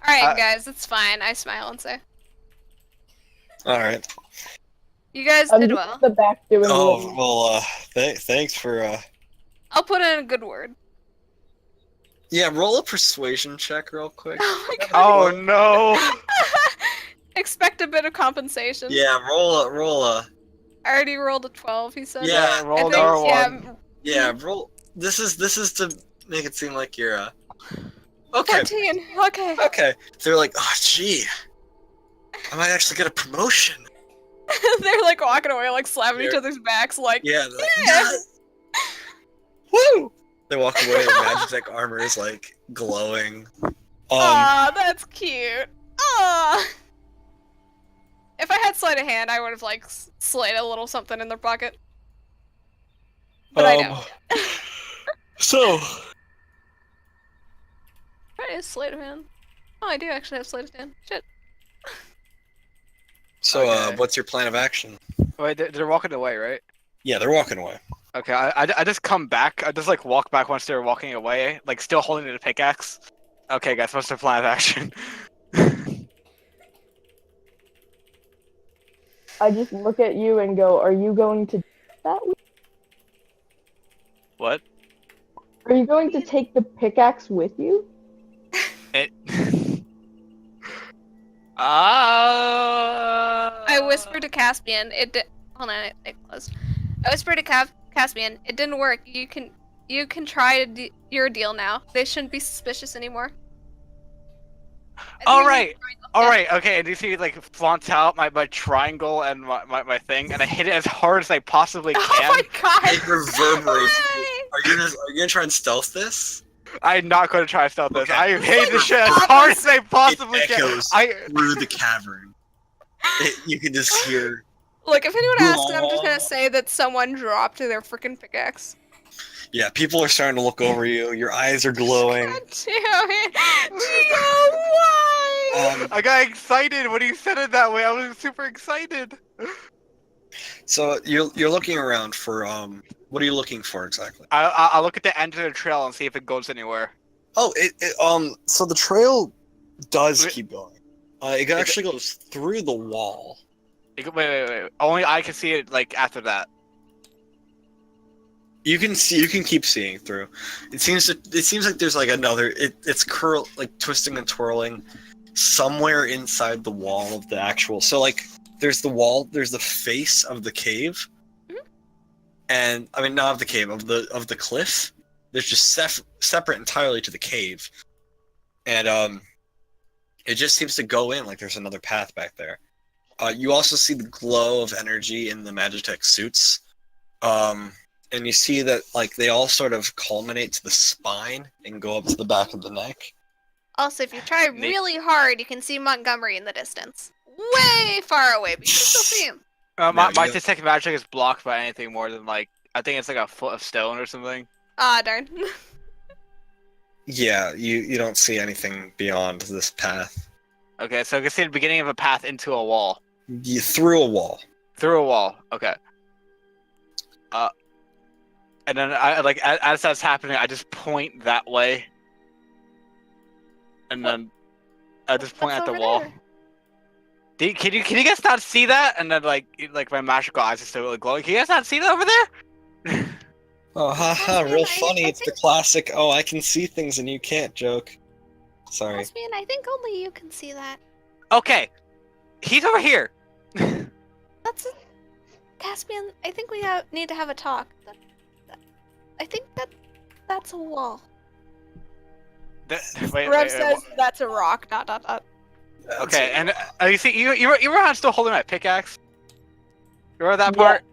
Alright, guys, it's fine. I smile and say. Alright. You guys I'm did just well. at the back doing Oh, the- well, thanks for, I'll put in a good word. Yeah, roll a persuasion check real quick. Oh my god. Oh no! Expect a bit of compensation. Yeah, roll a. I already rolled a 12, he said. Yeah, roll I think, R1. Yeah, roll. This is to make it seem like you're, Okay. 14. Okay. Okay. They're like, oh, gee. I might actually get a promotion. They're like walking away, like slapping each They're- other's backs, like, Yeah, they're like, Yeah. Woo! They walk away, their Magitech armor is like glowing. aw, that's cute. Aw. If I had sleight of hand, I would have like slayed a little something in their pocket. But I don't. So, What is sleight of hand? Oh, I do actually have sleight of hand. Shit. Okay. what's your plan of action? Wait, they're walking away, right? Yeah, they're walking away. Okay, I just come back. I just like walk back once they're walking away, like still holding the pickaxe. Okay, guys, what's their plan of action? I just look at you and go, are you going to do that? What? Are you going to take the pickaxe with you? It. I whispered to Caspian. Hold on, it closed. I whispered to Caspian. It didn't work. You can try your deal now. They shouldn't be suspicious anymore. All right. All right, okay, and you see like flaunt out my triangle and my thing, and I hit it as hard as I possibly can. Oh my god! It reverberates. Why? Are you gonna try and stealth this? I'm not going to try to stealth this. Okay. I hit the shit as hard as I possibly It can. echoes through the cavern. You can just hear. Look, if anyone asks, I'm just gonna say that someone dropped their freaking pickaxe. Yeah, people are starting to look over you. Your eyes are glowing. God damn it! Gio, why? I got excited when you said it that way. I was super excited. So you're looking around for what are you looking for exactly? I'll look at the end of the trail and see if it goes anywhere. Oh, so the trail does Wait. keep going. It actually goes through the wall. Wait. Only I can see it like after that. You can keep seeing through. It seems like there's like another. It's twisting and twirling somewhere inside the wall of the actual. So like there's the wall, there's the face of the cave, and I mean not of the cave, of the cliff. There's just separate entirely to the cave, and it just seems to go in like there's another path back there. You also see the glow of energy in the Magitech suits. And you see that like they all sort of culminate to the spine and go up to the back of the neck. Also, if you try really hard, you can see Montgomery in the distance. Way far away, but you can still see him. My detect magic is blocked by anything more than like I think it's like a foot of stone or something. Ah, darn. Yeah, you don't see anything beyond this path. Okay, so I can see the beginning of a path into a wall. You through a wall. Through a wall. Okay. And then I like as that's happening, I just point that way. And then I just point What's at the over wall. there? Can you guys not see that? And then like my magical eyes are still really glowing. Can you guys not see that over there? Oh, haha, Caspian, real I funny. It's the think- classic, oh, I can see things and you can't joke. Sorry. Caspian, I think only you can see that. Okay, he's over here. That's a... Caspian, I think we need to have a talk. I think that's a wall. Rev says that's a rock. ... Okay, and you see, you remember how I'm still holding my pickaxe? You remember that part?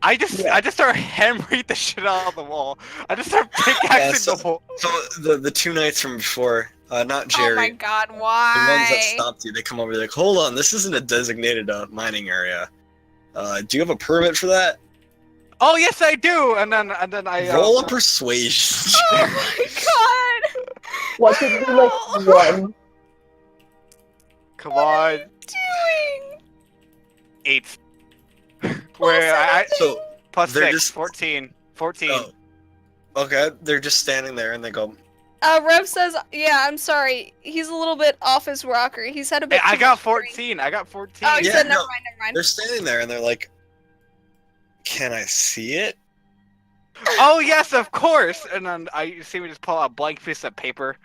I just start hammering the shit out of the wall. I just start pickaxing the wall. So the two knights from before, not Jerry. Oh my god, The ones why? that stopped you, they come over, they're like, hold on, this isn't a designated mining area. Do you have a permit for that? Oh yes, I do. And then I Roll a persuasion. Oh my god! What could be like one? Come on, Doing? 8. Where I So, plus they're 6, just- 14. 14. oh, okay, they're just standing there and they go, Rev says, yeah, I'm sorry. He's a little bit off his rocker. He's had a bit. Hey, I too got much drink. 14. I got 14. Oh, he Yeah, said, no. never mind. They're standing there and they're like, "Can I see it?" Oh yes, of course. And then you see me just pull out a blank piece of paper.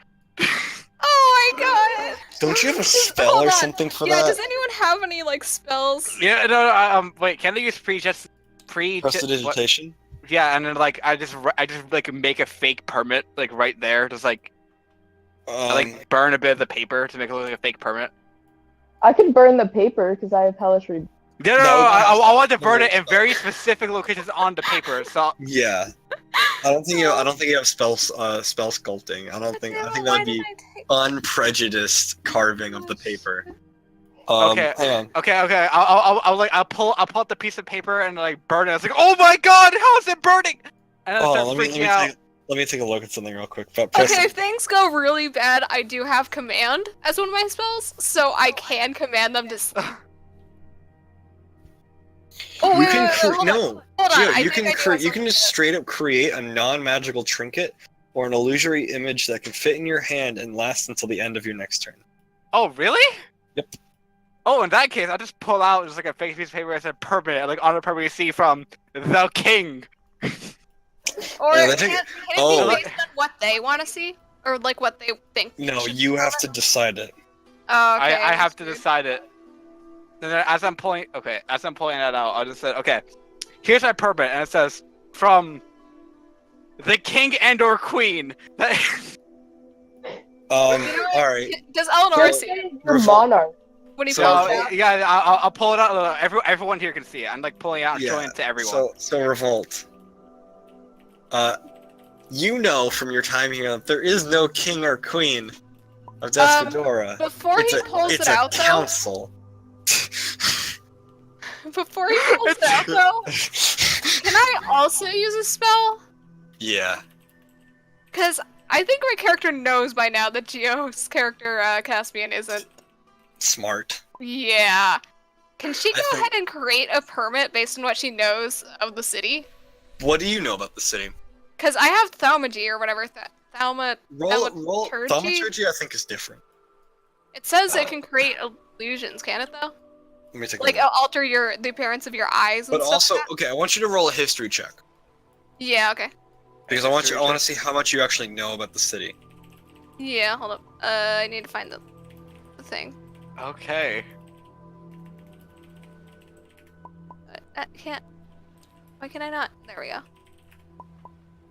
Oh my god! Don't you have a spell Hold or on. something for Yeah, that? does anyone have any, like, spells? Yeah, no, wait, can they use pre? What? Prestidigitation? Yeah, and then like I just like make a fake permit like right there, just like I, like burn a bit of the paper to make it look like a fake permit. I could burn the paper because I have hellish read. No, I want to burn it in very specific locations on the paper. So Yeah. I don't think you have spell sculpting. I think that would be unprejudiced carving of the paper. Okay. Hang on. Okay. I'll pull out the piece of paper and like burn it. It's like, oh my god, how is it burning? And I start freaking out. Let me take a look at something real quick. Okay, if things go really bad, I do have command as one of my spells, so I can command them to. Oh, you can hold on. Gio, you can just straight up create a non-magical trinket or an illusory image that can fit in your hand and last until the end of your next turn. Oh really? Yep. Oh, in that case, I'll just pull out just like a fake piece of paper that said permit, like on the permit you see from the king. Or Yeah, can it oh. be based on what they want to see? Or like what they think? No, you have to decide it. Oh, okay. I have to decide it. And then as I'm pulling that out, I'll just say, okay, here's my permit, and it says from the king and/or queen. All right. Does Eleanor see it? The monarch. When he So- pulls it out? Yeah, I'll pull it out. Everyone here can see it. I'm like pulling it out and showing it to everyone. So revolt. You know from your time here that there is no king or queen of Despadora. Before he pulls it out, it's a council. Before he pulls it out, though, can I also use a spell? Yeah. Because I think my character knows by now that Gio's character, Caspian, isn't. Smart. Yeah. Can she go ahead and create a permit based on what she knows of the city? What do you know about the city? Because I have thaumagy or whatever. Roll thaumaturgy. I think is different. It says it can create illusions, can it though? Let me take a Like look. alter the appearance of your eyes. And But stuff also, like that? okay, I want you to roll a history check Yeah. Okay. because I want to see how much you actually know about the city. Yeah. Hold up. I need to find the thing. Okay. I can't. Why can I not? There we go.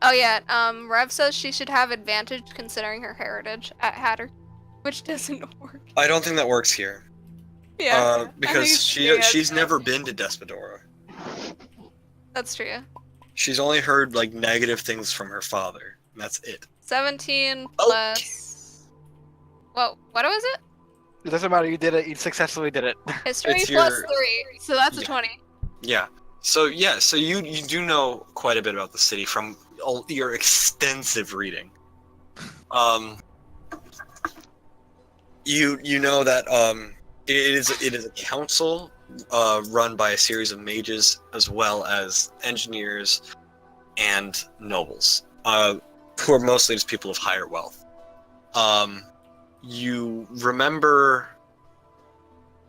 Oh yeah. Rev says she should have advantage considering her heritage at Hatter, which doesn't work. I don't think that works here. Yeah. Because she's never been to Despadora. That's true. She's only heard like negative things from her father, and that's it. 17 plus. Whoa. What was it? It doesn't matter. You did it. You successfully did it. History It's plus your- 3. So that's a Yeah. 20. Yeah. So you do know quite a bit about the city from all your extensive reading. You know that it is a council run by a series of mages as well as engineers and nobles, who are mostly just people of higher wealth. You remember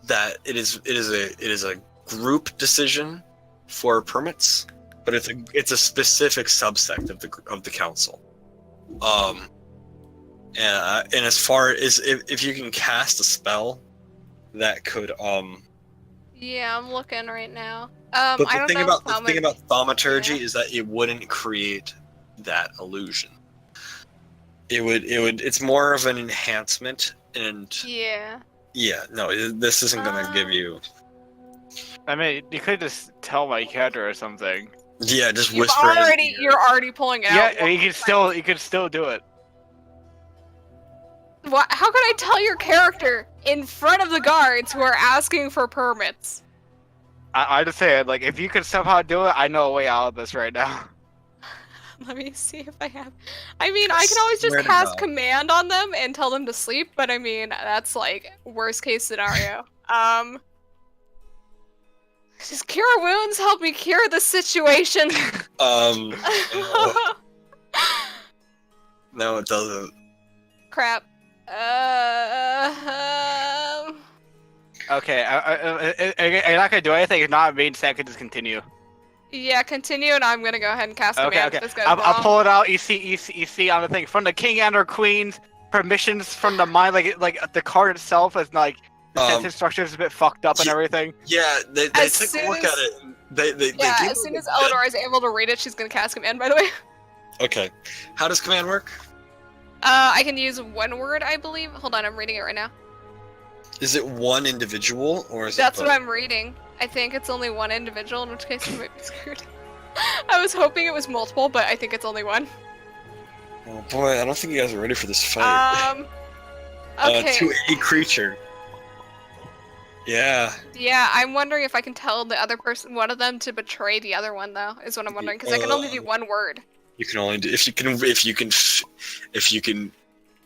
that it is a group decision for permits, but it's a specific subsect of the council. And as far as if you can cast a spell that could Yeah, I'm looking right now. but I don't the thing know about how many- thaumaturgy yeah. is that it wouldn't create that illusion. It's more of an enhancement, and Yeah. this isn't gonna give you. I mean, you could just tell my character or something. Yeah, just whisper. in his ear. You're already pulling it out. Yeah, you could still do it. What? How can I tell your character in front of the guards who are asking for permits? I just say it, like, if you could somehow do it, I know a way out of this right now. Let me see if I have. I mean, I can always just Swear to cast God. command on them and tell them to sleep, but I mean, that's like worst case scenario. Just cure wounds, help me cure the situation. No, it doesn't. Crap. Okay, you're not gonna do anything. If not, me and Sam can just continue. Yeah, continue, and I'm gonna go ahead and cast Okay, command okay. if this goes I'll wrong. pull it out. You see on the thing from the king and or queens. Permissions from the mind, like the card itself is like the sentence structure is a bit fucked up and everything. Yeah, they As took a soon look as- at it. They Yeah, gave as it soon a as good- Eleanor is able to read it, she's gonna cast command, by the way. Okay, how does command work? I can use one word, I believe. Hold on, I'm reading it right now. Is it one individual or is That's it? what I'm reading. I think it's only one individual, in which case I might be screwed. I was hoping it was multiple, but I think it's only one. Oh boy, I don't think you guys are ready for this fight. Okay. To a creature. Yeah. Yeah, I'm wondering if I can tell the other person, one of them, to betray the other one, though. Is what I'm wondering, because I can only do one word. You can only do if you can.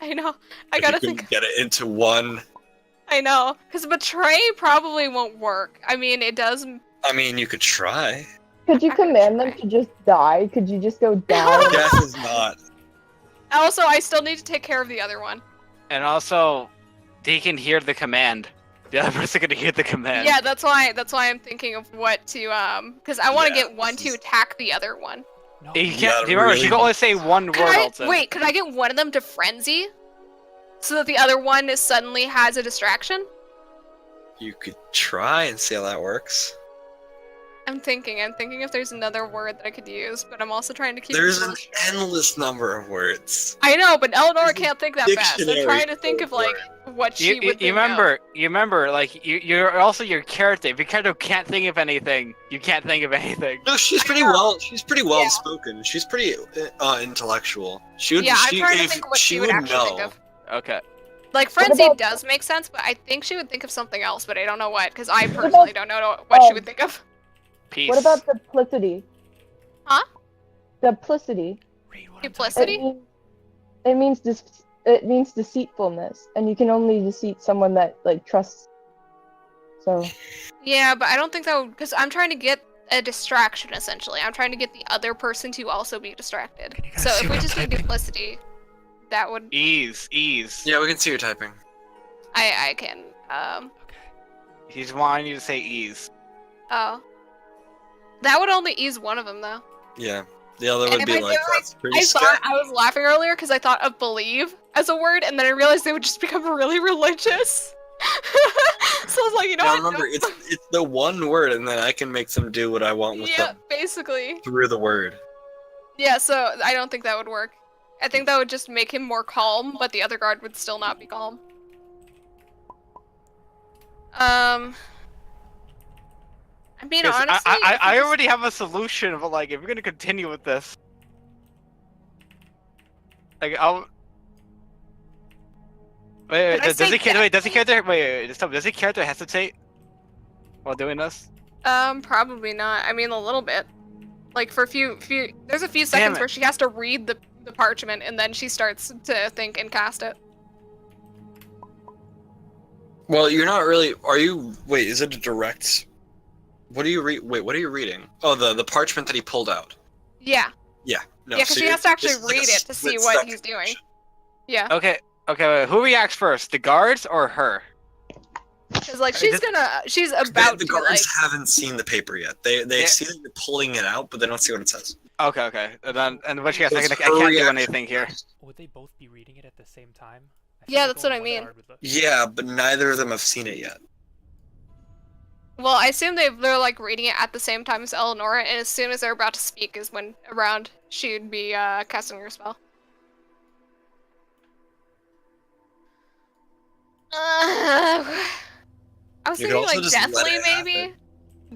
I know. I gotta think. Get it into one. I know, because betray probably won't work. I mean, it does. I mean, you could try. Could you I could command them try. to just die? Could you just go down? Death is not. Also, I still need to take care of the other one. And also, they can hear the command. The other person can hear the command. Yeah, that's why I'm thinking of what to because I want to Yeah, get one this to is- attack the other one. No. You Yeah, can't. Do you remember? really. She can only say one word. Also. Wait, could I get one of them to frenzy, so that the other one suddenly has a distraction? You could try and see how that works. I'm thinking if there's another word that I could use, but I'm also trying to keep. There's it an endless number of words. I know, but Eleanor there's a can't think that fast. I'm dictionary trying to think of for like what she You would think remember, like you're also your character. If your character can't think of anything, you can't think of anything. No, she's pretty know. well. She's pretty well Yeah. spoken. She's pretty intellectual. She would. Yeah, I'm she, trying to if think what she she would actually know. think of. Okay. Like frenzy about- does make sense, but I think she would think of something else, but I don't know what, because I about- personally don't know what she would think of. Peace. What about duplicity? Huh? Duplicity. Read what I'm Duplicity? It means deceitfulness, and you can only deceit someone that like trusts. So Yeah, but I don't think that would, because I'm trying to get a distraction essentially. I'm trying to get the other person to also be distracted. Can you guys So see if what we I'm just do typing? duplicity, that would Ease. Yeah, we can see your typing. I can Okay. He's wanting you to say ease. oh. That would only ease one of them though. Yeah. The other And would if be I like, do, that's pretty I sketchy. thought I was laughing earlier because I thought of believe as a word, and then I realized they would just become really religious. So I was like, you know Now what? remember, it's the one word, and then I can make them do what I want with Yeah, them basically. through the word. Yeah, so I don't think that would work. I think that would just make him more calm, but the other guard would still not be calm. I mean, 'Cause honestly, I already have a solution, but like, if we're gonna continue with this, like, I'll. Wait, Could I does say he care? Wait, does he care? Wait, stop. Does he care to hesitate while doing this? probably not. I mean, a little bit. Like for a few, there's a few Damn seconds it. where she has to read the parchment, and then she starts to think and cast it. Well, you're not really. Are you? Wait, is it a direct? What are you Wait, what are you reading? Oh, the parchment that he pulled out. Yeah, Yeah. No, yeah, because so she you're- has to actually this is like a read it to see split what second he's doing. action. Yeah, Okay, wait, who reacts first? The guards or her? because like I she's just- she's The about to guards like. haven't seen the paper yet. They Yeah. see that you're pulling it out, but they don't see what it says. Okay, and when she has So I it's can't her do reaction anything here. first. Would they both be reading it at the same time? I Yeah, feel that's what I only one mean. guard would look. Yeah, but neither of them have seen it yet. Well, I assume they're like reading it at the same time as Eleanor, and as soon as they're about to speak is when around she'd be casting her spell. I was You could thinking also like just let Deathly it maybe.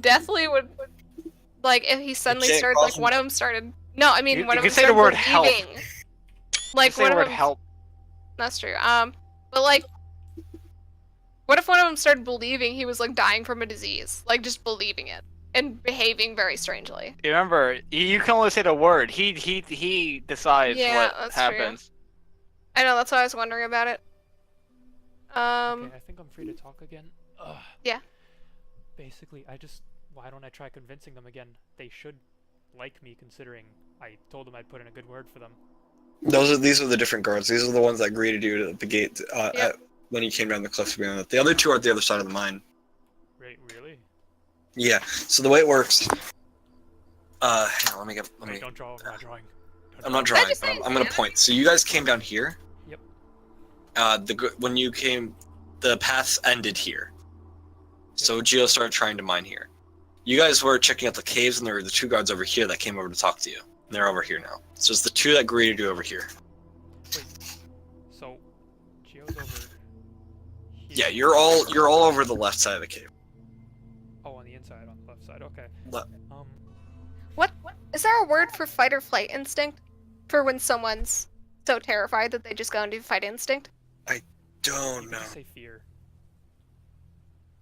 Deathly would like if he suddenly can't started call like him- one of them started. No, I mean You- one you of can them say the started word help. believing. Like Say one the of word them. help. That's true. But like, what if one of them started believing he was like dying from a disease, like just believing it and behaving very strangely? Remember, you can only say the word. He decides Yeah, what that's true. happens. I know, that's why I was wondering about it. Okay, I think I'm free to talk again. Ugh. Yeah. Basically, why don't I try convincing them again? They should like me, considering I told them I'd put in a good word for them. These are the different guards. These are the ones that greeted you at the gate when you came down the cliffs. The other two are at the other side of the mine. Right, really? Yeah. So the way it works. Hang on, let me. Don't draw. I'm not drawing. I'm not drawing, but I'm gonna point. So you guys came down here. Yep. When you came, the paths ended here. So Geo started trying to mine here. You guys were checking out the caves, and there were the two guards over here that came over to talk to you. And they're over here now. So it's the two that greeted you over here. Wait. So, Geo's over here. Yeah, you're all over the left side of the cave. Oh, on the inside, on the left side. Okay. What? Is there a word for fight or flight instinct? For when someone's so terrified that they just go into fight instinct? Don't You know. can say fear.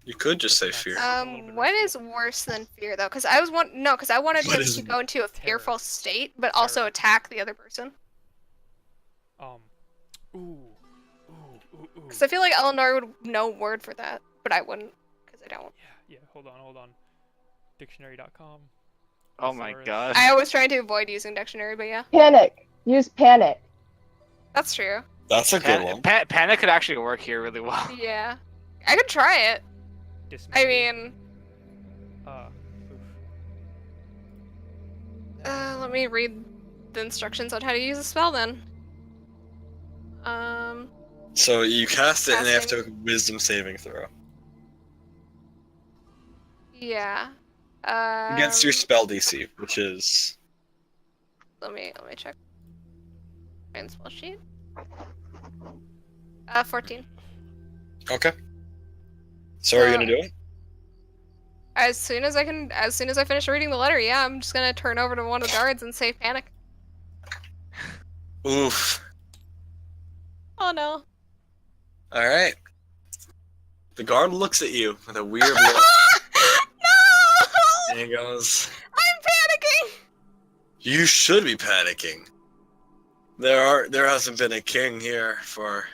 You could just say fear. What is worse than fear though? Because I wanted What him is to go into a terror? fearful state, but also Terror. attack the other person. Ooh. Because I feel like Eleanor would know a word for that, but I wouldn't, because I don't. Yeah. Hold on. Dictionary.com. Oh my Thesaurus. god. I always try to avoid using dictionary, but yeah, Panic. Use panic. that's true. That's a good one. Panic could actually work here really well. Yeah, I could try it. I Dismay. mean, Oof. let me read the instructions on how to use a spell then. So you cast it, and they have to Casting. make a wisdom saving throw Yeah. against your spell DC, which is Let me check. My spell sheet. 14. okay. So are you gonna do it? As soon as I finish reading the letter, yeah, I'm just gonna turn over to one of the guards and say panic. Oof. Oh no. All right. The guard looks at you with a weird look, No! and he goes, I'm panicking! "You should be panicking. There hasn't been a king here for.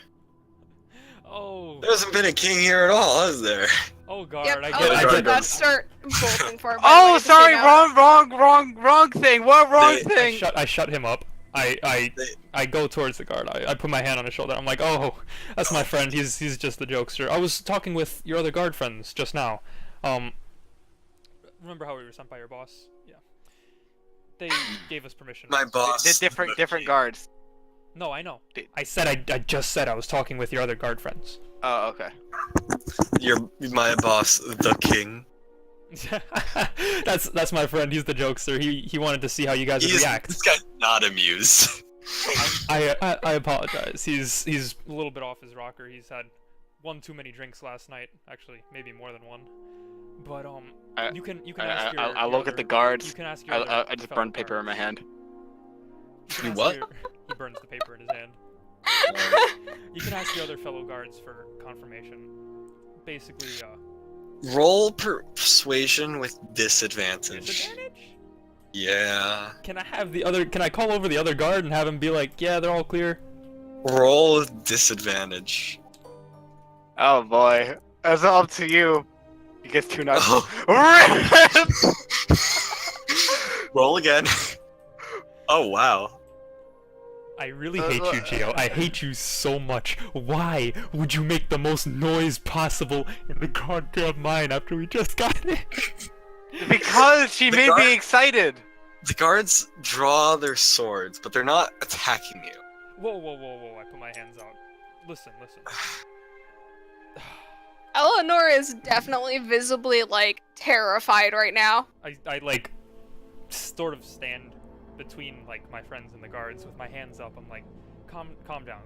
Oh. There hasn't been a king here at all, has there?" Oh God. Yep, I I'll get it, I let get the it. guards start bolting for it. Oh, sorry, wrong thing. What wrong They- thing? I shut him up. I go towards the guard. I put my hand on his shoulder. I'm like, oh, that's my friend. He's just the jokester. I was talking with your other guard friends just now. Remember how we were sent by your boss? Yeah. They gave us permission. My boss. They're different guards. No, I know. Did- I said I just said I was talking with your other guard friends. Oh, okay. You're my boss, the king. That's my friend. He's the jokester. He wanted to see how you guys would react. This guy's not amused. I apologize. He's a little bit off his rocker. He's had one too many drinks last night. Actually, maybe more than one. But you can ask your. I look at the guards. You can ask your. I just burned paper in my hand. You what? He burns the paper in his hand. You can ask your other fellow guards for confirmation. Basically, Roll persuasion with disadvantage. disadvantage? Yeah. Can I call over the other guard and have him be like, yeah, they're all clear? Roll with disadvantage. Oh boy, that's up to you. He gets 2 nuts. Roll again. Oh wow. I really hate you, Gio. I hate you so much. Why would you make the most noise possible in the goddamn mine after we just got in? Because she The made guard- me excited. The guards draw their swords, but they're not attacking you. Whoa. I put my hands out. Listen. Eleanor is definitely visibly, like, terrified right now. I like, sort of stand between, like, my friends and the guards with my hands up. I'm like, calm down.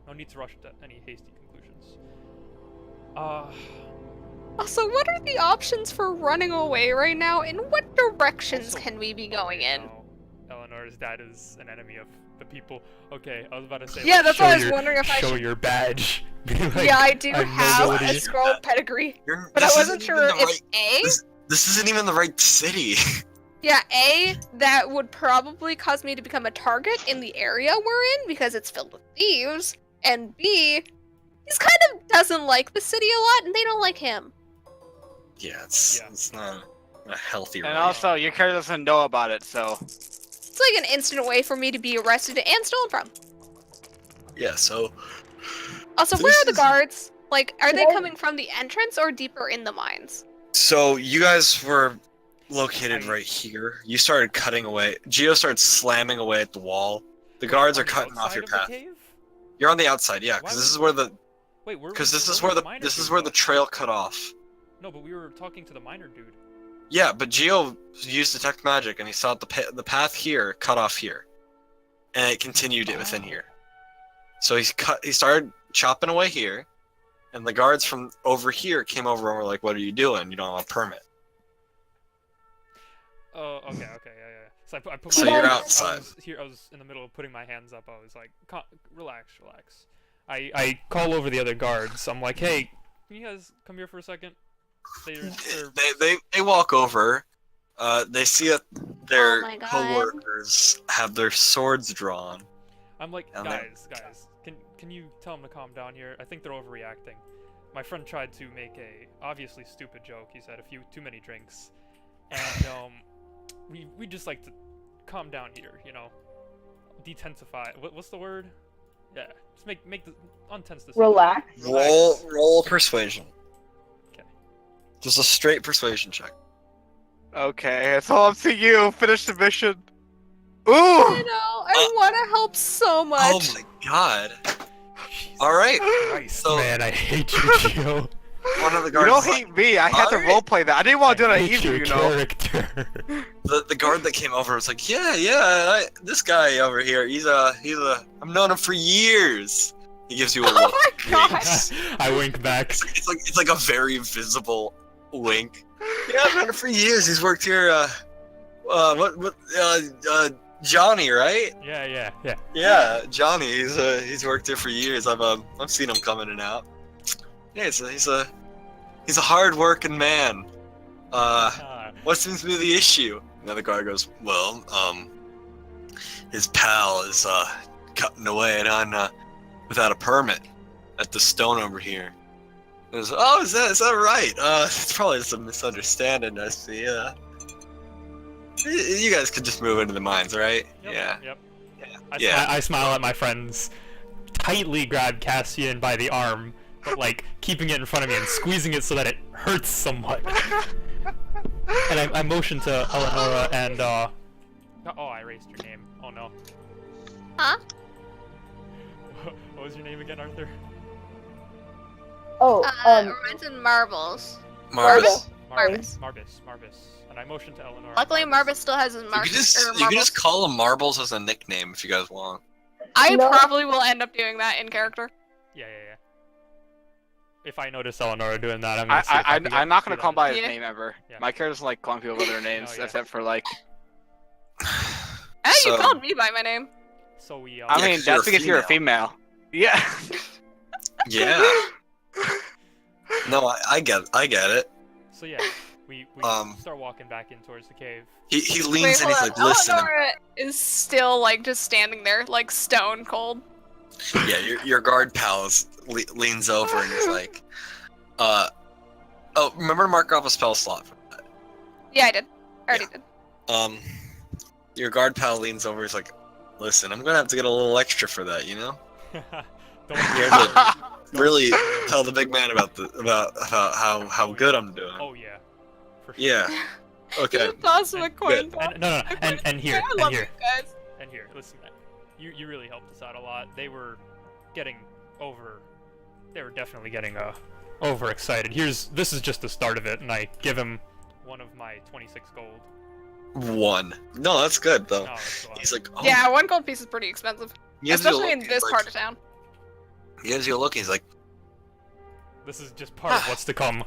No need to rush to any hasty conclusions. Also, what are the options for running away right now? In what directions can we be going in? No, Eleanor's dad is an enemy of the people. Okay, I was about to say. Yeah, like, that's show what I was your- wondering if I show should. your badge. Be like, Yeah, I do I'm have a nobility. scroll pedigree, but I This wasn't isn't sure even the if right- This isn't even the right city. Yeah, that would probably cause me to become a target in the area we're in because it's filled with thieves, and B, he's kind of doesn't like the city a lot, and they don't like him. Yeah, it's not a healthy. And race. also, your character doesn't know about it, so. like an instant way for me to be arrested and stolen from. Yeah. So. Also, So where this are the is- guards? Like, are they Yeah. coming from the entrance or deeper in the mines? So you guys were located I- right here. You started cutting away. Geo started slamming away at the wall. The guards On are the cutting off outside your of the path. cave? You're on the outside, yeah, Why because this would- is where the Wait, where? because this is where where was the miner this is dude, where the though? trail cut off. No, but we were talking to the miner dude. Yeah, but Geo used detect magic and he saw the path here cut off here, and it continued it within here. So he started chopping away here, and the guards from over here came over and were like, "What are you doing? You don't have a permit." Oh, okay, yeah. So I put So my you're hands- outside. I was in the middle of putting my hands up. I was like, relax. I call over the other guards. I'm like, hey, can you guys come here for a second? They're They walk over. They see that their Oh my God. coworkers have their swords drawn. I'm like, And guys, can you tell them to calm down here? I think they're overreacting. My friend tried to make a obviously stupid joke. He's had a few too many drinks, and we just like to calm down here, you know, detensify. What's the word? Yeah, just make the untense the Relax. Roll persuasion. Okay. Just a straight persuasion check. Okay, it's all up to you. Finish the mission. Ooh! I know. I want to help so much. Oh my god! All right. Christ, So- man, I hate you, Gio. One of the You guards. don't is like- hate me. I had to Alright. roleplay that. I didn't want to do I that hate either, your you know. character. the guard that came over was like, this guy over here, I've known him for years. He gives you a Oh look. my gosh. I wink back. It's like a very visible wink. Yeah, I've known him for years. He's worked here. Johnny, right? Yeah. Yeah, Johnny. He's worked here for years. I've seen him come in and out. Yeah, he's a hard-working man. What seems to be the issue? Another guy goes, well, his pal is cutting away on without a permit at the stone over here. He goes, oh, is that right? It's probably just a misunderstanding. I see. You guys could just move into the mines, right? Yep. Yeah. I smile at my friends, tightly grab Cassian by the arm, but like keeping it in front of me and squeezing it so that it hurts somewhat. And I motion to Eleonora and oh, I erased your name. Oh no. Huh? What was your name again, Arthur? Oh, Romantic Marbles. Marvis. Marvis. Marvis. And I motion to Eleonora. Luckily, Marvis still has his You marbles. can just call him Marbles as a nickname if you guys want. I No. probably will end up doing that in character. Yeah. If I notice Eleonora doing that, I'm gonna see if I can I'm not gonna get call him by his Yeah. name ever. Yeah. My character doesn't like calling people by their names, Oh, yeah. except for like. Hey, So- you called me by my name. So we. I Yeah, mean, 'cause you're that's a because you're a female. Yeah. Yeah. No, I get it. So yeah, we start walking back in towards the cave. He Wait, leans in. hold He's on. like, listen. Eleonora is still like just standing there, like stone cold. Yeah, your guard pal leans over and is like, oh, remember to mark off a spell slot for that. Yeah, I did. I already did. Your guard pal leans over. He's like, listen, I'm gonna have to get a little extra for that, you know? Don't Here to really tell the big man about how good I'm doing. Oh yeah. For sure. Yeah. Okay. You toss him a coin. And, no, and here, I love and here, you guys. and here. Listen, man, you really helped us out a lot. They were getting they were definitely getting overexcited. This is just the start of it, and I give him one of my 26 gold. One. No, that's good though. No, that's a lot. He's like, oh. Yeah, one gold piece is pretty expensive, He gives you a especially in look, this he's part like- of town. He gives you a look. He's like, This is just part of what's to come.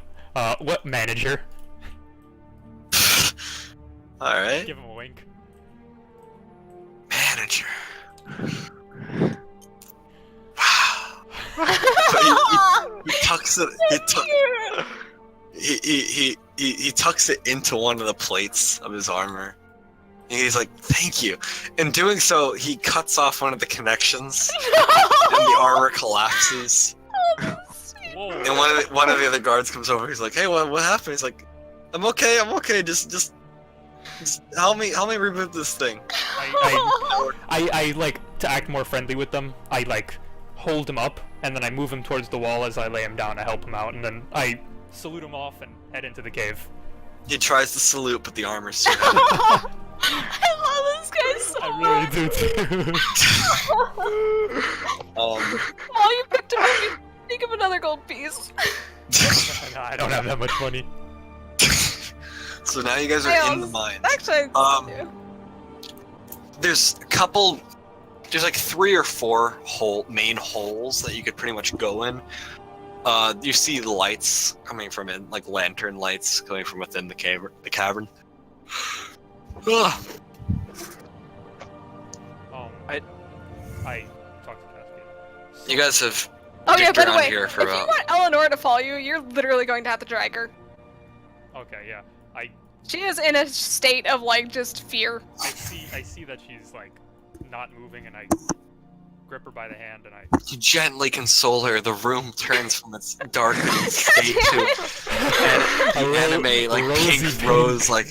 What manager? all right, Give him a wink. manager. Wow. He tucks it. He tucks it into one of the plates of his armor. And he's like, "Thank you." In doing so, he cuts off one of the connections, and the armor collapses. Whoa. And one of the other guards comes over. He's like, "Hey, what happened?" He's like, I'm okay. Just Help me remove this thing. I like to act more friendly with them. I like hold him up, and then I move him towards the wall as I lay him down to help him out, and then I salute him off and head into the cave. He tries to salute, but the armor's too heavy. I love this guy so I much. really do too. Oh, you picked him up. You think of another gold piece. I don't have that much money. So now you guys are in the mines. Actually, There's like 3 or 4 main holes that you could pretty much go in. You see the lights coming from in, like lantern lights coming from within the cavern. Ugh. I talked to Caspian. You guys have oh yeah, dicked by the around way, here if for you about. want Eleanor to follow you, you're literally going to have to drag her. Okay, yeah. She is in a state of like just fear. I see that she's like not moving, and I grip her by the hand, and I You gently console her. The room turns from its darkened state to an anime like rosy pink pink. rose. Like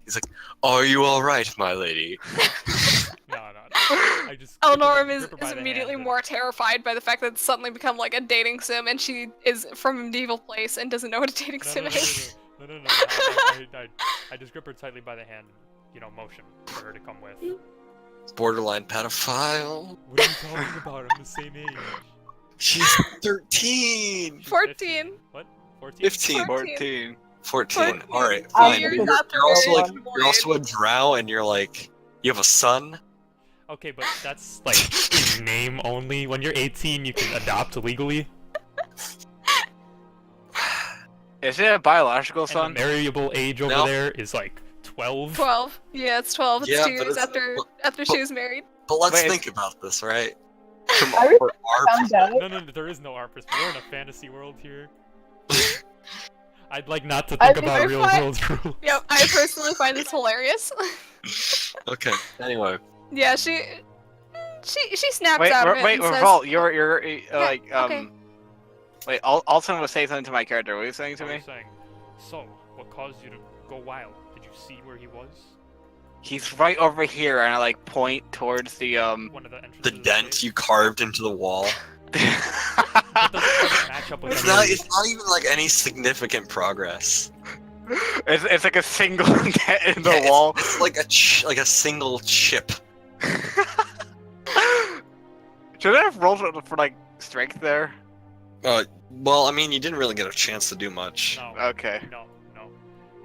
he's like, "Are you all right, my lady?" no. I just Eleanor grip is her by the immediately hand and- more terrified by the fact that it's suddenly become like a dating sim, and she is from a medieval place and doesn't know what a dating sim is. No. I just grip her tightly by the hand, and, motion for her to come with. Borderline pedophile. What are you talking about? I'm the same age. She's 13. She's 14. 15. What? 14? 15. 14. 14. All right, I'm fine. You're You're, not the also very like you're also a drow, and you're like you have a son. Okay, but that's like in name only. When you're 18, you can adopt legally. Is it a biological And the son? marriable age over No. there is like 12. 12. Yeah, it's 12. It's Yeah, 2 but years it's- after she was married. But let's Wait, think about this, right? Come I on, for our found out. No, there is no art. We're in a fantasy world here. I'd like not to I think think about I real find- world rules. Yep, I personally find this hilarious. Okay. Anyway, Yeah, she snaps Wait, out of it wait, and says, Revolt, you're like okay. Wait, Alton was saying something to my character. What are you saying to What are me? you saying? So, what caused you to go wild? Did you see where he was? He's right over here, and I like point towards the One of the entrances. the of dent cave? you carved into the wall. That doesn't match up with It's any not. of It's not even like any significant progress. it's like a single dent in the Yeah, wall. It's like like a single chip. Should I have rolled for like strength there? Well, I mean, you didn't really get a chance to do much. No. Okay. No.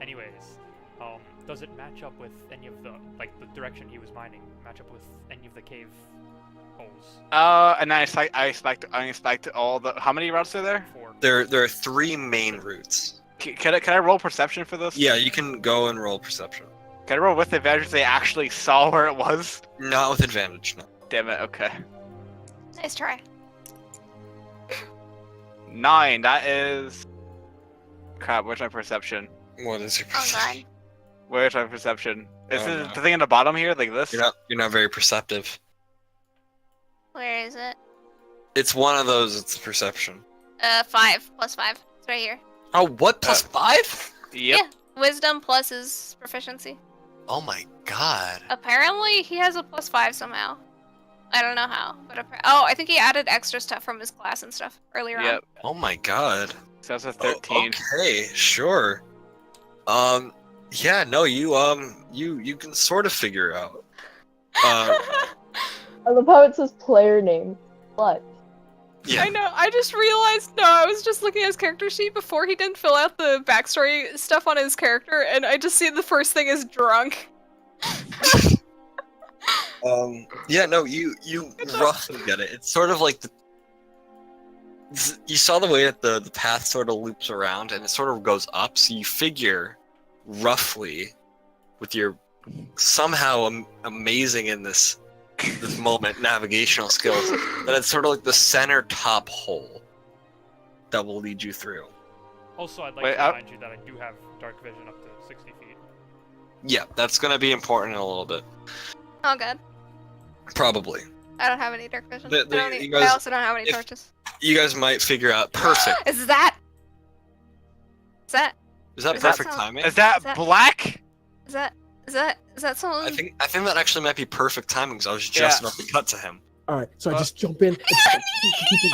Anyways, does it match up with any of the the direction he was mining? Match up with any of the cave holes? And then I inspect all the. How many routes are there? 4. There are 3 main routes. Can I roll perception for this? Yeah, you can go and roll perception. Can I roll with advantage if they actually saw where it was? Not with advantage, no. Damn it. Okay. Nice try. 9. That is. Crap. Where's my perception? What is your Oh perception? god. Where's my perception? Is Oh, it no. the thing in the bottom here, like this? You're not very perceptive. Where is it? It's one of those. It's perception. 5 plus 5. It's right here. Oh, what plus 5? Yep. Yeah. Wisdom plus his proficiency. Oh my god. Apparently, he has a plus 5 somehow. I don't know how, but I think he added extra stuff from his class and stuff earlier Yep. Oh my god. So that's a Oh, 13. okay, sure. Yeah, no, you can sort of figure out. I love how it says player name. What? Yeah. I know, I just realized, no, I was just looking at his character sheet before he didn't fill out the backstory stuff on his character, and I just see the first thing is drunk. Yeah, no, you roughly get it. It's sort of like you saw the way that the path sort of loops around and it sort of goes up, so you figure roughly with your somehow amazing in this moment navigational skills that it's sort of like the center top hole that will lead you through. Also, I'd like Wait, to remind you that I do have dark vision up to 60 feet. Yeah, that's gonna be important in a little bit. Oh god. Probably. I don't have any dark vision. You I guys- also don't have any if- torches. You guys might figure out perfect. Is that? Is that Does that perfect sound- timing? Is that Is that- black? Is that Is that someone? I think that actually might be perfect timing because I was just about to cut to him. Alright, so I just jump in.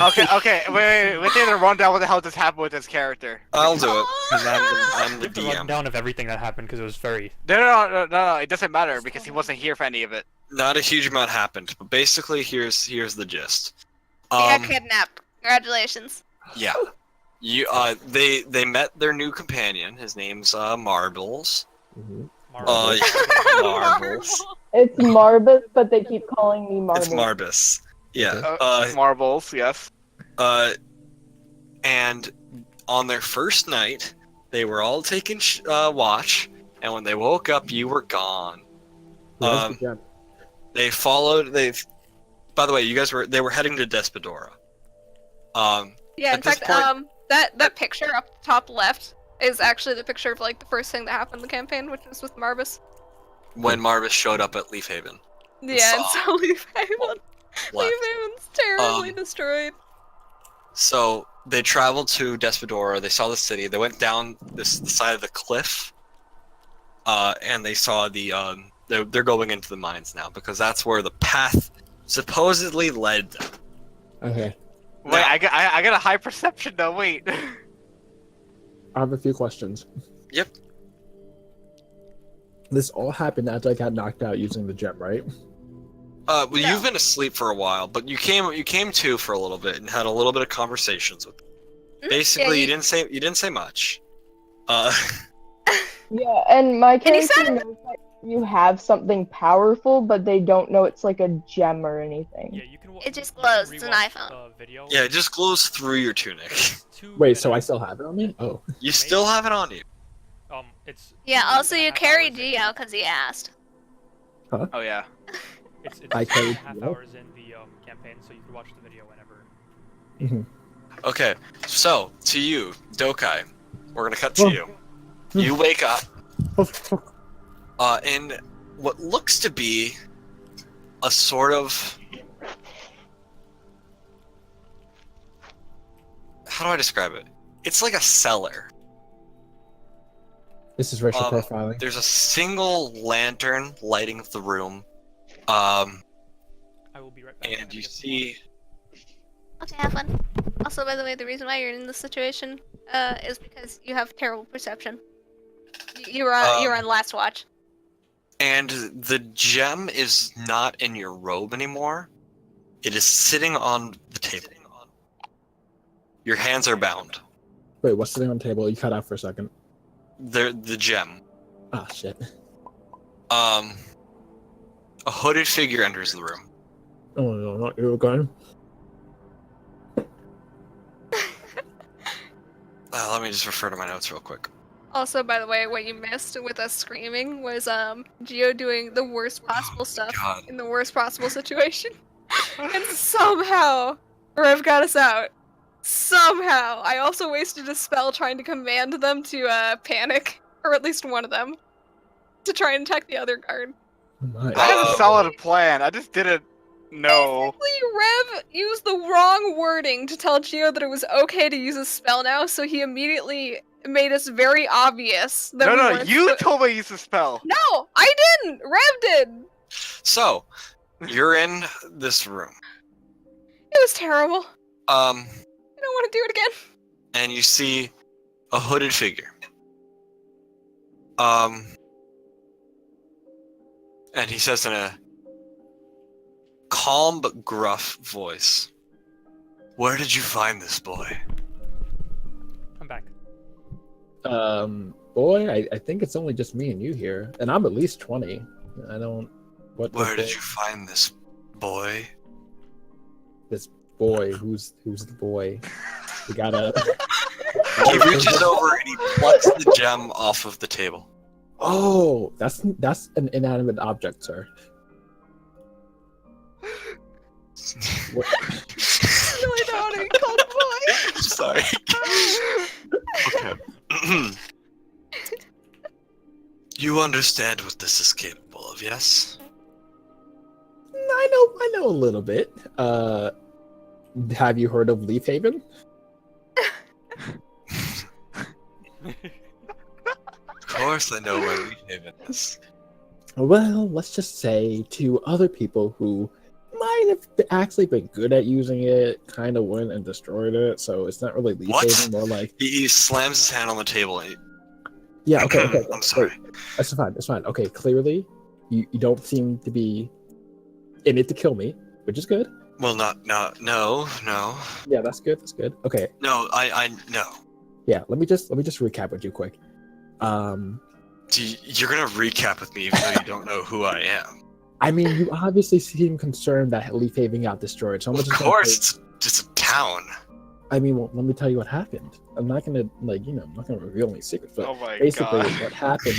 Okay, wait. We need to run down what the hell just happened with this character. I'll do it because I'm the Give the DM. rundown of everything that happened because it was very. No, it doesn't matter because he wasn't here for any of it. Not a huge amount happened, but basically here's the gist. They got kidnapped. Congratulations. Yeah. They met their new companion. His name's Marbles. Mhm. Marbles. It's Marbus, but they keep calling me Marble. It's Marbus. Yeah. Marbles, yes. And on their first night, they were all taking watch, and when they woke up, you were gone. Where's the gem? They followed. By the way, they were heading to Despodora. Yeah, in At this fact, point- that picture up top left is actually the picture of like the first thing that happened in the campaign, which was with Marbus. When Marvis showed up at Leaf Haven. Yeah, and so Leaf Haven. Left. Leaf Haven's terribly destroyed. So they traveled to Despodora. They saw the city. They went down the side of the cliff, and they saw they're going into the mines now because that's where the path supposedly led them. Okay. Wait, I got a high perception though. Wait. I have a few questions. Yep. This all happened after I got knocked out using the gem, right? Well, you've been asleep for a while, but you came to for a little bit and had a little bit of conversations with them. Basically, you didn't say much. Yeah, and my And he character said- knows that you have something powerful, but they don't know it's like a gem or anything. Yeah, you can. It just you can glows, it's an rewatch iPhone. the video. Yeah, it just glows through your tunic. It's 2 Wait, so I minutes- still have it on me? Oh. You still have it on you. It's. Yeah, 2 also and a you half carry hours in. Geo because he asked. Oh yeah. It's I 2 and a carried half Geo. hours in the campaign, so you can watch the video whenever. Mm-hmm. Okay, so to you, Dokai, we're gonna cut to you. You wake up in what looks to be a sort of. How do I describe it? It's like a cellar. This is racial profiling. There's a single lantern lighting the room. I will be right back. I'm And gonna you get some see. Okay, have fun. Also, by the way, the reason why you're in this situation is because you have terrible perception. You were on last watch. And the gem is not in your robe anymore. It is sitting on the table. Your hands are bound. Wait, what's sitting on the table? You cut out for a second. The gem. Ah, shit. A hooded figure enters the room. Oh no, not you again. Let me just refer to my notes real quick. Also, by the way, what you missed with us screaming was Geo doing the worst possible stuff God. in the worst possible situation, and somehow Rev got us out. Somehow, I also wasted a spell trying to command them to panic, or at least one of them, to try and attack the other guard. Oh my. I had a solid plan. I just didn't know. Basically, Rev used the wrong wording to tell Geo that it was okay to use a spell now, so he immediately made us very obvious that we No, weren't you supposed- told me to use the spell. No, I didn't! Rev did! So, you're in this room. It was terrible. I don't want to do it again. And you see a hooded figure. And he says in a calm but gruff voice, "Where did you find this boy?" I'm back. Boy, I think it's only just me and you here, and I'm at least 20. I don't. Where did you find this boy? This boy? Who's the boy? We gotta. He reaches over and he plucks the gem off of the table. Oh, that's an inanimate object, sir. What? I really don't want to be called boy. Sorry. Okay. You understand what this is capable of, yes? I know a little bit. Have you heard of Leaf Haven? Of course I know where Leaf Haven is. Well, let's just say to other people who might have actually been good at using it, kind of went and destroyed it. So it's not really leaf What? saving, more like He slams his hand on the table. And yeah. Okay. I'm sorry. Wait, that's fine. That's fine. Okay. Clearly, you don't seem to be in it to kill me, which is good. Well, no. Yeah, that's good. That's good. Okay. No, no. Yeah. Let me just recap with you quick. You're gonna recap with me even though you don't know who I am. I mean, you obviously seem concerned that Leaf Haven got destroyed. So I'm Of just gonna course, say- it's just a town. I mean, well, let me tell you what happened. I'm not gonna I'm not gonna reveal any secrets. But Oh my basically, god. what happened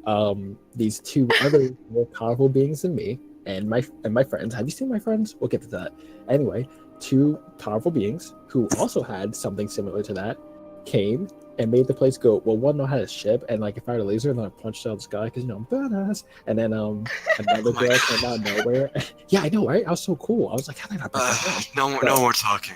was, these two other more powerful beings than me and my friends. Have you seen my friends? We'll get to that. Anyway, two powerful beings who also had something similar to that came and made the place go. Well, one had a ship, and like if I had a laser, and then I punched out the sky because I'm badass. And then another my girl God. came out of nowhere. Yeah, I know, right? I was so cool. I was like, how did I break that down? No more talking.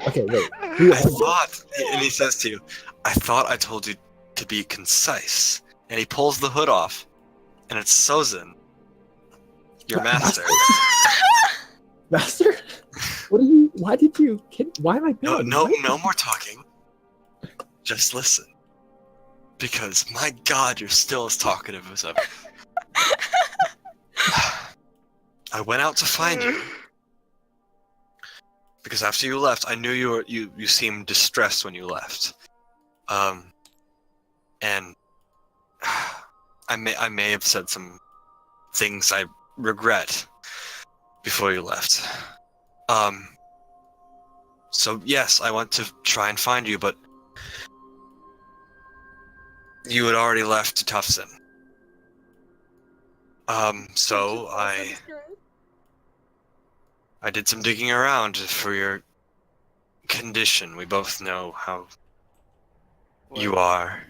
Okay, wait. Who I are you? thought, and he says to you, I thought I told you to be concise. And he pulls the hood off, and it's Sozin, your master. Master? What are you? Why did you? Why am I? No What? more talking. Just listen. Because, my god, you're still as talkative as ever. I went out to find you. Because after you left, I knew you seemed distressed when you left. And I may have said some things I regret before you left. So yes, I went to try and find you, but you had already left to Tufson. So I did some digging around for your condition. We both know how you are.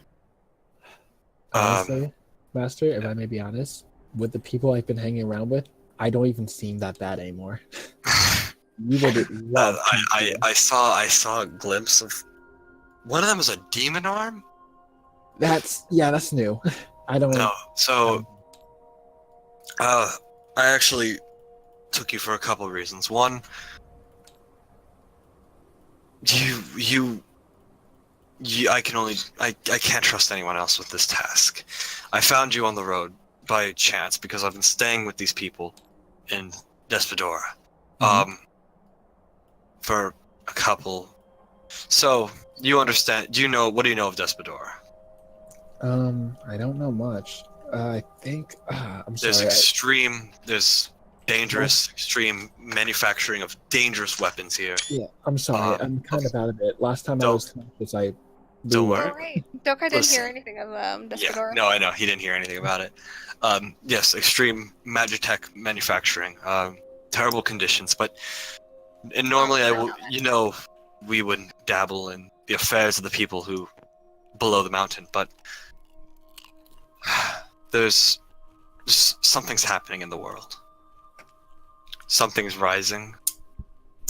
Honestly, Master, if I may be honest, with the people I've been hanging around with, I don't even seem that bad anymore. You would love. I saw a glimpse of one of them is a demon arm. That's new. I don't. No, so I actually took you for a couple of reasons. One, you I can't trust anyone else with this task. I found you on the road by chance because I've been staying with these people in Despadora. For a couple. So, you understand, what do you know of Despadora? I don't know much. I think I'm There's sorry. There's dangerous, extreme manufacturing of dangerous weapons here. Yeah, I'm sorry. I'm kind of out of it. Last time I Don't- was conscious, I. Don't Oh, worry. right. Dokai didn't Listen. hear anything of Yeah, Despadora. no, I know, he didn't hear anything about it. Yes, extreme Magitech manufacturing. Terrible conditions, but and normally we would dabble in the affairs of the people who below the mountain, but there's something's happening in the world. Something's rising.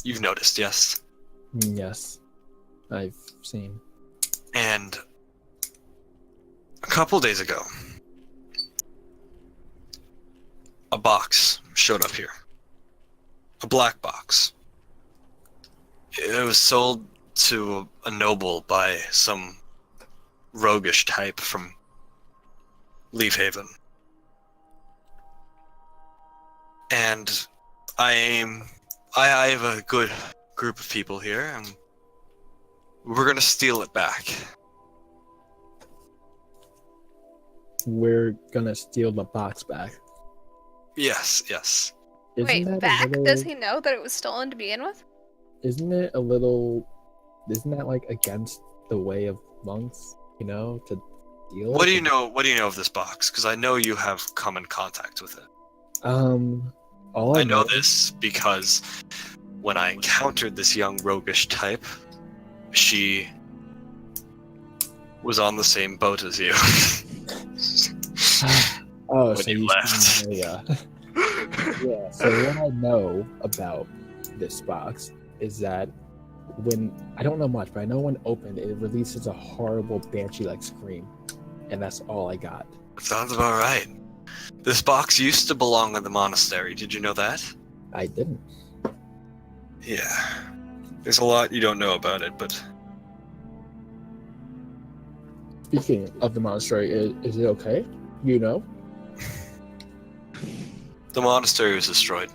You've noticed, yes? Yes, I've seen. And a couple days ago, a box showed up here. A black box. It was sold to a noble by some roguish type from Leaf Haven. And I have a good group of people here, and we're gonna steal it back. We're gonna steal the box back. Yes. Isn't Wait, that back? a little, Does he know that it was stolen to begin with? Isn't it a little? Isn't that like against the way of monks? To deal. What do you know? What do you know of this box? Because I know you have come in contact with it. All I know this because when I encountered this young roguish type, she was on the same boat as you. Oh, when so you you left. Yeah. Yeah. So what I know about this box is that I don't know much, but I know when opened, it releases a horrible banshee-like scream, and that's all I got. Sounds about right. This box used to belong in the monastery. Did you know that? I didn't. Yeah. There's a lot you don't know about it, but Speaking of the monastery, is it okay? You know? the monastery was destroyed.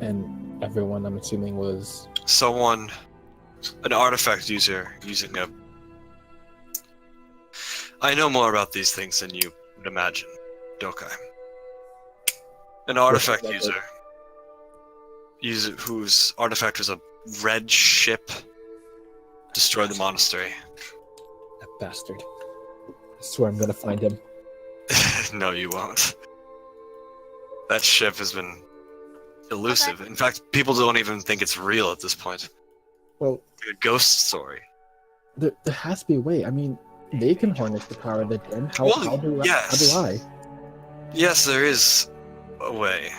And everyone, I'm assuming, was... An artifact user using a... I know more about these things than you would imagine, Dokai. An artifact user whose artifact was a red ship, destroyed the monastery. That bastard. I swear I'm gonna find him. No, you won't. That ship has been elusive. Okay. In fact, people don't even think it's real at this point. Well, It's a ghost story. there has to be a way. I mean, they can harness the power of the Dnd. How do I? Yes, there is a way.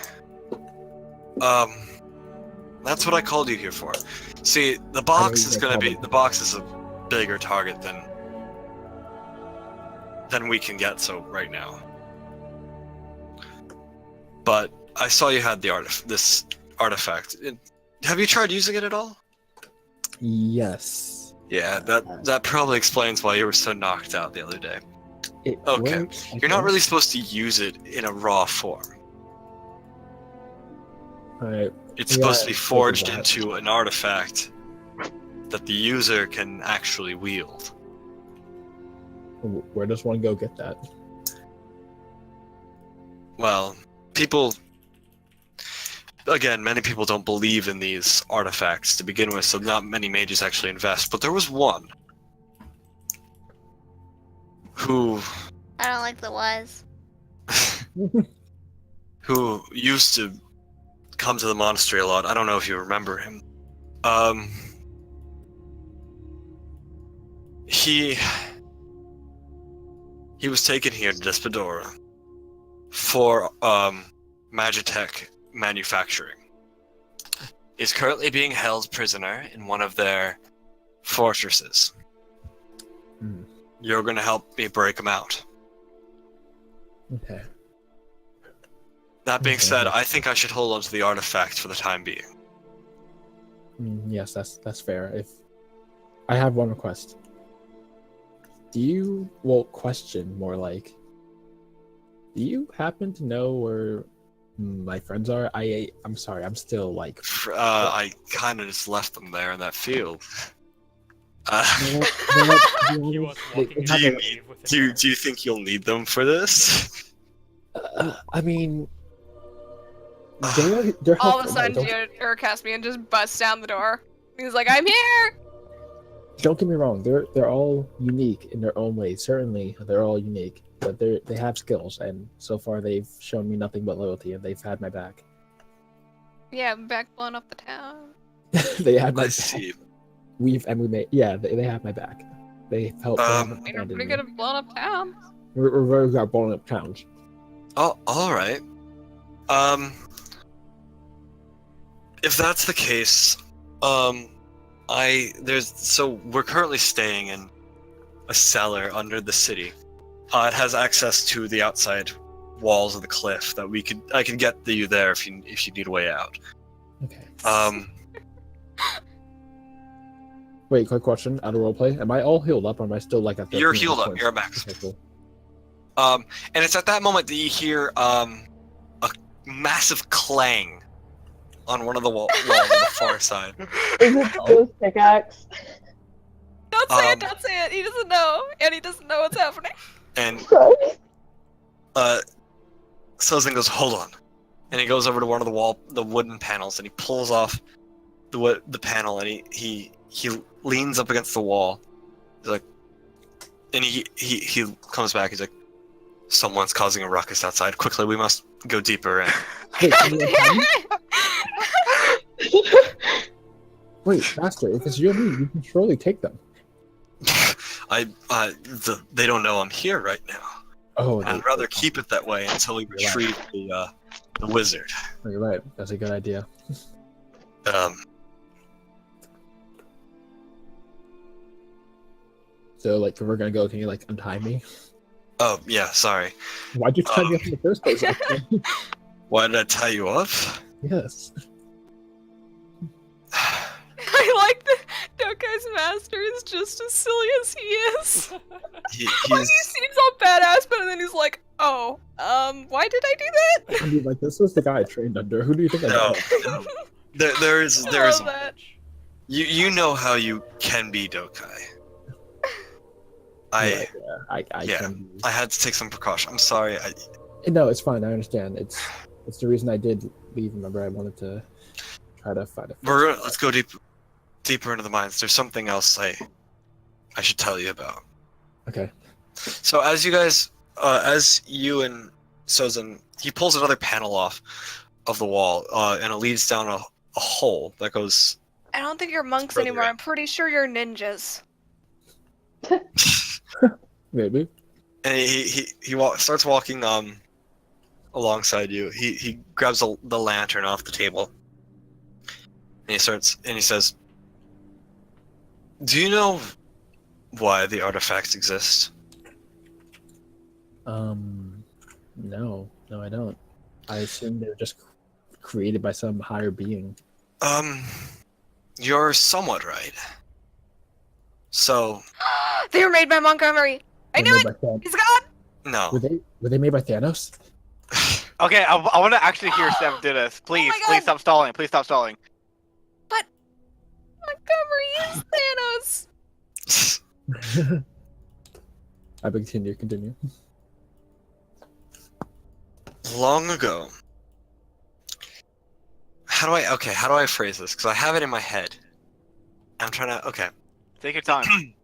That's what I called you here for. See, the box is a bigger target than we can get right now. But I saw you had this artifact. Have you tried using it at all? Yes. Yeah, that probably explains why you were so knocked out the other day. Okay. Works, You're not really supposed to use it in a raw form. Alright. It's supposed to be forged that. into an artifact that the user can actually wield. Where does one go get that? Well, many people don't believe in these artifacts to begin with, so not many mages actually invest. But there was one who I don't like the was. who used to come to the monastery a lot. I don't know if you remember him. He was taken here to Despodora for Magitech manufacturing. He's currently being held prisoner in one of their fortresses. Hmm. You're going to help me break him out. Okay. That being Okay. said, I think I should hold on to the artifact for the time being. Yes, that's fair. If I have one request. Question more like, do you happen to know where my friends are? I'm sorry, I'm still like... I kind of just left them there in that field. He was walking Do in you the cave with his do dog. you think you'll need them for this? I mean, they're All of a helpful. sudden, Caspian just busts down the door. He's like, "I'm here!" Don't get me wrong, they're all unique in their own way. Certainly, they're all unique, but they have skills, and so far they've shown me nothing but loyalty, and they've had my back. Yeah, back blowing up the town. They had my I back. see. They have my back. They helped. I mean, we're pretty good at blowing up towns. We're very good at blowing up towns. Oh, all right. If that's the case, we're currently staying in a cellar under the city. It has access to the outside walls of the cliff that I can get you there if you need a way out. Okay. Wait, quick question. Out of roleplay, am I all healed up, or am I still like at 13 You're healed up. points? You're at max. Okay, cool. And it's at that moment that you hear a massive clang on one of the walls on the far side. Is it Joe's pickaxe? Don't say it, don't say it. He doesn't know, and he doesn't know what's happening. And Sorry. Sozin goes, "Hold on," and he goes over to one of the wooden panels, and he pulls off the panel, and he leans up against the wall. He's like, and he comes back. He's like, "Someone's causing a ruckus outside. Quickly, we must go deeper in." Hey, wait, Master, if it's you and me, you can surely take them. They don't know I'm here right now. Oh, I'd rather keep it that way until we retrieve the wizard. Oh, you're right. That's a good idea. So, like, if we're gonna go, can you, like, untie me? Oh, yeah, sorry. Why'd you tie me up in the first place? Why did I tie you up? Yes. I like that Dokai's master is just as silly as he is. Like, he seems all badass, but then he's like, oh, why did I do that? I mean, like, this was the guy I trained under. Who do you think I No. am? There is I love that. you know how you can be Yeah, Dokai. I Yeah. can be. I had to take some precaution. I'm sorry. No, it's fine. I understand. It's the reason I did leave. Remember, I wanted to try to find a. Let's go deeper into the mines. There's something else I should tell you about. Okay. So as you guys, as you and Sozin, he pulls another panel off of the wall, and it leads down a hole that goes. I don't think you're monks Further anymore. in. I'm pretty sure you're ninjas. Maybe. And he starts walking alongside you. He grabs the lantern off the table. And he says, "Do you know why the artifacts exist?" No, I don't. I assume they're just created by some higher being. You're somewhat right. So, They were made by Montgomery. I knew it. He's gone. no. Were they made by Thanos? Okay, I want to actually hear Steph do this. Please, my God. please stop stalling. Please stop stalling. Montgomery is Thanos. I continue. Long ago. How do I phrase this? Because I have it in my head. I'm trying to. Okay. Take your time.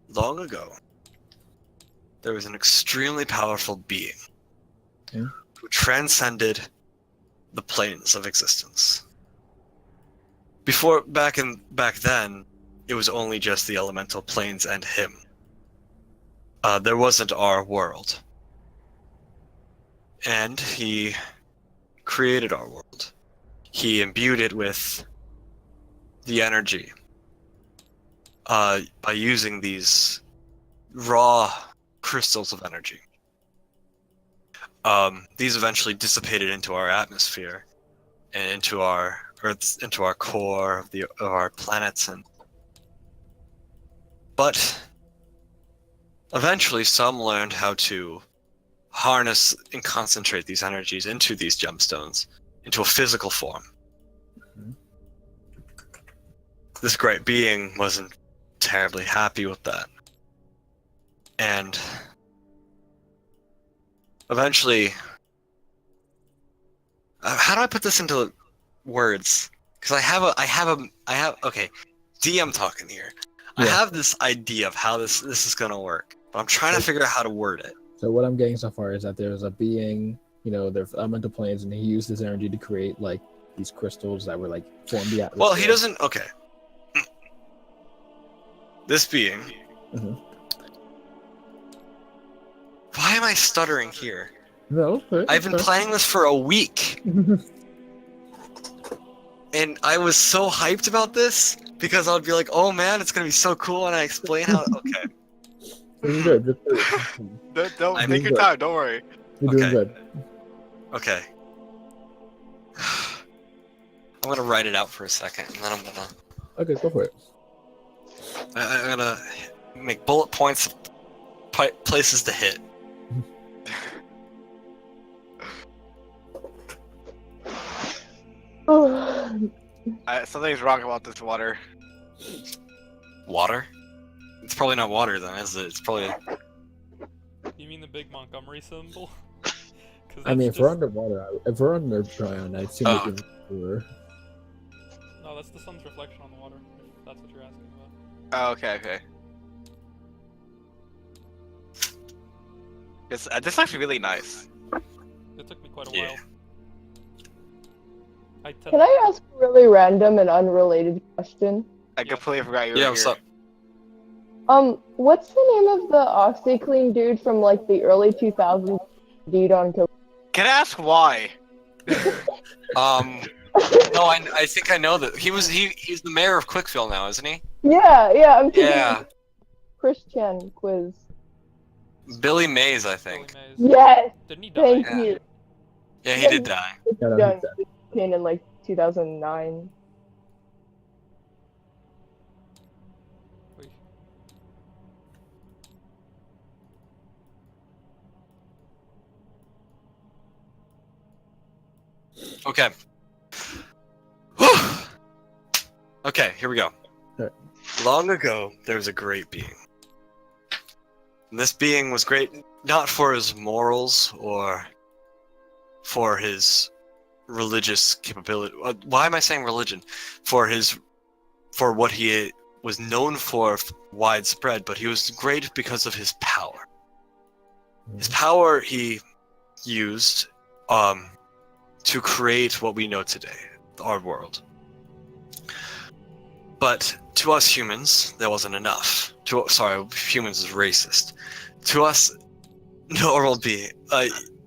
Long ago, there was an extremely powerful being Yeah. who transcended the planes of existence. Back then, it was only just the elemental planes and him. There wasn't our world. And he created our world. He imbued it with the energy by using these raw crystals of energy. These eventually dissipated into our atmosphere and into our Earth's, into our core of our planets, but eventually some learned how to harness and concentrate these energies into these gemstones, into a physical form. Mhm. This great being wasn't terribly happy with that. And eventually, how do I put this into words? Because okay, DM talking here. I Yeah. have this idea of how this is gonna work, but I'm trying to figure out how to word it. So what I'm getting so far is that there's a being, there's elemental planes, and he used his energy to create like these crystals that were like form the atmosphere. Well, he doesn't. Okay. This being. Mhm. Why am I stuttering here? No, I've been planning this for a week, and I was so hyped about this because I would be like, "Oh man, it's gonna be so cool," and I explain how. Okay. You're good. Don't I'm take your good. time. Don't worry. You're doing Okay. good. Okay. I'm gonna write it out for a second, and then I'm gonna. Okay, go for it. I'm gonna make bullet points of places to hit. Something's wrong about this water. Water? It's probably not water then, is it? It's probably. You mean the big Montgomery symbol? 'Cause I mean, that's if we're just- underwater, if we're underground, I assume Oh. we can. No, that's the sun's reflection on the water, if that's what you're asking about. Oh, okay. This is actually really nice. It took me quite a Yeah. while. I tend Can I ask a really random and unrelated question? I Yeah. completely forgot you were Yeah, here. what's up? What's the name of the OxyClean dude from like the early 2000s? Dude on Kill. Can I ask why? No, I think I know that he's the mayor of Quickville now, isn't he? Yeah, I'm thinking. Yeah. Christian quiz. Billy Mays, I Billy think. Mays. Yes, Didn't he die? thank Yeah. you. Yeah, he did die. No, no, Done he's dead. in like 2009. Wait. Okay. Okay, here we go. Alright. Long ago, there was a great being. And this being was great not for his morals or for his religious capability. Why am I saying religion? For what he was known for widespread, but he was great because of his power. His power he used to create what we know today, our world. But to us humans, that wasn't enough. Humans is racist. To us, normal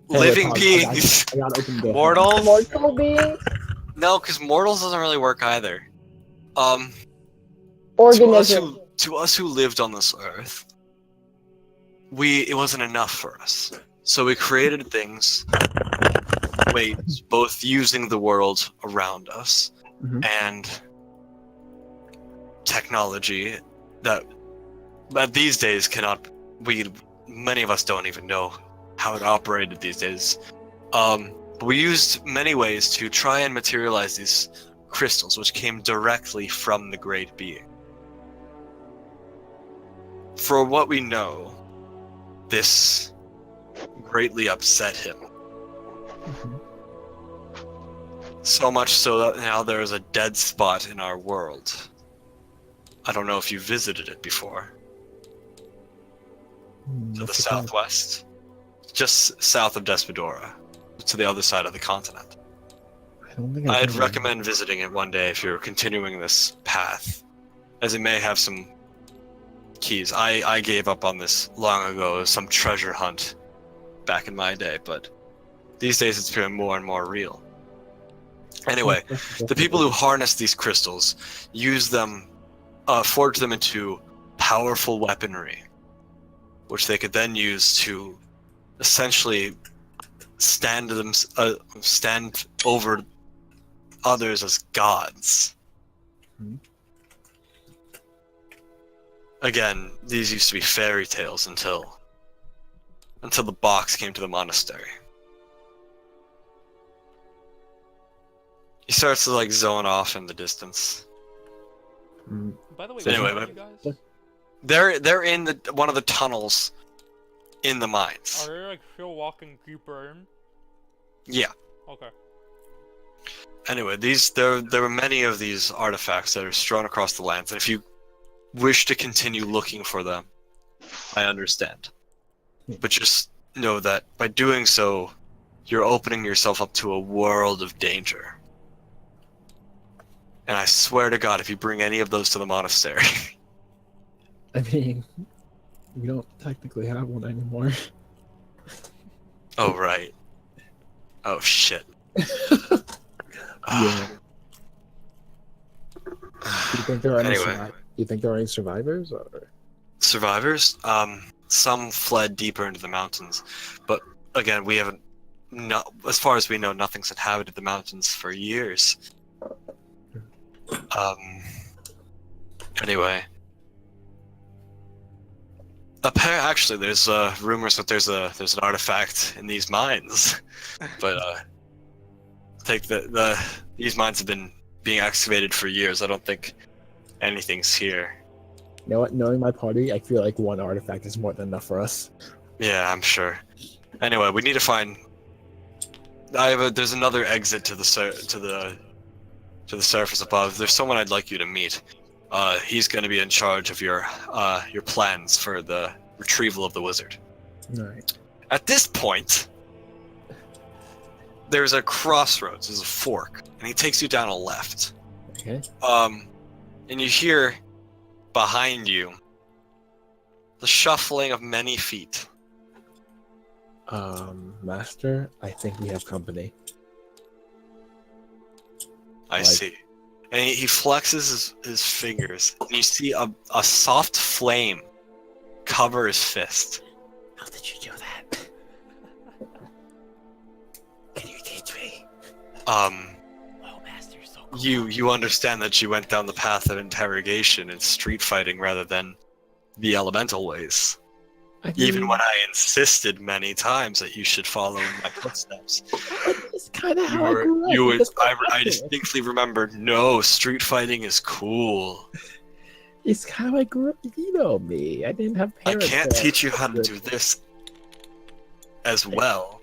living beings. I gotta open the door. Mortals. Mortal beings? No, because mortals doesn't really work either. Organism. To us who lived on this earth, it wasn't enough for us. So we created ways, both using the world around us and technology that these days many of us don't even know how it operated these days. But we used many ways to try and materialize these crystals, which came directly from the great being. For what we know, this greatly upset him. So much so that now there is a dead spot in our world. I don't know if you visited it before. To the southwest. Just south of Despadora. To the other side of the continent. I don't think I'd recommend visiting it one day if you're continuing this path, as it may have some keys. I gave up on this long ago as some treasure hunt back in my day, but these days it's becoming more and more real. Anyway, the people who harness these crystals use them, forge them into powerful weaponry, which they could then use to essentially stand over others as gods. Again, these used to be fairy tales until the box came to the monastery. He starts to zone off in the distance. By the way, Anyway, where are you guys? They're in one of the tunnels in the mines. Are you still walking deeper in? Yeah. Okay. Anyway, there were many of these artifacts that are strewn across the lands, and if you wish to continue looking for them, I understand. But just know that by doing so, you're opening yourself up to a world of danger. And I swear to God, if you bring any of those to the monastery... I mean, we don't technically have one anymore. Oh, right. Oh, shit. Yeah. Do you think there are any Anyway. you think there are any survivors, or? Survivors? Some fled deeper into the mountains. But, again, we haven't... as far as we know, nothing's inhabited the mountains for years. Anyway... Actually, there's rumors that there's an artifact in these mines, but these mines have been being excavated for years. I don't think anything's here. You know what? Knowing my party, I feel like one artifact is more than enough for us. Yeah, I'm sure. Anyway, we need to find. There's another exit to the surface above. There's someone I'd like you to meet. He's going to be in charge of your plans for the retrieval of the wizard. Alright. At this point, there's a crossroads, there's a fork, and he takes you down a left. Okay. And you hear behind you the shuffling of many feet. Master, I think we have company. I see. And he flexes his fingers, and you see a soft flame cover his fist. How did you do that? Can you teach me? Oh, master, so cool. You understand that you went down the path of interrogation and street fighting rather than the elemental ways. Even when I insisted many times that you should follow in my footsteps. It's kind of how I grew up. I distinctly remember, no, street fighting is cool. It's how I grew up. You know me. I didn't have I parents. can't teach you how to do this as well.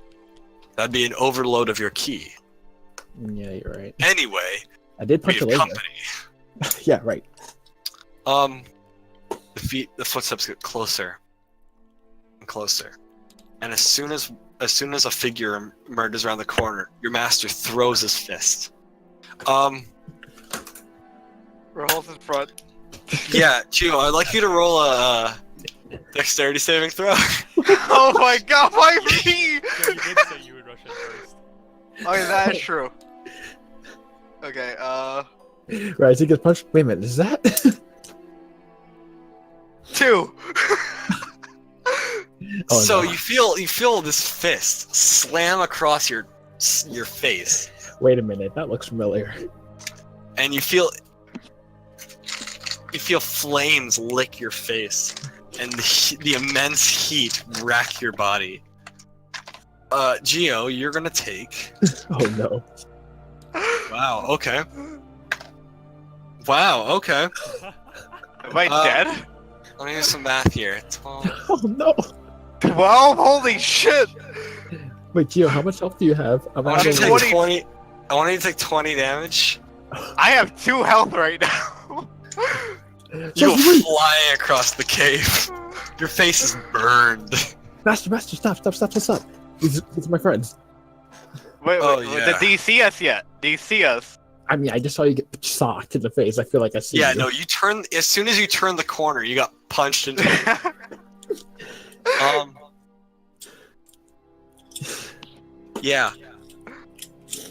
That'd be an overload of your ki. Yeah, you're right. Anyway, I did we punch have a laser. company. Yeah, right. The footsteps get closer and closer, and as soon as a figure emerges around the corner, your master throws his fist. Rolls in front. Yeah, Gio, I'd like you to roll a dexterity saving throw. Oh my god, why me? Yeah, you did say you would rush in first. Oh, yeah, that is true. Okay, Right, he gets punched. Wait a minute, is that? 2. Oh, So no. you feel this fist slam across your face, Wait a minute, that looks familiar. and you feel flames lick your face, and the immense heat rack your body. Gio, you're gonna take. Oh no. Wow. Okay. Wow. Okay. Am I dead? Let me do some math here. 12. Oh no. 12? Holy shit! Wait, Gio, how much health do you have? I want you to having- take 20. I want you to take 20 damage. I have 2 health right now. You go Just wait. flying across the cave. Your face is burned. Master, stop. These are my friends. Wait, Oh, wait, yeah. did he see us yet? Did he see us? I mean, I just saw you get socked in the face. I feel like I see Yeah, you. no, you turn as soon as you turn the corner, you got punched into. Yeah.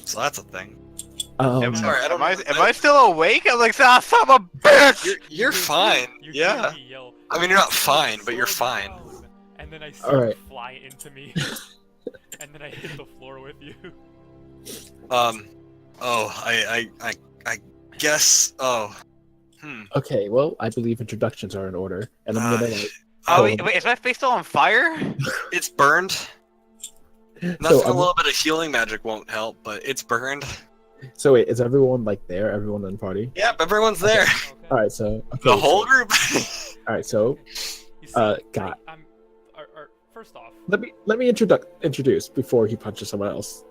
So that's a thing. Am, sorry, I don't am I still awake? I'm like, ah, son of a bitch! You're fine. You Yeah. hear me yell, I mean, you're not fine, but you're fine. And then I see All you right. fly into me. And then I hit the floor with you. Oh, I guess. Oh. Okay, well, I believe introductions are in order, and I'm gonna like. Oh, wait, is my face still on fire? It's burned. So, Nothing. A little bit of healing magic won't help, but it's burned. so wait, is everyone like there? Everyone in the party? Yep, everyone's there. Okay. All right, so okay, The whole group. All right, so You see, got. first off, Let me introduce before he punches someone else.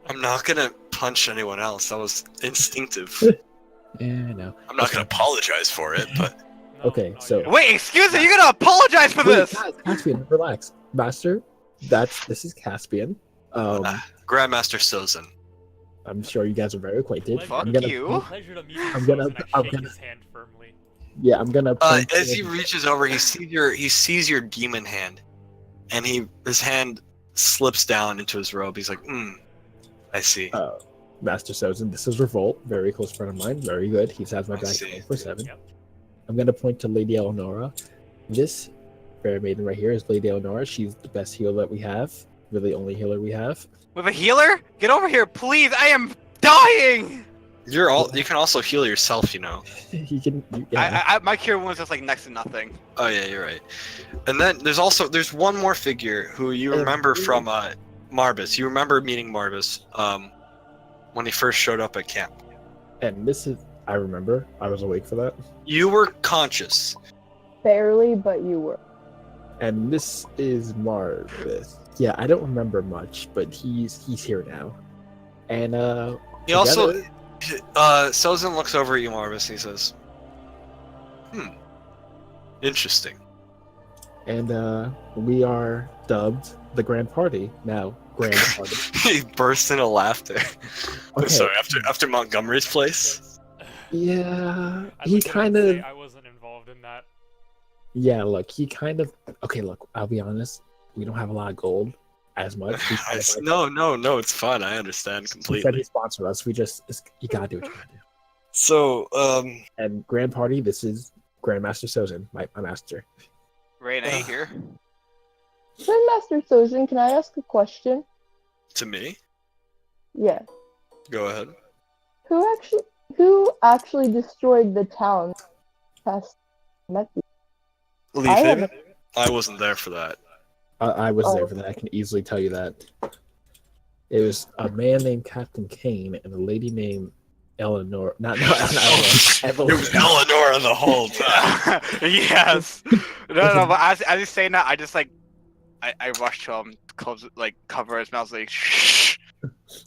I'm not gonna punch anyone else. That was instinctive. Yeah, I know. I'm not gonna apologize for it, but no, Okay, no, so- you don't. Wait, excuse me, you're gonna apologize for Wait, this! guys, Caspian, relax, Master. This is Caspian. Grandmaster Sozin. I'm sure you guys are very acquainted. Fuck I'm gonna, you. Pleasure to meet you. I'm gonna- Susan. I I'm shake gonna- his hand firmly. Yeah, I'm gonna. point As to- he reaches over, he sees your demon hand, and his hand slips down into his robe. He's like, I see. Master Sozin, this is Revolt, very close friend of mine. Very good. He's had my I back see. 24/7. Yep. I'm gonna point to Lady Eleonora. This fair maiden right here is Lady Eleonora. She's the best healer that we have. Really, only healer we have. With a healer? Get over here, please! I am dying! You can also heal yourself, you know. He can. Yeah. My cure wounds is like next to nothing. Oh yeah, you're right. And then there's one more figure who you remember from Marbus. You remember meeting Marbus when he first showed up at camp. And this is. I remember. I was awake for that. You were conscious. Barely, but you were. And this is Marvis. Yeah, I don't remember much, but he's here now. And He also together- Sozin looks over at you, Marvis, and he says, interesting. and we are dubbed the Grand Party now. Grand Party. He bursts into laughter. Okay. Sorry, after Montgomery's place. Yeah, I he looked up kind to of. say I wasn't involved in that. Yeah, look, he kind of. Okay, look, I'll be honest. We don't have a lot of gold as much. We kind of like- No, it's fun. I understand He said completely. he sponsored us. You gotta do what you gotta do. So, And Grand Party, this is Grandmaster Sozin, my master. Renee here. Grandmaster Sojin, can I ask a question? To me? Yeah. Go ahead. Who actually destroyed the town past Methu? Leaf I Haven? haven't- I wasn't there for that. I was there Oh. for that. I can easily tell you that. It was a man named Captain Kane and a lady named Eleanor. Not Eleanor. It was Eleanor the whole time. Yes. No. But as he's saying that, I just like, I rush to him, cover his mouth, like, shh.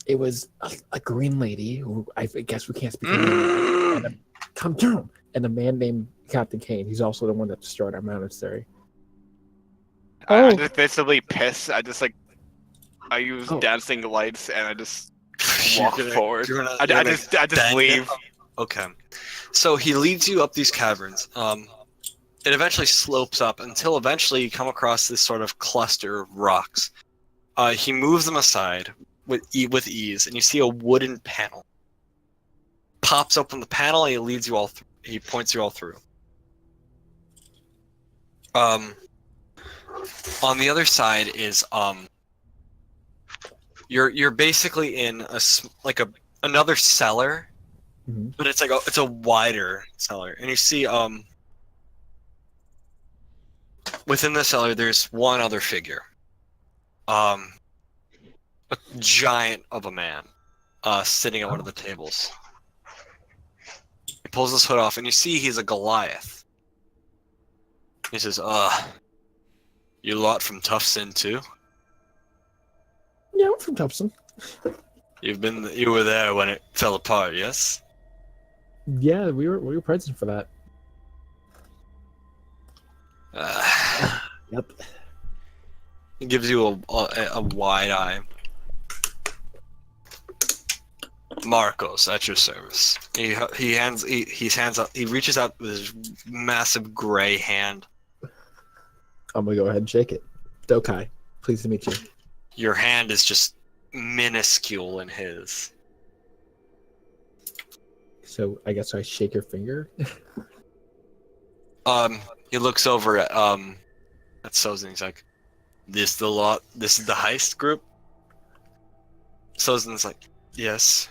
It was a green lady who I guess we can't speak her name. And come down. And a man named Captain Kane. He's also the one that destroyed our monastery. Oh. I just basically piss. I use dancing lights and I just walk forward. I just leave. Okay. So he leads you up these caverns. It eventually slopes up until eventually you come across this sort of cluster of rocks. He moves them aside with ease, and you see a wooden panel. Pops open the panel, and he leads you all. He points you all through. On the other side is you're basically in another cellar, but it's a wider cellar, and you see within the cellar there's one other figure, a giant of a man, sitting at one of the tables. He pulls his hood off, and you see he's a Goliath. He says, you lot from Tufsin too? Yeah, I'm from Tufsin. You were there when it fell apart, yes? Yeah, we were present for that. Yep. He gives you a wide eye. Marcos, at your service. He reaches out with his massive gray hand. I'm gonna go ahead and shake it. Dokai, pleased to meet you. Your hand is just minuscule in his. So I guess I shake your finger. He looks over at Sozin. He's like, This is the heist group? Sozin's like, yes.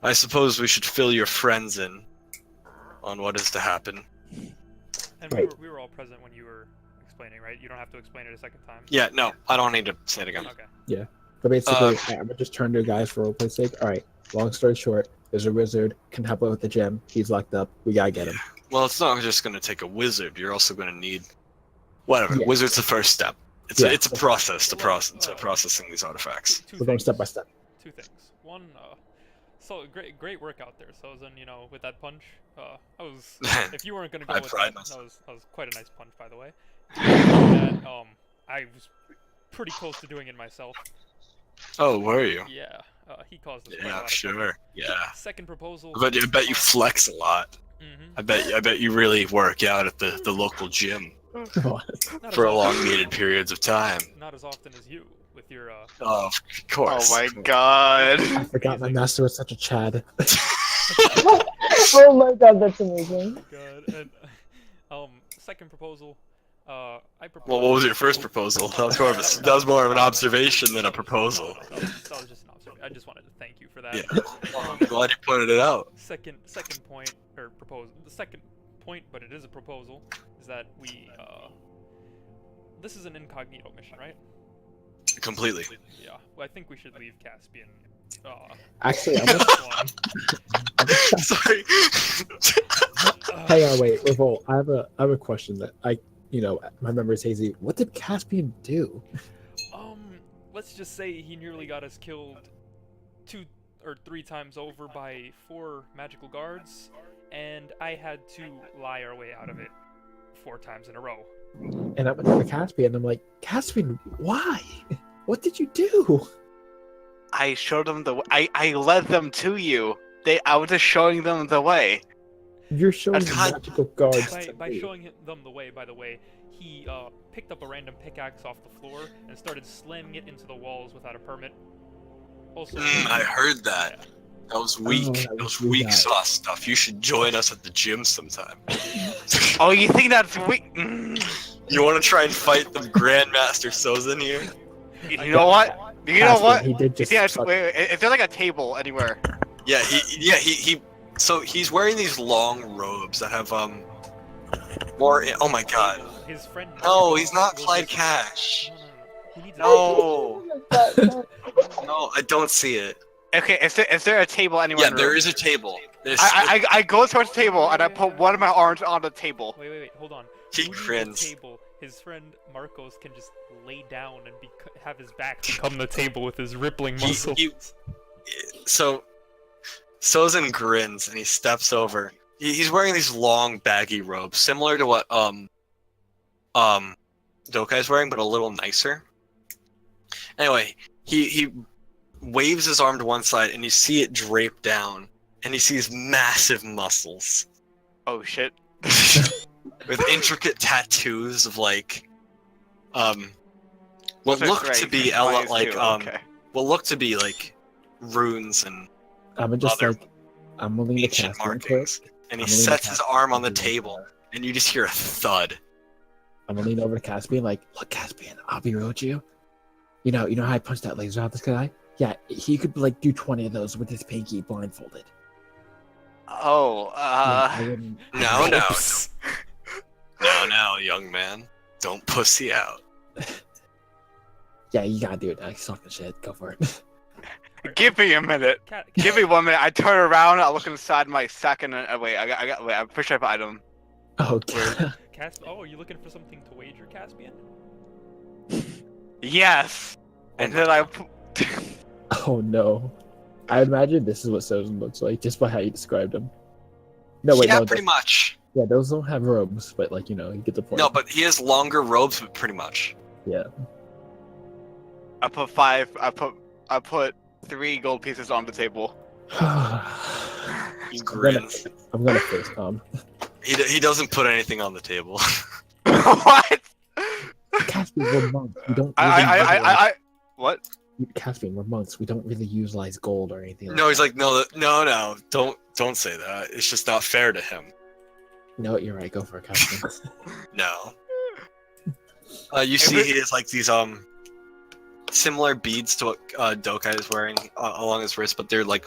I suppose we should fill your friends in on what is to happen. And we were all present when you were explaining, right? You don't have to explain it a second time. Yeah, no, I don't need to say it again. Okay. Yeah. But basically, I'm gonna just turn to guys for roleplay's sake. Alright, long story short, there's a wizard, can help out with the gem. He's locked up. We gotta get him. Well, it's not just going to take a wizard. You're also going to need... Whatever. Yeah. Wizard's the first step. It's a process to processing these artifacts. We're going step by step. Two things. One, so great work out there, Sozin, with that punch. If you weren't going to go with that, that was quite a nice punch, by the way. And, I was pretty close to doing it myself. Oh, were you? Yeah. He caused us quite a Yeah, lot of sure. trouble. Yeah. Second proposal. I bet you flex a lot. Mm-hmm. I bet you really work out at the local gym for elongated periods of time. Not as often as you with your Oh, of course. Oh my god. I forgot my master was such a Chad. Oh my god, that's amazing. God. And second proposal. I proposed. Well, what was your first proposal? That was more of an observation than a proposal. That was just an observation. I just wanted to thank you for that. Yeah. Well, I'm glad you pointed it out. Second point, or proposal. The second point, but it is a proposal, is that we, this is an incognito mission, right? Completely. Yeah. Well, I think we should leave Caspian. Actually, I'm gonna... Sorry. Hang on, wait, Revolt. I have a question that my memory's hazy. What did Caspian do? Let's just say he nearly got us killed 2 or 3 times over by 4 magical guards, and I had to lie our way out of it 4 times in a row. And I went to Caspian, and I'm like, Caspian, why? What did you do? I showed them the way. I led them to you. I was just showing them the way. You're showing the magical guards. By showing them the way, by the way, he picked up a random pickaxe off the floor and started slamming it into the walls without a permit. Also, I heard that. Yeah. That was weak. That was weak sauce stuff. You should join us at the gym sometime. Oh, you think that's weak? You want to try and fight the Grandmaster Sozin here? You know what? You know Caspian, what? He did just. Yeah, wait, is there like a table anywhere? Yeah, so he's wearing these long robes that have more. Oh my god. His friend. No, he's not was Clyde with- Cash. He needs No. No, I don't see it. Okay, is there a table anywhere? Yeah, in the there room? is a table. There's, I go towards the table and I put one of my arms on the table. Wait, hold on. He Who needs a grins. table? His friend Marcos can just lay down and have his back become the table with his rippling muscles. So Sozin grins and he steps over. He's wearing these long baggy robes, similar to what Dokai's wearing, but a little nicer. Anyway, he waves his arm to one side and you see it drape down, and he sees massive muscles Oh shit. with intricate tattoos of like what So look great. to be Mine is like too, okay. what look to be like runes and I'm just other like, I'm gonna lean to ancient Caspian quick. markings. And he I'm gonna lean sets to his Caspian arm on the and be like, table, and you just hear a thud. I'm gonna lean over to Caspian, like, look, Caspian, I'll be real with you. You know how I punched that laser out this guy? Yeah, he could like do 20 of those with his pinky blindfolded. Oh, I wouldn't- No, no, Ropes. no, young man. Don't pussy out. Yeah, you gotta do it. I suck the shit. Go for it. give me a minute. Give me 1 minute. I turn around. I look inside my second. Wait, wait. I'm pretty sure I have an item. Oh, God. Oh, you looking for something to wager, Caspian? Yes. And then I. Oh no. I imagine this is what Sozin looks like just by how you described him. No, wait, yeah, no, pretty much. yeah, those don't have robes, but like, you know, you get the point. No, but he has longer robes, but pretty much. Yeah. I put 5. I put 3 gold pieces on the table. He grins. I'm gonna face calm. He doesn't put anything on the table. What? Caspian, we're monks. We don't. What? Caspian, we're monks. We don't really utilize gold or anything. No, he's that. like, no, don't say that. It's just not fair to him. No, you're right. Go for it, Caspian. No. You see, he has like these similar beads to what Dokai is wearing along his wrist, but they're like,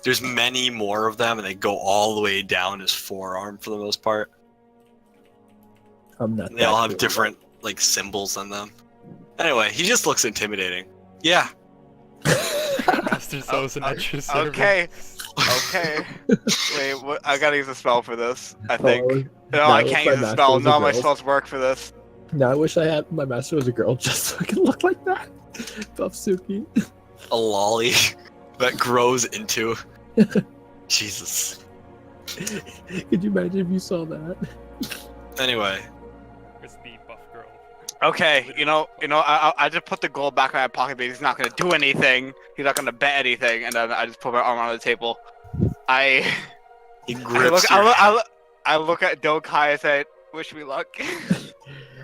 there's many more of them, and they go all the way down his forearm for the most part. I'm not. And they all have different like symbols on them. Anyway, he just looks intimidating. Yeah. Master Sozin at your service. Okay. Okay. Wait, what? I gotta use a spell for this. I think. Oh, No, I can't use a spell. None of my spells work for this. Now I wish I had my master was a girl just so I could look like that. Buffsuki. A lolly that grows into. Jesus. Could you imagine if you saw that? Anyway. It's the buff girl. Okay, I just put the gold back in my pocket because he's not gonna do anything. He's not gonna bet anything, and then I just put my arm on the table. He I grips look at Dokai and say, "Wish me luck."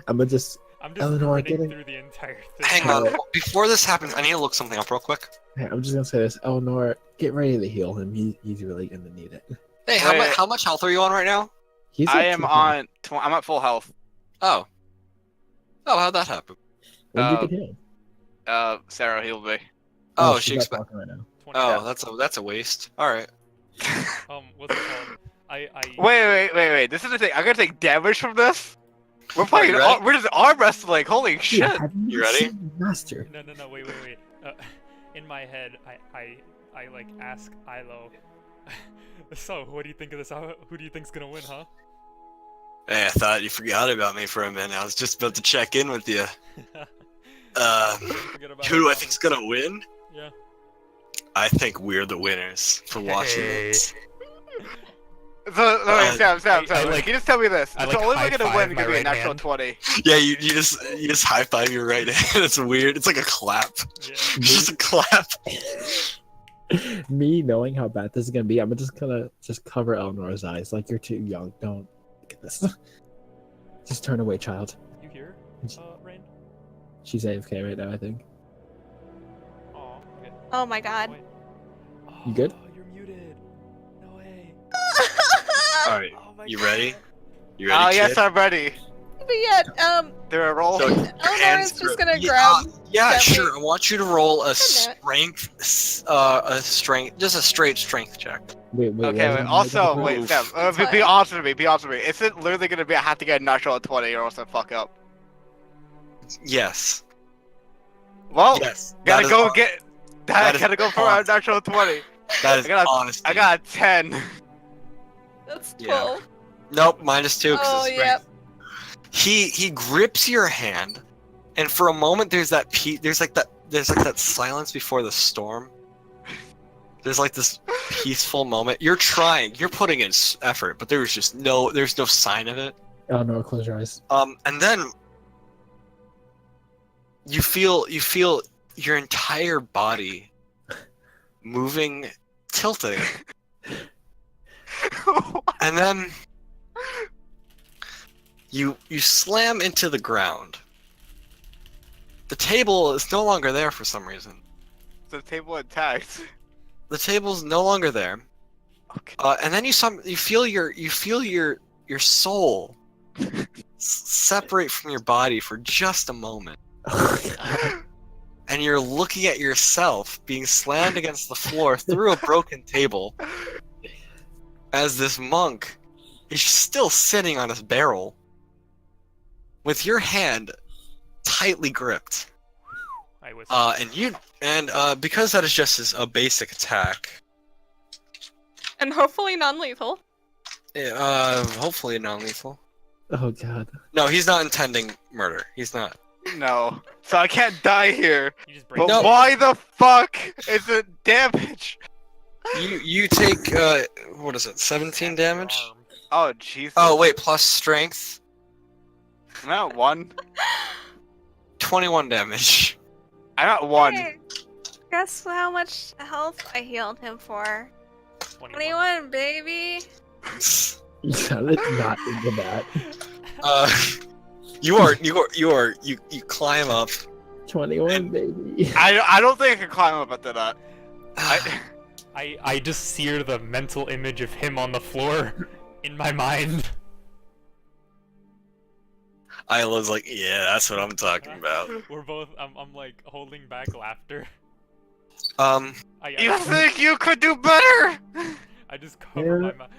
I'm just Eleanor, I get running it. through the entire thing. Hang on. Before this happens, I need to look something up real quick. Hey, I'm just gonna say this, Eleanor, get ready to heal him. He's really gonna need it. Hey, how much health are you on right now? He's I at am 200. I'm at full health. Oh, how'd that happen? When did you get healed? Sarah healed me. Oh, she's she not expect. talking right now. 20. Oh, that's a waste. All right. What's it called? Wait. This is the thing. I'm gonna take damage from this. We're playing. you ready? We're just arm wrestling. Holy shit! Yeah, have You ready? seen Master. No, wait. In my head, I like ask Ilo. So, what do you think of this? Who do you think's gonna win, huh? Hey, I thought you forgot about me for a minute. I was just about to check in with you. Forget about Who do I it. think's gonna win? Yeah. I think we're the winners for watching this. So, Sam, I like- can you just tell me this? I The like only way gonna high-five win my is gonna be a right natural hand. 20. Yeah, you just high five your right hand. It's weird. It's like a clap. Yeah. It's just a clap. Me knowing how bad this is gonna be, I'm just gonna cover Eleanor's eyes. Like, you're too young. Don't look at this. Just turn away, child. You here, Rain? She's AFK right now, I think. Aw, okay. Oh my god. Wait. You good? Oh, you're muted. No way. All right, Oh my you God. ready? You ready? Oh kid? yes, I'm ready. yet. Do a roll. So your Eleanor hands is just grip. gonna grab. Yeah, Gently. sure. I want you to roll a know it. strength, just a straight strength check. Wait, Okay, what wait. was it? Also, Oof. wait, Sam. It's Be fine. honest with me. Be honest with me. Is it literally gonna be I have to get a natural 20 or else I fuck up? Yes. Well, Yes. gotta That go is get. that is Gotta go for a honest. natural 20. That is I got a- honesty. I got a 10. That's Yeah. 12. Nope, -2 because Oh, it's yep. strength. He grips your hand, and for a moment there's that there's like that silence before the storm. There's like this peaceful moment. You're trying, you're putting in effort, but there's no sign of it. Oh no, close your eyes. And then you feel your entire body moving, tilting, and then you slam into the ground. The table is no longer there for some reason. The table intact. The table's no longer there. Okay. And then you feel your soul separate from your body for just a moment. And you're looking at yourself being slammed against the floor through a broken table as this monk is still sitting on his barrel with your hand tightly gripped. I was. Because that is just a basic attack. And hopefully non-lethal. Hopefully non-lethal. Oh god. No, he's not intending murder. He's not. No. So I can't die here. You just break. But No. why the fuck is it damage? You take what is it? 17 damage. Arm. Oh Jesus. Oh wait, plus strength. I'm at 1. 21 damage. I'm at 1. Hey, guess how much health I healed him for? 21. 21, baby. You sounded not into that. You climb up. 21, baby. I don't think I can climb up after that. I just sear the mental image of him on the floor in my mind. Isla's like, yeah, that's what I'm talking about. We're both. I'm like holding back laughter. You think you could do better? I just cover Yeah. my mouth.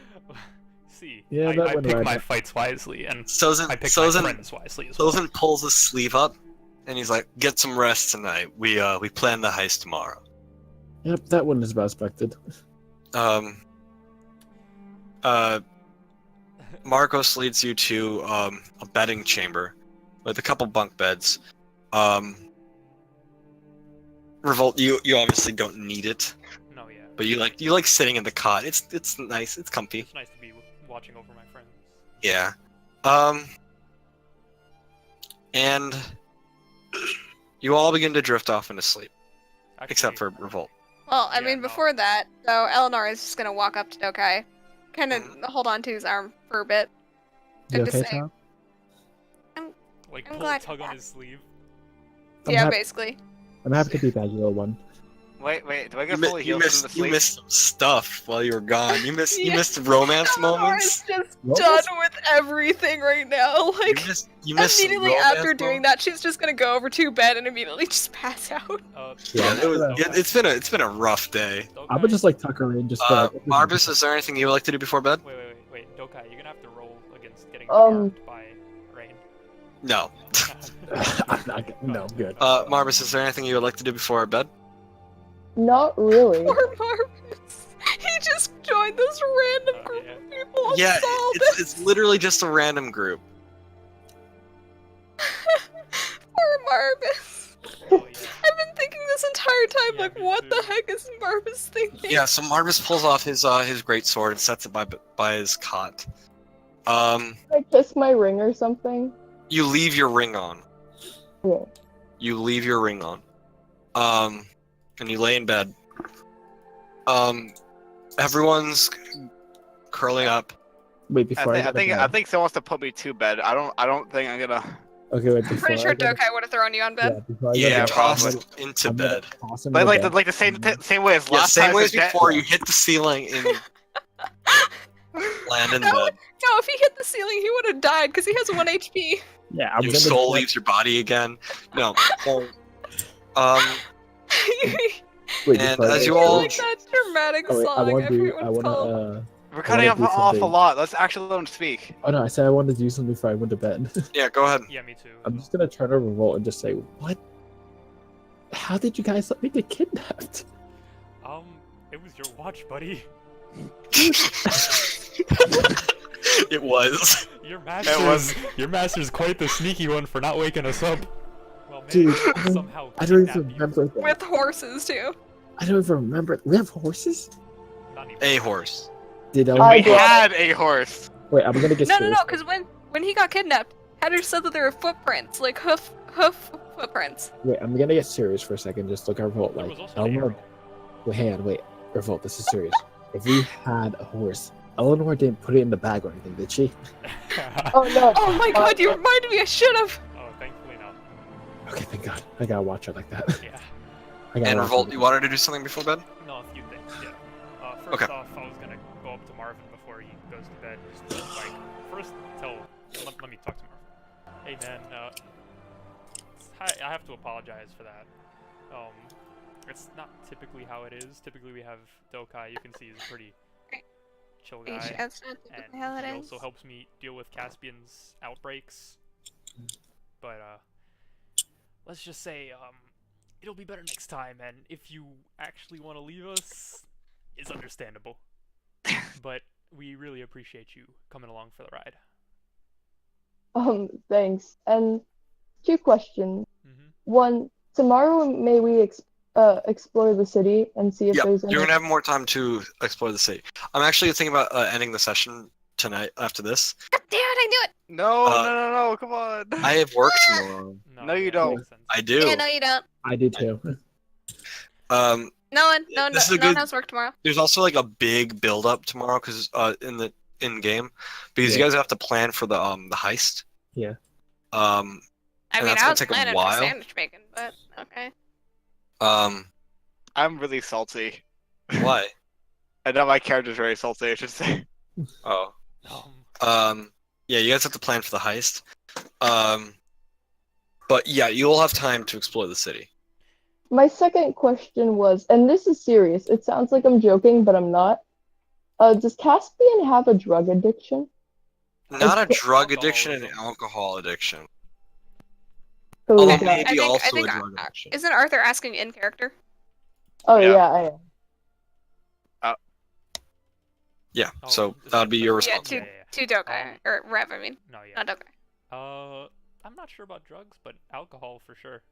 See, Yeah, I that went pick right. my fights wisely, and Sozin I pick my Sozin friends wisely as well. Sozin pulls his sleeve up, and he's like, "Get some rest tonight. We plan the heist tomorrow." Yep, that one is about expected. Marcos leads you to a bedding chamber with a couple bunk beds. Revolt, you obviously don't need it, No, yeah. but you like sitting in the cot. It's nice. It's comfy. It's nice to be watching over my friends. Yeah. And you all begin to drift off into sleep, Actually, except for Revolt. Well, I Yeah, mean, no. before that, so Eleanor is just gonna walk up to Dokai, kind of Mm-hmm. hold on to his arm for a bit, You and just okay, say, Tom? like I'm pull a glad tug you're on back. his sleeve. I'm yeah, happy- basically. I'm happy to be back, little one. Wait, do I You, get mi- fully you healed from the missed you sleep? missed some stuff while you were gone. You missed Yeah. romance Eleanor moments. is just What done was- with everything right now. Like, You missed some immediately romance after doing moments. that, she's just gonna go over to bed and immediately just pass out. Yeah, Yeah, it's been a rough day. I would just like tuck her in, just. Marbus, is there anything you would like to do before bed? Wait, Dokai, you're gonna have to roll against getting Um. marked by rain. No. I'm not. No, I'm good. Marbus, is there anything you would like to do before bed? Not really. Poor Marvis. He just joined this random group Yeah. of people. And Yeah, solved it's literally just a random group. Poor Marvis. Oh, yeah. I've been thinking this entire time, Yeah, like, me what the too. heck is Marvis thinking? Yeah, so Marbus pulls off his great sword and sets it by his cot. I kiss my ring or something. You leave your ring on. Yeah. You leave your ring on. And you lay in bed. Everyone's curling up. Wait, before I go to think bed- someone wants to put me to bed. I don't think I'm gonna. Okay, wait. I'm Before pretty sure I go to- Dokai would have thrown you on Yeah, bed. before I go to Yeah, bed, toss probably. into I'm gonna bed. toss him Like, into like bed. the same way as Yeah, last same time. way as so Jet- before. You hit the ceiling and land in No, bed. No, if he hit the ceiling, he would have died because he has 1 HP. Yeah, I'm Your gonna soul jump- leaves your body again. No. So, Wait, and before I as go you all- like that dramatic Oh, wait, song. I want forget to. what I it's want called. to. We're cutting wanna off do an awful something. lot. Let's actually let him speak. Oh no, I said I wanted to do something before I went to bed. yeah, go ahead. Yeah, me too. I'm just gonna turn to Revolt and just say, what? How did you guys let me get kidnapped? It was your watch, buddy. It was. Your master's quite the sneaky one for not waking us up. Well, maybe Dude, somehow I don't kidnap even you. remember that. With horses too. I don't even remember. We have horses? Not even. A horse. Did I We did. had a horse. Wait, I'm gonna get No, serious. because when he got kidnapped, Heather said that there were footprints, like hoof footprints. Wait, I'm gonna get serious for a second. Just look at Revolt. There Like, was also an Eleanor. arrow. Wait, hang on, wait. Revolt, this is serious. If we had a horse, Eleanor didn't put it in the bag or anything, did she? Oh no. Oh my god, you reminded me, I should have! Oh, thankfully not. Okay, thank God. I gotta watch her like that. Yeah. I gotta And watch Revolt, her. you wanted to do something before bed? No, a few things, yeah. First Okay. off, I was gonna go up to Marvin before he goes to bed. Just to, like, first let me talk to Marvin. Hey man, I have to apologize for that. It's not typically how it is. Typically we have Dokai, you can see he's a pretty chill guy. And he also helps me deal with Caspian's outbreaks. But, let's just say, it'll be better next time, and if you actually want to leave us, it's understandable. But we really appreciate you coming along for the ride. Thanks. And 2 questions. Mm-hmm. One, tomorrow may we explore the city and see if Yep, there's any. you're gonna have more time to explore the city. I'm actually thinking about ending the session tonight after this. God damn it, I knew it! No, Uh, no, come on. I have work tomorrow. No, you yeah, don't. makes sense. I do. Yeah, no you don't. I did too. No one This is a no one good- has work tomorrow. There's also like a big build up tomorrow because in game because you Yeah. guys have to plan for the heist. Yeah. I And mean, that's I gonna was take a planning for while. sandwich bacon, but okay. I'm really salty. Why? I know my character's very salty, I should say. Oh. Yeah, you guys have to plan for the heist. But yeah, you'll have time to explore the city. My second question was, and this is serious, it sounds like I'm joking, but I'm not. Does Caspian have a drug addiction? Not a Okay. drug addiction and Alcoholism. alcohol addiction. Oh, Although God. maybe I think, also I think a drug addiction. isn't Arthur asking in character? Oh, Yeah. yeah, I am. Yeah, Oh, so is that would be your Yeah, response. to Dokai. Or Rev, I mean. No, yeah. Not Dokai. I'm not sure about drugs, but alcohol for sure.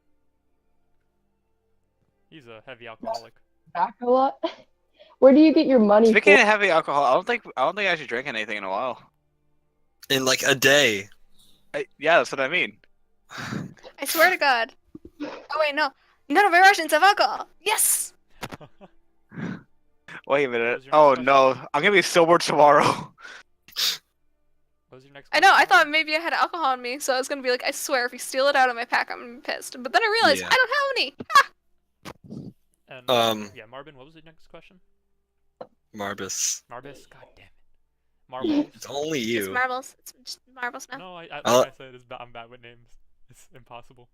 He's a heavy alcoholic. Back a lot? Where do you get your money Speaking for? of heavy alcohol, I don't think I actually drank anything in a while. In like a day. Yeah, that's what I mean. I swear to God. Oh wait, no. None of my Russians have alcohol. Yes. Wait a What minute. was your Oh next no, I'm gonna be sober tomorrow. What was your next I know. I question? thought maybe I had alcohol on me, so I was gonna be like, I swear, if you steal it out of my pack, I'm gonna be pissed. But then I realized Yeah. I don't have any. And, yeah, Marvin, what was your next question? Marbus. Marbus? God damn it. Marbles? It's only It's you. marbles. It's just marbles now. No, like Uh, I said, I'm bad with names. It's impossible.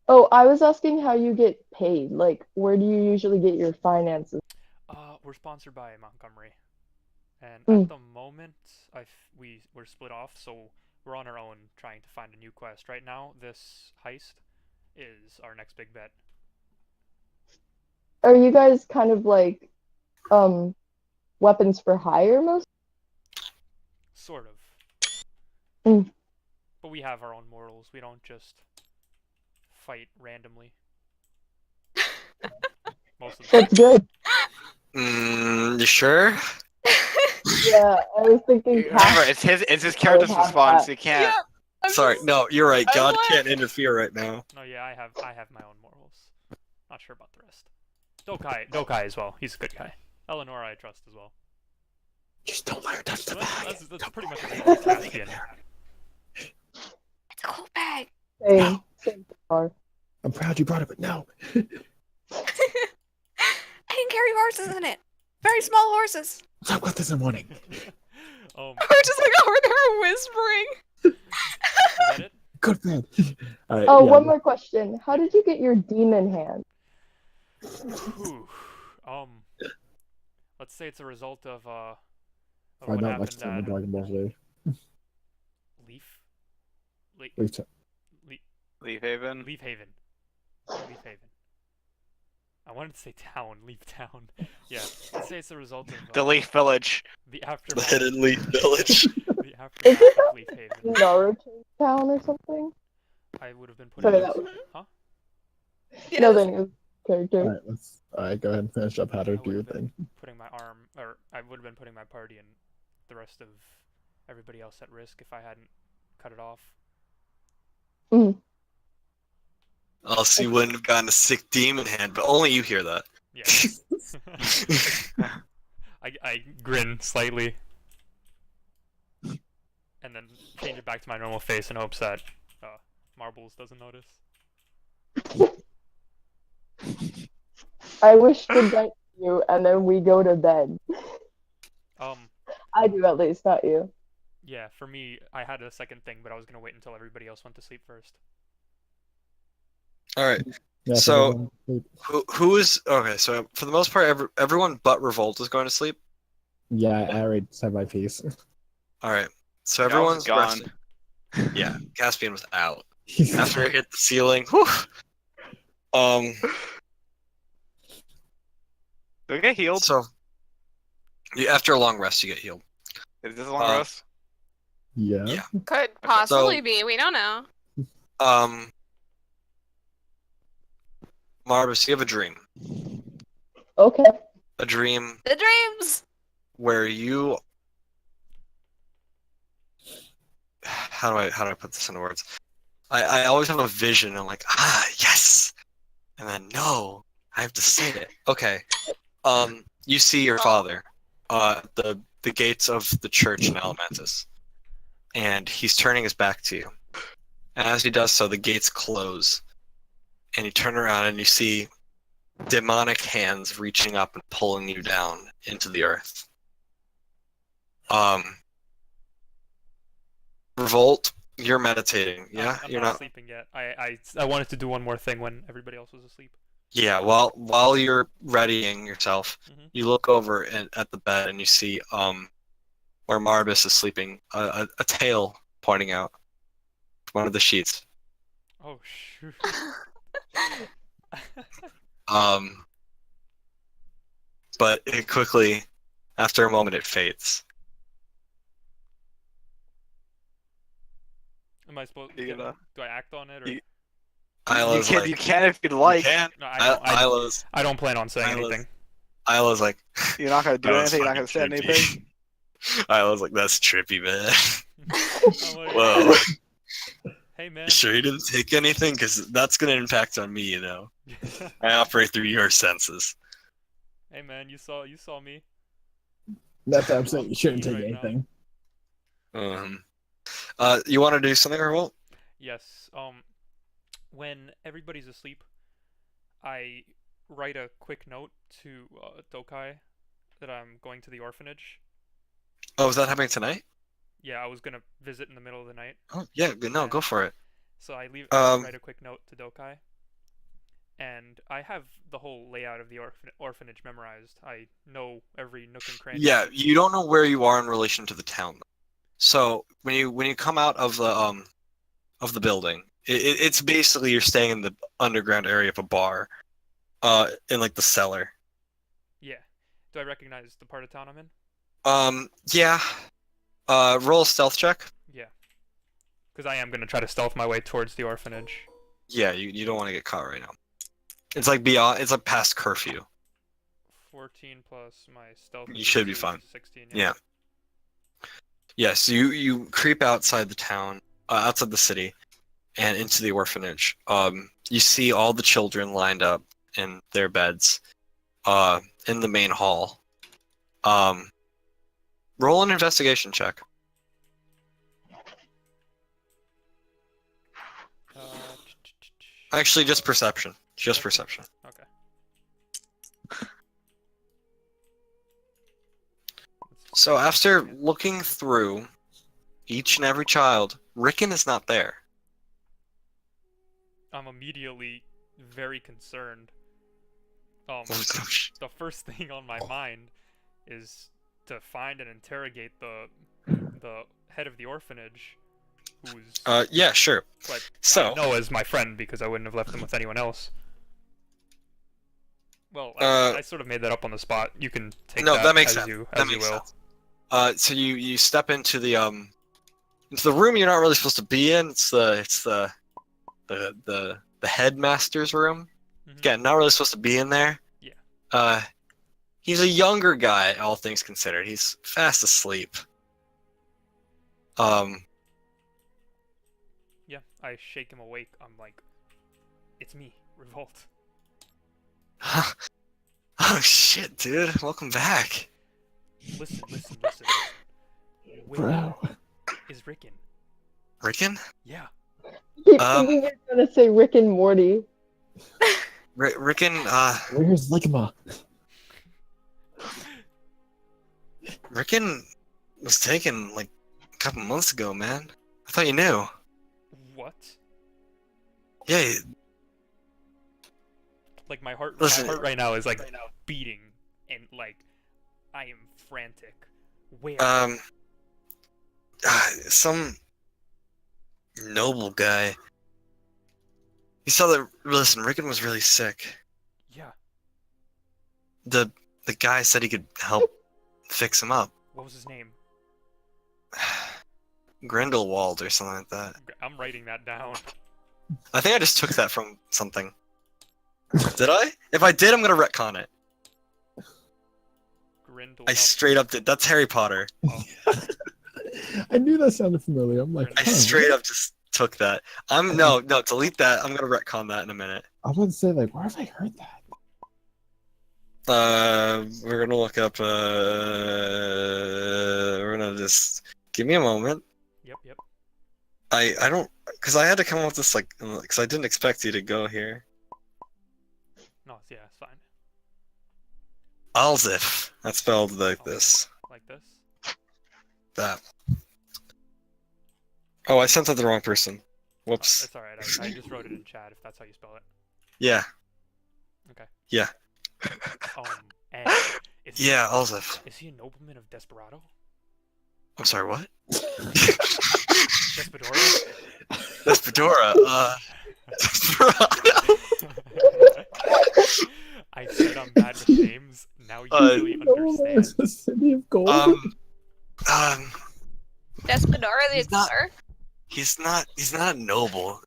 Oh, I was asking how you get paid. Like, where do you usually get your finances? We're sponsored by Montgomery, and Mm. at the moment, we're split off, so we're on our own trying to find a new quest. Right now, this heist is our next big bet. Are you guys kind of like, weapons for hire most? Sort of. Mm. But we have our own morals. We don't just fight randomly. Most of the time. That's good. You sure? Yeah, I was thinking. Remember, it's his character's have response. that. You can't. Yeah. I'm Sorry, just- no, you're right. I'm God like- can't interfere right now. No, yeah, I have my own morals. Not sure about the rest. Dokai as well. He's a good guy. Eleanor I trust as well. Just don't let her touch the So bag. that's Don't pretty much let it. her It's touch the Caspian. bag. It's a cool bag. Same car. I'm proud you brought it, but no. I can carry horses in it. Very small horses. Talk about this in the morning. We're just like, oh, there are whispering. Is that it? Go to bed. All right, Oh, yeah, one more question. How did you get your demon hand? Whew. Let's say it's a result of Probably what not much happened time in at Dragon Ball Z. Leaf. Le- Wait, Leaf Haven. Leaf Haven. Leaf Haven. I wanted to say town. Leaf Town. Yeah. Let's say it's a result of The Leaf Village. the The aftermath. Hidden Leaf Village. The aftermath of Leaf Haven. Naruto Town or something? I would have been Sorry, putting. that was Huh? no, then it was character. all right, go ahead and finish up how to I do would your have been thing. putting my arm, or I would have been putting my party and the rest of everybody else at risk if I hadn't cut it off. Else you wouldn't have gotten a sick demon hand, but only you hear that. Yeah. I grin slightly. And then change it back to my normal face in hopes that Marbles doesn't notice. I wish good night to you, and then we go to bed. Um, I do at least, not you. yeah, for me, I had a second thing, but I was gonna wait until everybody else went to sleep first. All right. Yeah, So- Who is okay? So for the most part, everyone but Revolt is going to sleep. yeah, I already said my piece. All right. So Y'all's everyone's gone. resting. Yeah, Caspian was out after it hit the ceiling. Whew. Do we get healed? So after a long rest, you get healed. Is this a long rest? Yeah. Yeah. Could possibly be. We don't know. Marbus, you have a dream. Okay. A dream The dreams. where you. How do I put this into words? I always have a vision. I'm like, yes, and then no, I have to say it. Okay. You see your father, the gates of the church in Elementus, and he's turning his back to you. And as he does so, the gates close, and you turn around and you see demonic hands reaching up and pulling you down into the earth. Revolt, you're meditating. Yeah, I'm you're not not. sleeping yet. I wanted to do one more thing when everybody else was asleep. Yeah, while you're readying yourself, Mhm. you look over at the bed and you see where Marbus is sleeping, a tail pointing out from one of the sheets. Oh shoot. But it quickly, after a moment, it fades. Am I supposed? You gotta- Do I act on it or? You- Isla's you can, like, you can if you'd like. you can. No, I don't. Isla's I don't plan on saying Isla's- anything. Isla's like, You're not gonna do "That was anything. You're not gonna say fucking trippy." anything. Isla's like, that's trippy, man. I'm like, Whoa. Hey man. You sure you didn't take anything? Because that's gonna impact on me, you know. I operate through your senses. Hey man, you saw me. That's what I'm saying. You shouldn't take Right now. anything. You want to do something, Revolt? Yes. When everybody's asleep, I write a quick note to Dokai that I'm going to the orphanage. Oh, is that happening tonight? Yeah, I was gonna visit in the middle of the night, Oh, yeah. No, go for it. so I write a quick note to Dokai, and I have the whole layout of the orphanage memorized. I know every nook and cranny. Yeah, you don't know where you are in relation to the town. So when you come out of the building, it's basically you're staying in the underground area of a bar, in like the cellar. Yeah. Do I recognize the part of town I'm in? Yeah. Roll a stealth check. Yeah. Because I am gonna try to stealth my way towards the orphanage. Yeah, you don't want to get caught right now. It's like beyond. It's like past curfew. 14 plus my stealth. You should be is fine. 16. Yeah. Yes, you creep outside the town, outside the city, and into the orphanage. You see all the children lined up in their beds, in the main hall. Roll an investigation check. Uh, Actually, just perception. Just perception. Okay. So after looking through, each and every child. Rickon is not there. I'm immediately very concerned. Oh, gosh. The first thing on my mind is to find and interrogate the head of the orphanage, who's Yeah, sure. but So, I know as my friend because I wouldn't have left him with anyone else. Well, I sort of made that up on the spot. You can take no, that makes as sense. you That as you makes will. sense. So you step into the room you're not really supposed to be in. It's the headmaster's room. Mhm. Again, not really supposed to be in there. Yeah. He's a younger guy, all things considered. He's fast asleep. Yeah, I shake him awake. I'm like, it's me, Revolt. Oh shit, dude! Welcome back. Listen. Where Bro. is Rickon? Rickon? Yeah. Keep thinking you're gonna say Rick and Morty. Rickon. Where's Ligma? Rickon was taken like a couple months ago, man. I thought you knew. What? Yeah. Like my heart Listen. right now is like beating, and like I am frantic. Where? Some noble guy. You saw that. Listen, Rickon was really sick. Yeah. The guy said he could help fix him up. What was his name? Grindelwald or something like that. I'm writing that down. I think I just took that from something. Did I? If I did, I'm gonna retcon it. Grindel. I straight up did. That's Harry Potter. Oh. I knew that sounded familiar. I'm like, I huh, straight up just took that. No, delete that. I'm gonna retcon that in a minute. I was about to say, like, where have I heard that? We're gonna look up. We're gonna just give me a moment. Yep. I don't, because I had to come up with this like, because I didn't expect you to go here. No, yeah, it's fine. Alzif. That's spelled like this. Like this. That. Oh, I sent it to the wrong person. Whoops. It's alright. I just wrote it in chat if that's how you spell it. Yeah. Okay. Yeah. And Yeah, Alzif. Is he a nobleman of Desperado? I'm sorry, what? Desperado? Desperado. Desperado. I said I'm bad with names. Now you really understand. It's the city of gold. Despadora the He's not- Explorer? He's not a noble.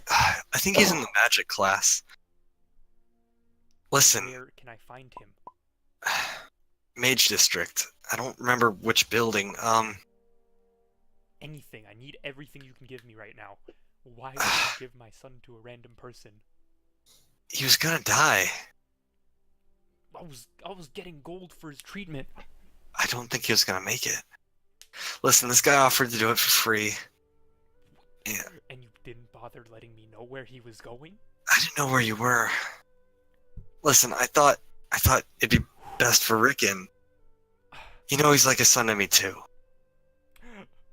I think he's in the magic class. Listen, Where can I find him? Mage District. I don't remember which building. Anything. I need everything you can give me right now. Why would you give my son to a random person? He was gonna die. I was getting gold for his treatment. I don't think he was gonna make it. Listen, this guy offered to do it for free. Yeah. And you didn't bother letting me know where he was going? I didn't know where you were. Listen, I thought it'd be best for Rickon. You know he's like a son to me too.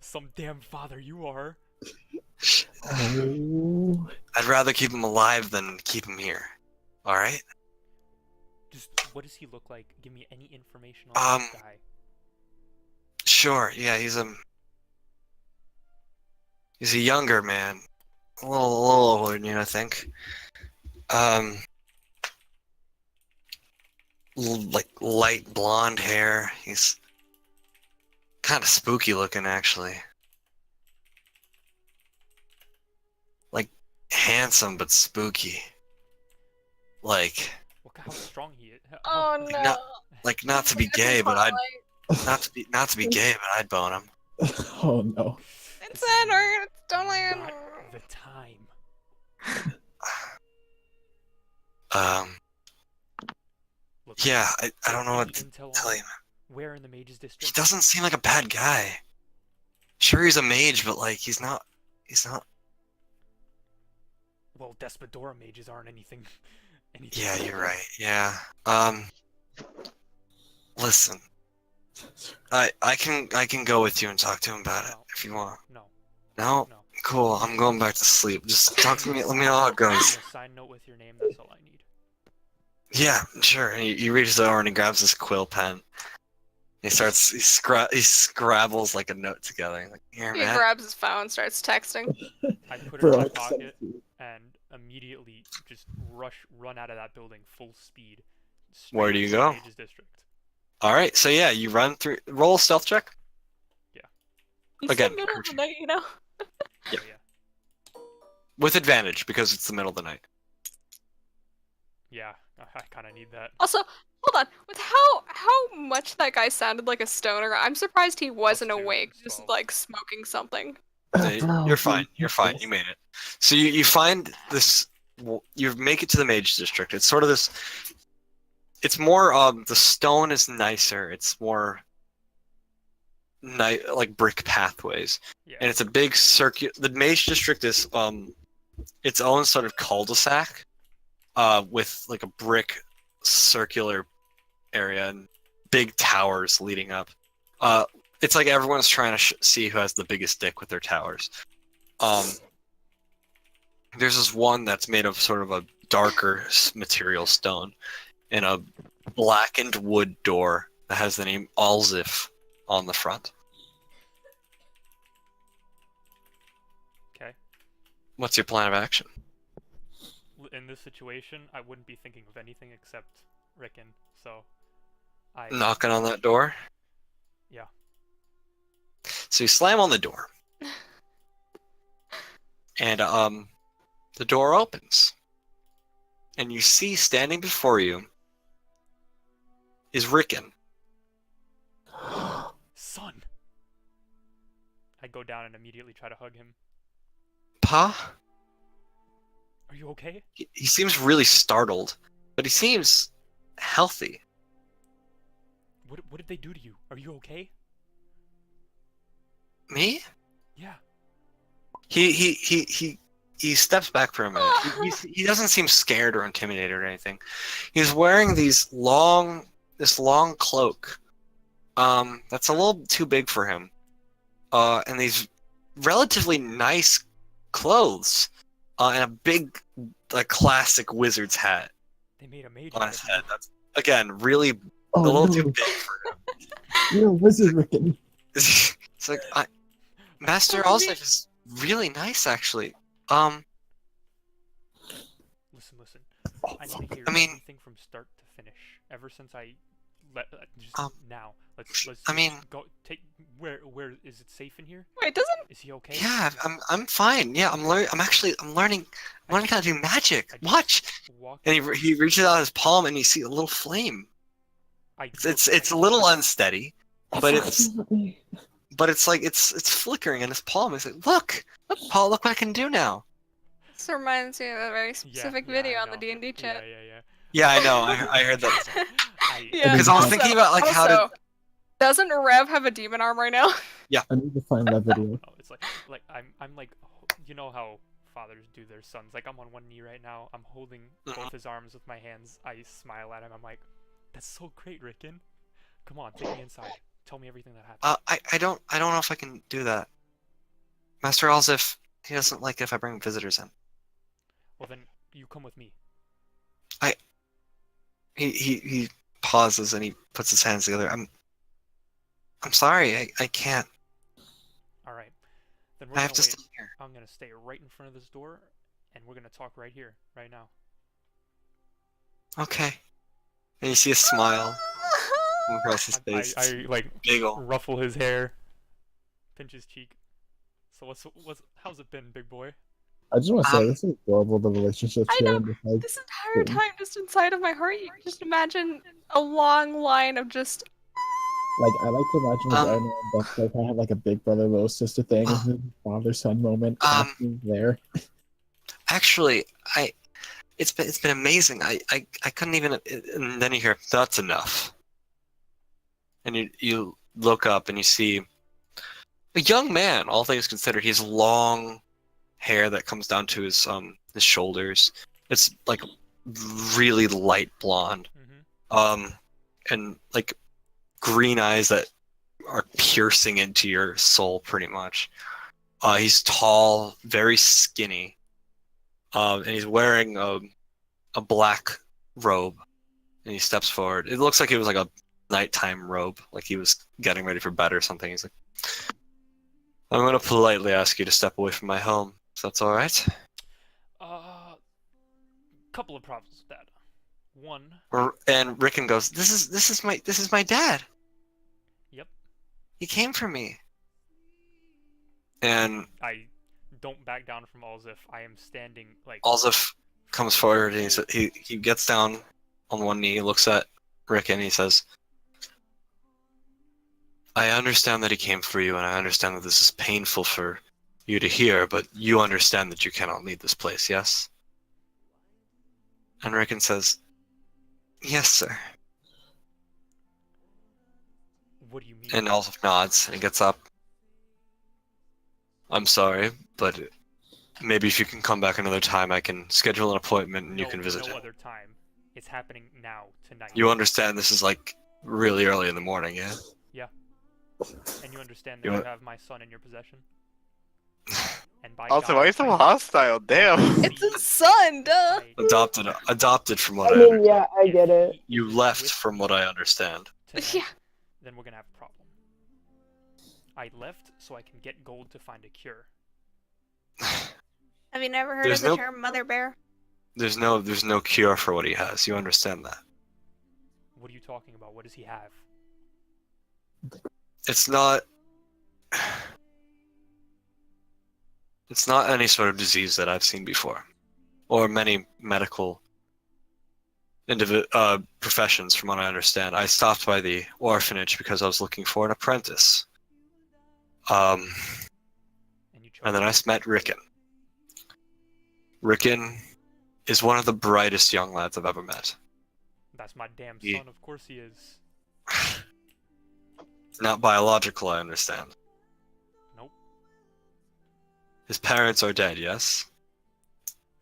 Some damn father you are. Oh. I'd rather keep him alive than keep him here. Alright? Just, what does he look like? Give me any information on this guy. Sure, yeah, he's a younger man. A little older than you, I think. Like light blonde hair. He's kind of spooky looking, actually. Like handsome but spooky. Like Look how strong he is. Oh no. not to be gay, but not to be gay, but I'd bone him. Oh no. It's Edward. It's totally Not Edward. the time. Look, Yeah, I don't know what any to intel on tell you. Where in the Mages He District? doesn't seem like a bad guy. Sure, he's a mage, but like he's not. Well, Despadora mages aren't anything. Yeah, you're right. Yeah. Listen, I can go with you and talk to him about it No. if you want. No. No? No. Cool, I'm going back to sleep. Just talk to me, let me know how it Give me goes. a sign note with your name. That's all I need. Yeah, sure. And he reaches over and he grabs his quill pen. He scrabbles like a note together. Like, here, He man. grabs his phone, starts texting. I put it For in my like pocket 17. and immediately just run out of that building full speed. Where straight do you to the go? Mage's District. Alright, so yeah, you run through. Roll a stealth check. It's Again, the middle of the night, you know? Yeah. Oh, yeah. With advantage because it's the middle of the night. Yeah, I kind of need that. Also, hold on. With how much that guy sounded like a stoner, I'm surprised he wasn't +2, awake, just 12. like smoking something. You're fine. You're fine. You made it. So you find this. You make it to the Mage District. It's sort of this. It's more. The stone is nicer. It's more. Like brick pathways, Yeah. and it's a big circuit. The Mage District is its own sort of cul-de-sac, with like a brick circular area and big towers leading up. It's like everyone's trying to see who has the biggest dick with their towers. There's this one that's made of sort of a darker material stone, and a blackened wood door that has the name Alzif on the front. Okay. What's your plan of action? In this situation, I wouldn't be thinking of anything except Rickon. So, I Knocking on that door? Yeah. So you slam on the door. And the door opens. And you see standing before you is Rickon. Son. I go down and immediately try to hug him. Pa? Are you okay? He seems really startled, but he seems healthy. What did they do to you? Are you okay? Me? Yeah. He steps back for a minute. He doesn't seem scared or intimidated or anything. He's wearing this long cloak. That's a little too big for him. And these relatively nice clothes. And a big, like, classic wizard's hat They made a mage on out his of you. head. That's again really Oh, a little no. too big for him. You're a wizard, Rickon. It's like Master Oh, Alsif is really nice, actually. Listen. Oh, I need to hear I mean- everything from start to finish. Ever since I just Um, now. Let's I mean- go take where is it safe in here? Wait, doesn't Is he okay? Yeah, I'm fine. Yeah, I'm learning how to do magic. I just Watch. walked And he reaches out his palm and you see a little flame. It's a little unsteady, but it's like it's flickering in his palm. It's like, look, Paul, look what I can do now. this reminds me of a very specific video on the D&D chat. Yeah. Yeah, I know. I heard that. Yeah. Because I was Also- thinking about like how to. also, doesn't Rev have a demon arm right now? I need to find that video. Oh, it's like I'm like, you know how fathers do their sons. Like I'm on one knee right now. I'm holding both his arms with my hands. I smile at him. I'm like, that's so great, Rickon. Come on, take me inside. Tell me everything that happened. I don't know if I can do that. Master Alsif, he doesn't like it if I bring visitors in. Well then, you come with me. He pauses and he puts his hands together. I'm sorry, I can't. All right. Then we're I have gonna to wait. stay here. I'm gonna stay right in front of this door, and we're gonna talk right here, right now. Okay. And you see a smile across his I face. like Big ol'. ruffle his hair, pinch his cheek. So how's it been, big boy? I just want to say, this is adorable, the relationships I here. know. And just, like, This entire time, just inside of my heart, you can just imagine a long line of just. I like to imagine with Um, Arno and Buck, like, I have like a big brother, little sister thing, and then father-son moment happening there. Actually, it's been amazing. I couldn't even. And then you hear, "That's enough." And you look up and you see a young man. All things considered, he has long hair that comes down to his shoulders. It's like really light blonde. Mm-hmm. And like green eyes that are piercing into your soul, pretty much. He's tall, very skinny, and he's wearing a black robe. And he steps forward. It looks like it was like a nighttime robe, like he was getting ready for bed or something. He's like, I'm going to politely ask you to step away from my home. If that's all right. Couple of problems with that. One. And Rickon goes, This is my dad. Yep. He came for me. And I don't back down from Alzif. I am standing like. Alzif comes forward and he gets down on one knee, looks at Rickon, and he says, I understand that he came for you, and I understand that this is painful for you to hear, but you understand that you cannot leave this place, yes? And Rickon says, yes, sir. What do you mean? And Alzif nods and gets up. I'm sorry, but maybe if you can come back another time, I can schedule an appointment and you can visit him. No other time. It's happening now, tonight. You understand this is like really early in the morning, yeah? Yeah. And you understand that you have my son in your possession? And by Also, God, why are you so hostile? Damn. It's his son, duh. Adopted from what I I mean, understand. yeah, I get it. You left from what I understand. Tonight, Yeah. then we're gonna have a problem. I left so I can get gold to find a cure. Have you never heard There's of the no- term mother bear? There's no cure for what he has. You understand that. What are you talking about? What does he have? It's not any sort of disease that I've seen before, or many medical professions, from what I understand. I stopped by the orphanage because I was looking for an apprentice. And you chose And then I met Rickon. Rickon is one of the brightest young lads I've ever met. That's my damn He- son, of course he is. Not biological, I understand. Nope. His parents are dead, yes?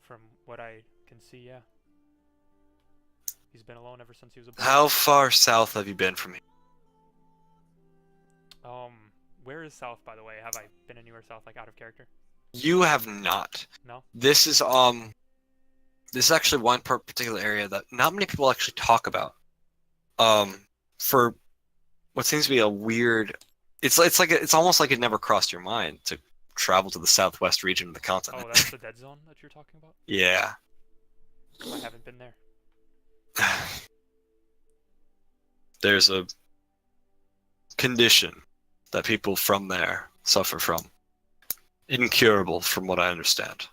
From what I can see, yeah. He's been alone ever since he was a boy. How far south have you been from here? Where is south, by the way? Have I been anywhere south, like out of character? You have not. No? This is actually one particular area that not many people actually talk about. For what seems to be a weird, it's almost like it never crossed your mind to travel to the southwest region of the continent. Oh, that's the dead zone that you're talking about? Yeah. I haven't been there. There's a condition that people from there suffer from. Incurable, from what I understand.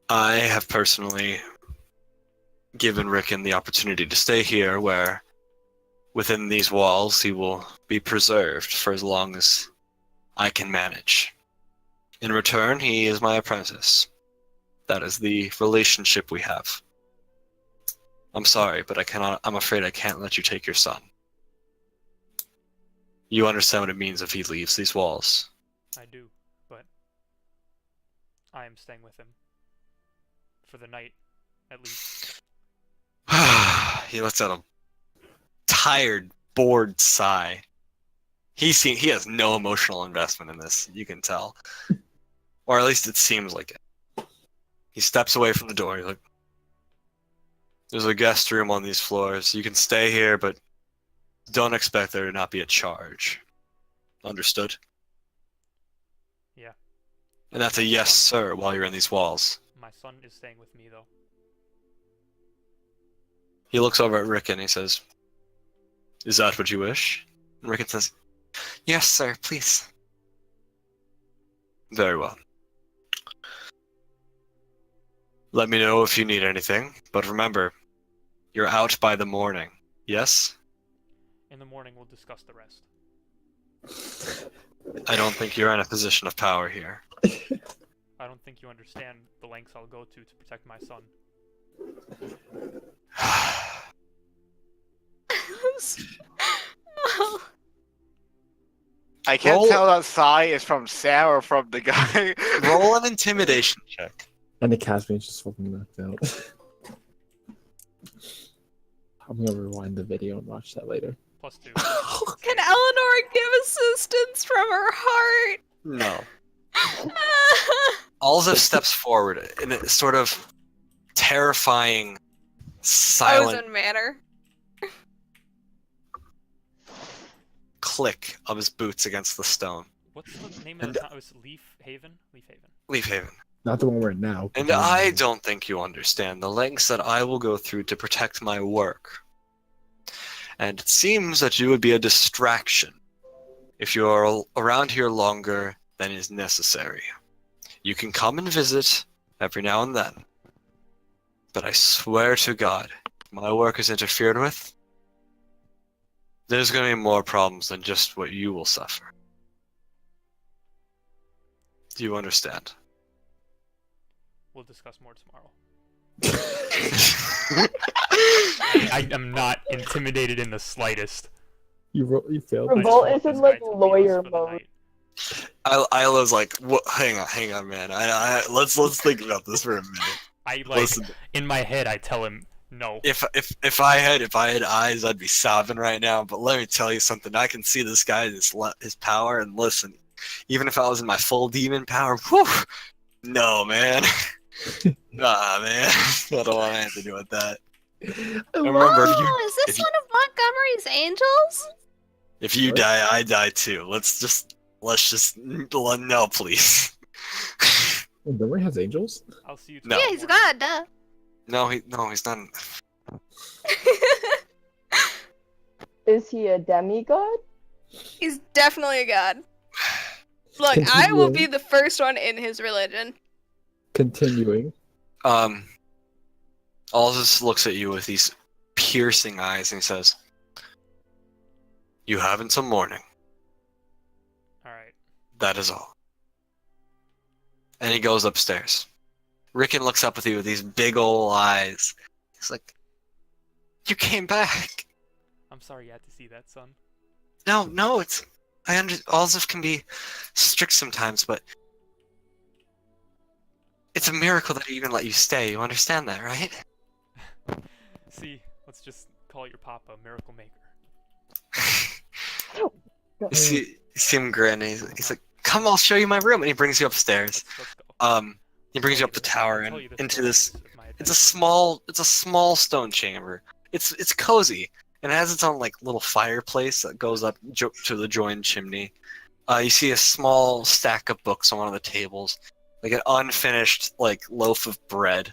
I have personally given Rickon the opportunity to stay here, where within these walls he will be preserved for as long as I can manage. In return, he is my apprentice. That is the relationship we have. I'm sorry, but I'm afraid I can't let you take your son. You understand what it means if he leaves these walls. I do, but I am staying with him. For the night, at least. He lets out a tired, bored sigh. He has no emotional investment in this, you can tell. Or at least it seems like it. He steps away from the door. He's like, there's a guest room on these floors. You can stay here, but don't expect there to not be a charge. Understood? Yeah. And that's a yes, sir, while you're in these walls. My son is staying with me, though. He looks over at Rickon and he says, is that what you wish? And Rickon says, yes, sir, please. Very well. Let me know if you need anything, but remember, you're out by the morning, yes? In the morning, we'll discuss the rest. I don't think you're in a position of power here. I don't think you understand the lengths I'll go to protect my son. I can't Roll- tell that sigh is from Sam or from the guy. Roll an intimidation check. And the castmate's just fucking knocked out. I'm gonna rewind the video and watch that later. +2. Can Eleanor give assistance from her heart? No. Alzif steps forward in a sort of terrifying, silent Frozen manner. click of his boots against the stone. What's the name of the town? It was Leaf Haven? Leaf Haven. Leaf Haven. Not the one we're in now. but And the one I we're in. don't think you understand the lengths that I will go through to protect my work. And it seems that you would be a distraction if you are around here longer than is necessary. You can come and visit every now and then. But I swear to God, if my work is interfered with, there's going to be more problems than just what you will suffer. Do you understand? We'll discuss more tomorrow. I am not intimidated in the slightest. You failed. I just Revolt want is in this like guy to leave us lawyer for the mode. night. Isla's like, what? Hang on, man. Let's think about this for a minute. I like Listen, in my head I tell him no. if I had eyes, I'd be sobbing right now. But let me tell you something. I can see this guy, his power, and listen. Even if I was in my full demon power, whew, no, man. Nah, man. I don't want anything to do with that. Remember, Oh, is this if you- one of Montgomery's angels? if you What? die, I die too. Let's just no, please. Montgomery has angels? I'll see you No. tomorrow. Yeah, he's God, duh. No, he's not. Is he a demigod? He's definitely a god. Look, I will be the first one in his religion. Continuing. Aldous looks at you with these piercing eyes and he says, "You have until morning. Alright. That is all." And he goes upstairs. Rickon looks up with you with these big ol' eyes. He's like, "You came back." I'm sorry you had to see that, son. No, it's... Aldous can be strict sometimes, but... It's a miracle that he even let you stay. You understand that, right? See, let's just call your papa Miracle Maker. You see him grin, and he's like, "Come, I'll show you my room," and he brings you upstairs. Let's go. He brings you up the tower and into this. It's a small stone chamber. It's cozy, and it has its own like little fireplace that goes up to the joined chimney. You see a small stack of books on one of the tables, like an unfinished like loaf of bread.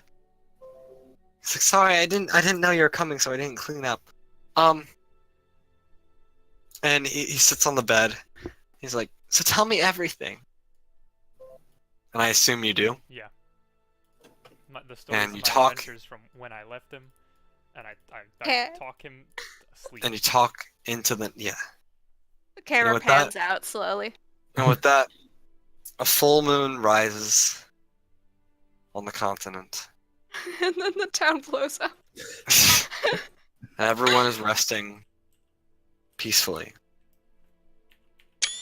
He's like, "Sorry, I didn't know you were coming, so I didn't clean up." And he sits on the bed. He's like, "So tell me everything." And I assume you do. Yeah. The stories And of you my talk- adventures from when I left him, and I Okay. talk him asleep. And you talk into the The camera with pans out slowly. And with that, a full moon rises on the continent. And then the town blows up. Everyone is resting peacefully.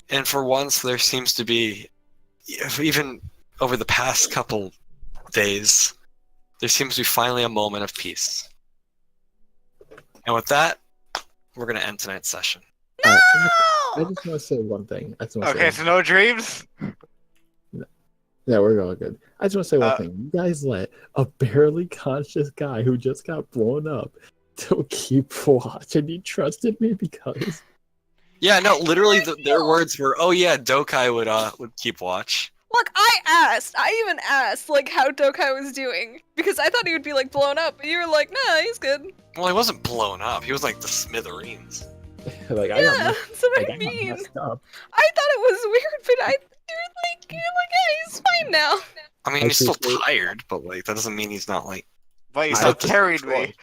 And for once, there seems to be, even over the past couple days, there seems to be finally a moment of peace. And with that, we're going to end tonight's session. I just want to say one thing. Okay, so no dreams? Yeah, we're all good. I just want to say one thing. You guys let a barely conscious guy who just got blown up to keep watch, and he trusted me because... Yeah, no, literally their words were, "Oh yeah, Dokai would keep watch." Look, I even asked, like, how Dokai was doing. Because I thought he would be, like, blown up. But you were like, nah, he's good. Well, he wasn't blown up. He was like the smithereens. like, Yeah, that's what I I got mean. messed up. I thought it was weird, but you're like, yeah, he's fine now. I mean, I he's still appreciate- tired, but like that doesn't mean he's not like. But you I still have to carried control me. it.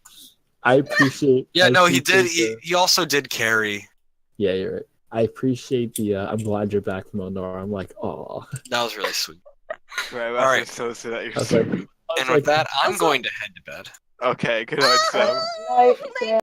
I appreciate... Yeah, I no, he did. appreciate He also did carry. Yeah, you're right. I appreciate the... I'm glad you're back from Eleanor. I'm like, oh. That was really sweet. Right, All right. so sad that you're I was like, And with that, I'm going to head to bed. Okay, good night, Sam. Night, Sam.